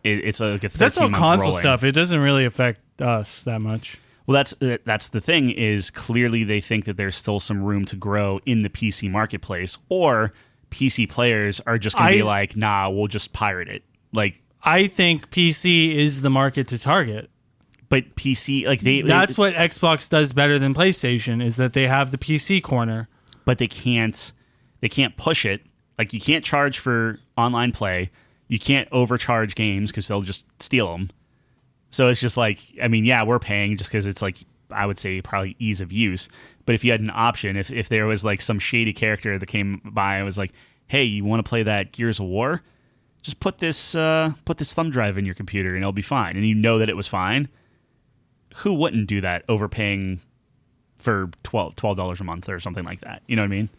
It's like a 13-month that's all console rolling stuff. It doesn't really affect us that much. Well, that's the thing, is clearly they think that there's still some room to grow in the PC marketplace, or PC players are just going to be like, nah, we'll just pirate it. Like, I think PC is the market to target. But PC, like that's what Xbox does better than PlayStation, is that they have the PC corner. But they can't push it. Like, you can't charge for online play. You can't overcharge games because they'll just steal them. So it's just like, I mean, yeah, we're paying just because it's like, I would say probably ease of use. But if you had an option, if there was like some shady character that came by and was like, hey, you want to play that Gears of War? Just put this thumb drive in your computer and it'll be fine. And you know that it was fine. Who wouldn't do that, overpaying for $12 a month or something like that? You know what I mean?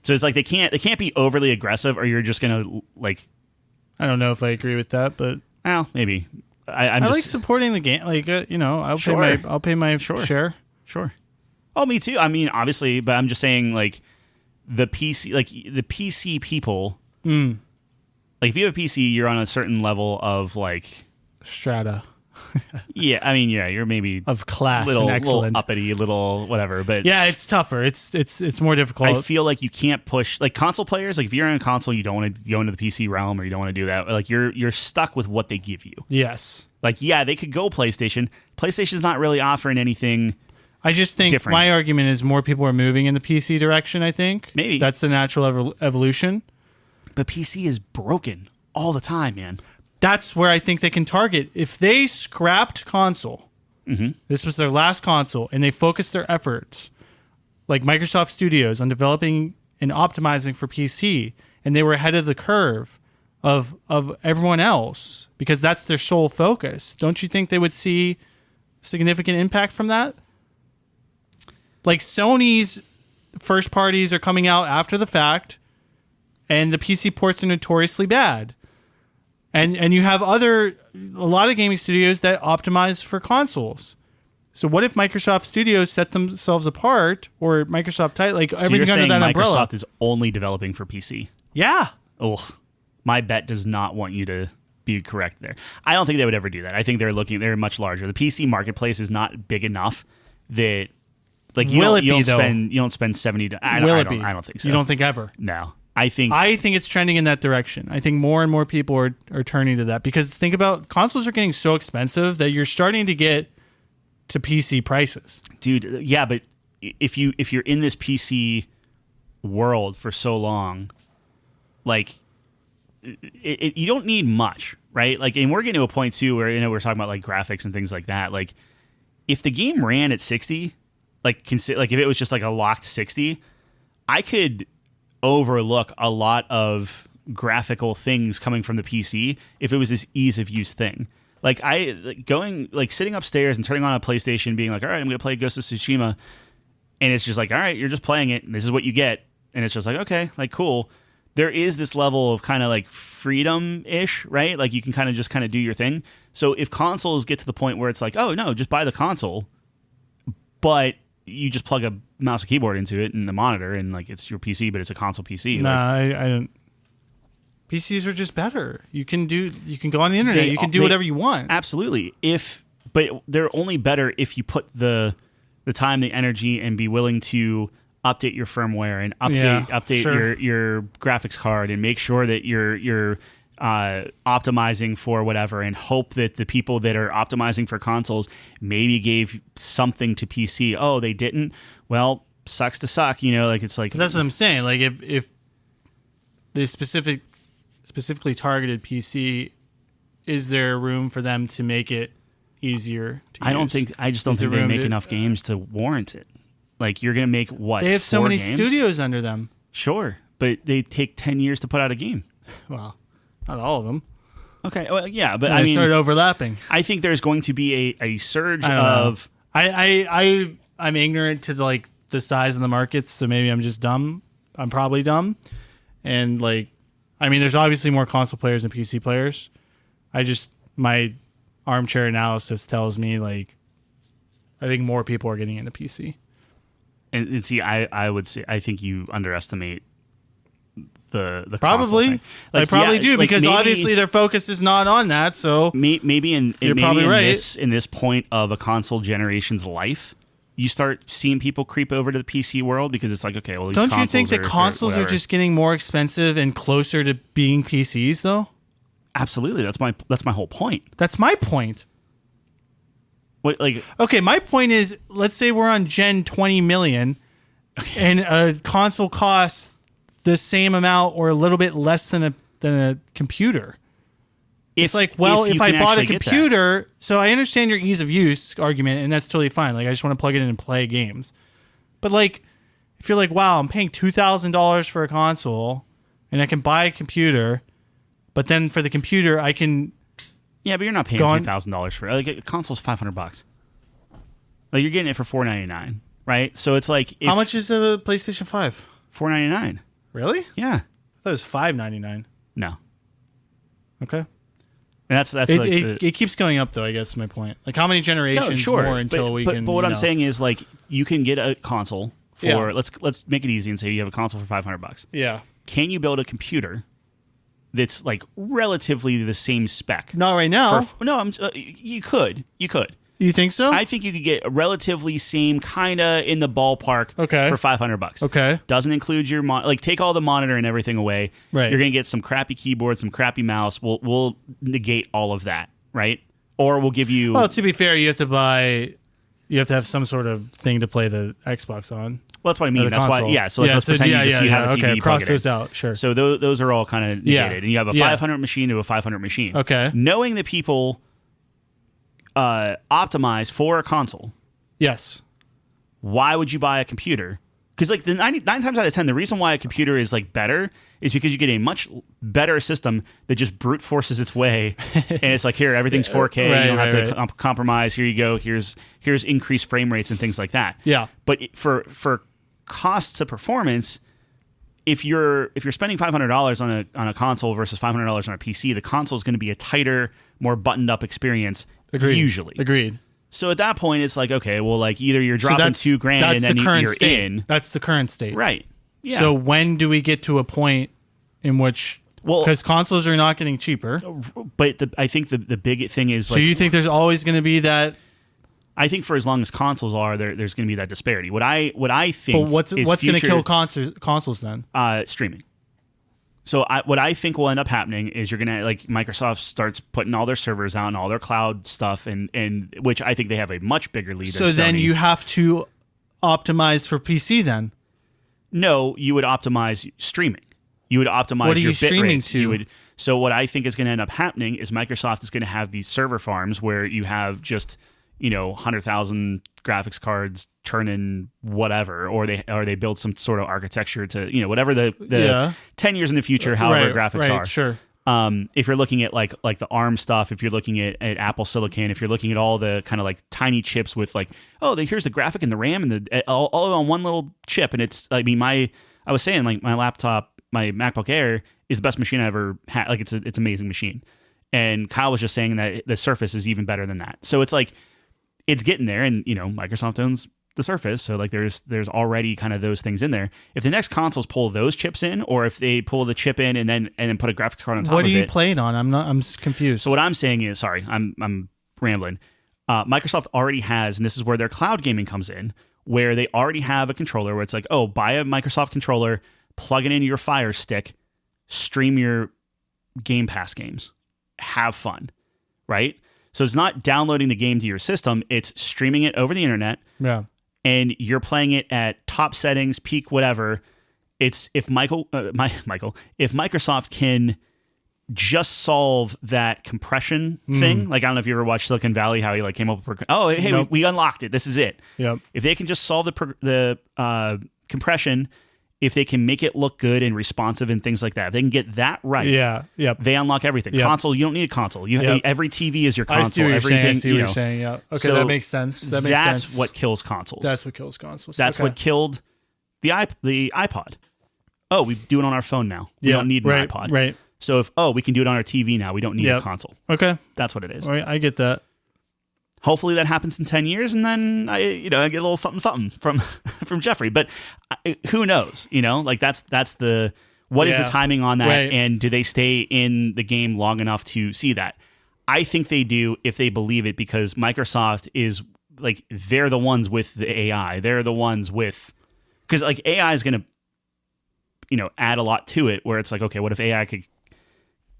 So it's like they can't be overly aggressive, or you're just gonna like. I don't know if I agree with that, but well, maybe. I just like supporting the game. Like I'll pay my share. Sure. Oh, me too. I mean, obviously, but I'm just saying, like the PC people. Like if you have a PC, you're on a certain level of like strata. Yeah, I mean, yeah, you're maybe of class and excellent, little uppity, little whatever, but yeah, it's tougher. It's more difficult. I feel like you can't push like console players. Like if you're on a console, you don't want to go into the PC realm, or you don't want to do that. Like you're stuck with what they give you. Yes. Like yeah, they could go PlayStation. PlayStation's not really offering anything. I just think different. My argument is more people are moving in the PC direction. I think maybe that's the natural evolution. But PC is broken all the time, man. That's where I think they can target. If they scrapped console, this was their last console, and they focused their efforts, like Microsoft Studios, on developing and optimizing for PC, and they were ahead of the curve of everyone else because that's their sole focus. Don't you think they would see significant impact from that? Like Sony's first parties are coming out after the fact, and the PC ports are notoriously bad. And you have a lot of gaming studios that optimize for consoles. So what if Microsoft Studios set themselves apart, or Microsoft like so everything under that umbrella? Microsoft is only developing for PC. Yeah. Oh, my bet does not want you to be correct there. I don't think they would ever do that. I think they're much larger. The PC marketplace is not big enough that like you don't spend $70. I don't think so. You don't think ever? No. I think it's trending in that direction. I think more and more people are turning to that, because think about consoles are getting so expensive that you're starting to get to PC prices. Dude, yeah, but if you're in this PC world for so long, like you don't need much, right? Like, and we're getting to a point too where we're talking about like graphics and things like that. Like, if the game ran at 60, like if it was just like a locked 60, I could overlook a lot of graphical things coming from the PC if it was this ease of use thing. Like sitting upstairs and turning on a PlayStation, being like, all right, I'm going to play Ghost of Tsushima, and it's just like, all right, you're just playing it, and this is what you get, and it's just like, okay, like cool. There is this level of kind of like freedom-ish, right? Like you can kind of do your thing. So if consoles get to the point where it's like, oh no, just buy the console, but you just plug a mouse and keyboard into it and the monitor, and like it's your PC, but it's a console PC. Nah, I don't. PCs are just better. You can go on the internet. You can do whatever you want. Absolutely. But they're only better if you put the time, the energy, and be willing to update your firmware and update your graphics card and make sure that you're optimizing for whatever, and hope that the people that are optimizing for consoles maybe gave something to PC. Oh, they didn't? Well, sucks to suck. It's like... That's what I'm saying. Like, if the specifically targeted PC, is there room for them to make it easier to use? I just don't think they make enough games to warrant it. Like, you're going to make what? They have so many games? studios under them. Sure, but they take 10 years to put out a game. Well, not all of them. Okay, well, yeah, but they start overlapping. I think there's going to be a surge of... I'm ignorant to the size of the markets, so maybe I'm just dumb. I'm probably dumb. And there's obviously more console players than PC players. My armchair analysis tells me I think more people are getting into PC. And see, I would say, I think you underestimate the probably. I probably do, because obviously their focus is not on that. So maybe you're probably right. In this point of a console generation's life, you start seeing people creep over to the PC world, because it's like, okay, well, don't you think that consoles are just getting more expensive and closer to being PCs though? Absolutely, that's my whole point. That's my point. What, okay, my point is, let's say we're on Gen 20 million, and a console costs the same amount or a little bit less than a computer. If I bought a computer, so I understand your ease of use argument, and that's totally fine. I just want to plug it in and play games. But if you're wow, I'm paying $2,000 for a console, and I can buy a computer, but then for the computer I can... Yeah, but you're not paying $2,000 for it. A console's $500. You're getting it for $499, right? So it's how much is a PlayStation 5? $499. Really? Yeah. I thought it was $599. No. Okay. And that's it keeps going up, though. I guess is my point. How many generations more until we can? But what I'm saying is, you can get a console for let's make it easy and say you have a console for $500. Yeah. Can you build a computer that's relatively the same spec? Not right now. You could. You think so? I think you could get a relatively same, kind of in the ballpark, for $500. Okay. Doesn't include your take all the monitor and everything away. Right. You're gonna get some crappy keyboard, some crappy mouse. We'll negate all of that, right? Or we'll give you... Well, to be fair, you have to have some sort of thing to play the Xbox on. Well, that's what I mean. That's why, yeah. So let's pretend you have a TV. Okay, cross those out. Sure. So those are all kind of negated, and you have a 500 machine to a 500 machine. Okay. Knowing that people optimize for a console. Yes. Why would you buy a computer? Because the 9 times out of 10, the reason why a computer is better is because you get a much better system that just brute forces its way, and it's here, everything's 4K. You don't have to compromise. Here you go. Here's increased frame rates and things like that. Yeah. But for cost to performance, if you're spending $500 on a console versus $500 on a PC, the console is going to be a tighter, more buttoned up experience. Agreed. Usually. Agreed. So at that point, it's okay, well, either you're dropping $2,000 and then you're in. That's the current state. Right. Yeah. So when do we get to a point in which, because consoles are not getting cheaper. But I think the big thing is so you think there's always going to be that? I think for as long as consoles are, there's going to be that disparity. What I think but what's going to kill consoles then? Streaming. So what I think will end up happening is you're gonna Microsoft starts putting all their servers out and all their cloud stuff, and which I think they have a much bigger lead. So than then Sony. You have to optimize for PC then. No, you would optimize streaming. You would optimize what are your you bit streaming rates. To? So what I think is going to end up happening is Microsoft is going to have these server farms where you have just 100,000 graphics cards churning whatever, or they build some sort of architecture to whatever the 10 years in the future, however graphics are. Sure. If you're looking at like the ARM stuff, if you're looking at Apple Silicon, if you're looking at all the kind of tiny chips with here's the graphic and the RAM and the all on one little chip, and it's I was saying my laptop, my MacBook Air is the best machine I ever had. It's an amazing machine, and Kyle was just saying that the Surface is even better than that. So it's it's getting there, and Microsoft owns the Surface, so like there's already kind of those things in there. If the next consoles pull those chips in, or if they pull the chip in and then put a graphics card on top of it. What are you playing on? I'm confused. So what I'm saying is, sorry, I'm rambling. Microsoft already has, and this is where their cloud gaming comes in, where they already have a controller where it's like, oh, buy a Microsoft controller, plug it into your Fire Stick, stream your Game Pass games, have fun, right? So it's not downloading the game to your system, it's streaming it over the internet. Yeah. And you're playing it at top settings, peak, whatever. It's if Microsoft can just solve that compression thing. Like, I don't know if you ever watched Silicon Valley, how he like came up with, hey, nope. we unlocked it. This is it. Yep. If they can just solve the compression, if they can make it look good and responsive and things like that, if they can get that right, they unlock everything. Yep. Console, you don't need a console. Every TV is your console. I see what you're saying. I see what you're know. saying. Yeah. Okay, So that makes sense. That's what kills consoles. That's what kills consoles. That's what killed the iPod. Oh, we do it on our phone now. We don't need an iPod. Right. So if we can do it on our TV now, we don't need a console. Okay. That's what it is. All right, I get that. Hopefully that happens in 10 years, and then I get a little something from Jeffrey. But who knows? Like that's the what is the timing on that, and do they stay in the game long enough to see that? I think they do if they believe it, because Microsoft is like, they're the ones with the AI. They're the ones with, because like AI is going to add a lot to it, where it's like, okay, what if AI could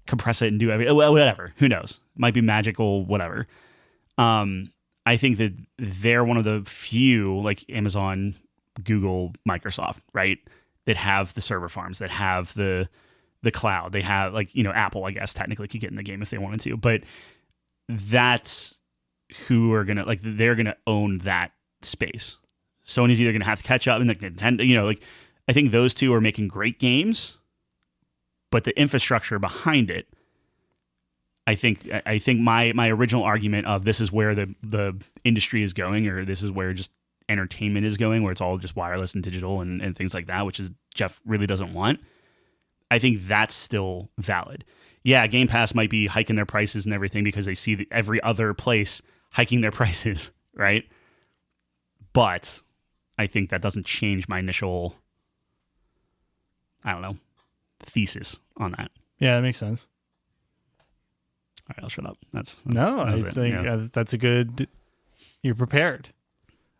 compress it and do whatever? Who knows? It might be magical, whatever. I think that they're one of the few, like Amazon, Google, Microsoft, right, that have the server farms, that have the cloud. They have, like, Apple, I guess, technically could get in the game if they wanted to, but that's who are gonna, like, they're gonna own that space. Sony's either gonna have to catch up, and like Nintendo, like, I think those two are making great games, but the infrastructure behind it, I think my original argument of this is where the industry is going, or this is where just entertainment is going, where it's all just wireless and digital and things like that, which is Jeff really doesn't want. I think that's still valid. Yeah, Game Pass might be hiking their prices and everything because they see every other place hiking their prices, right? But I think that doesn't change my initial, I don't know, thesis on that. Yeah, that makes sense. All right, I'll shut up. I think that's a good. You're prepared.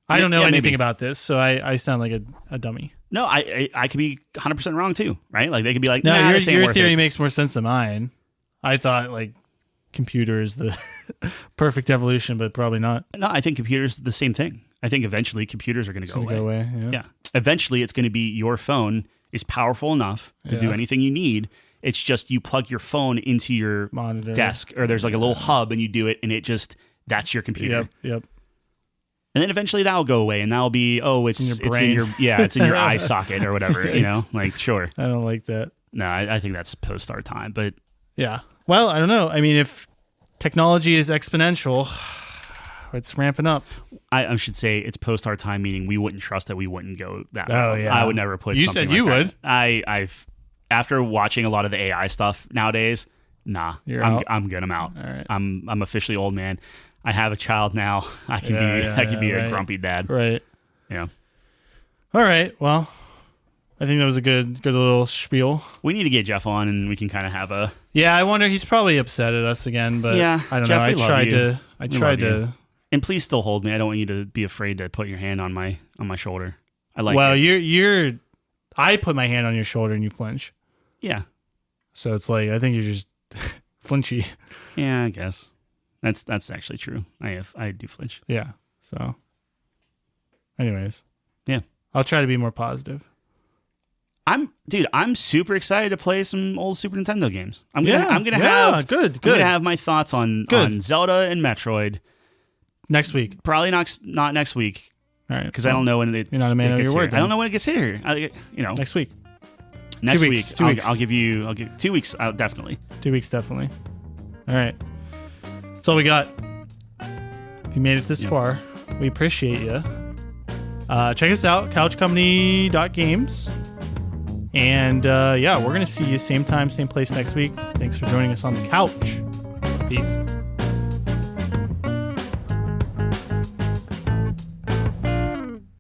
I don't know anything about this, so I sound like a dummy. No, I could be 100% wrong too, right? Like, they could be like, no, nah, your theory makes more sense than mine. I thought like computer is the perfect evolution, but probably not. No, I think computers the same thing. I think eventually computers are going to go away. Yeah. Eventually, it's going to be your phone is powerful enough to do anything you need. It's just you plug your phone into your monitor, desk, or there's like a little hub, and you do it, and that's your computer. Yep. And then eventually that'll go away, and that'll be, it's in your eye socket or whatever, like, sure. I don't like that. No, I think that's post our time, but yeah. Well, I don't know. I mean, if technology is exponential, it's ramping up. I should say it's post our time, meaning we wouldn't trust that we wouldn't go that way. Oh, yeah. I would never put. You something said you like would. That. I've after watching a lot of the AI stuff nowadays. Nah, I'm good. I'm out. All right. I'm officially old man. I have a child now. I can be a grumpy dad. Right. Yeah. All right. Well, I think that was a good little spiel. We need to get Jeff on, and we can kind of have a. Yeah, I wonder. He's probably upset at us again, but I don't Jeff, know. I tried to. And please still hold me. I don't want you to be afraid to put your hand on my shoulder. I like. Well, you're. I put my hand on your shoulder and you flinch. Yeah. So it's like, I think you're just flinchy. Yeah, I guess. That's actually true. I do flinch. Yeah. So anyways. Yeah. I'll try to be more positive. I'm super excited to play some old Super Nintendo games. I'm gonna have my thoughts on Zelda and Metroid next week. Probably not next week. All right. Because I don't know when it. You're not a man of your word. I don't know when it gets here. Next week. Next 2 week, weeks. 2 weeks. I'll give 2 weeks. Definitely. 2 weeks, definitely. All right. That's all we got. If you made it this far, we appreciate you. Check us out, couchcompany.games. And we're going to see you same time, same place next week. Thanks for joining us on the couch. Peace.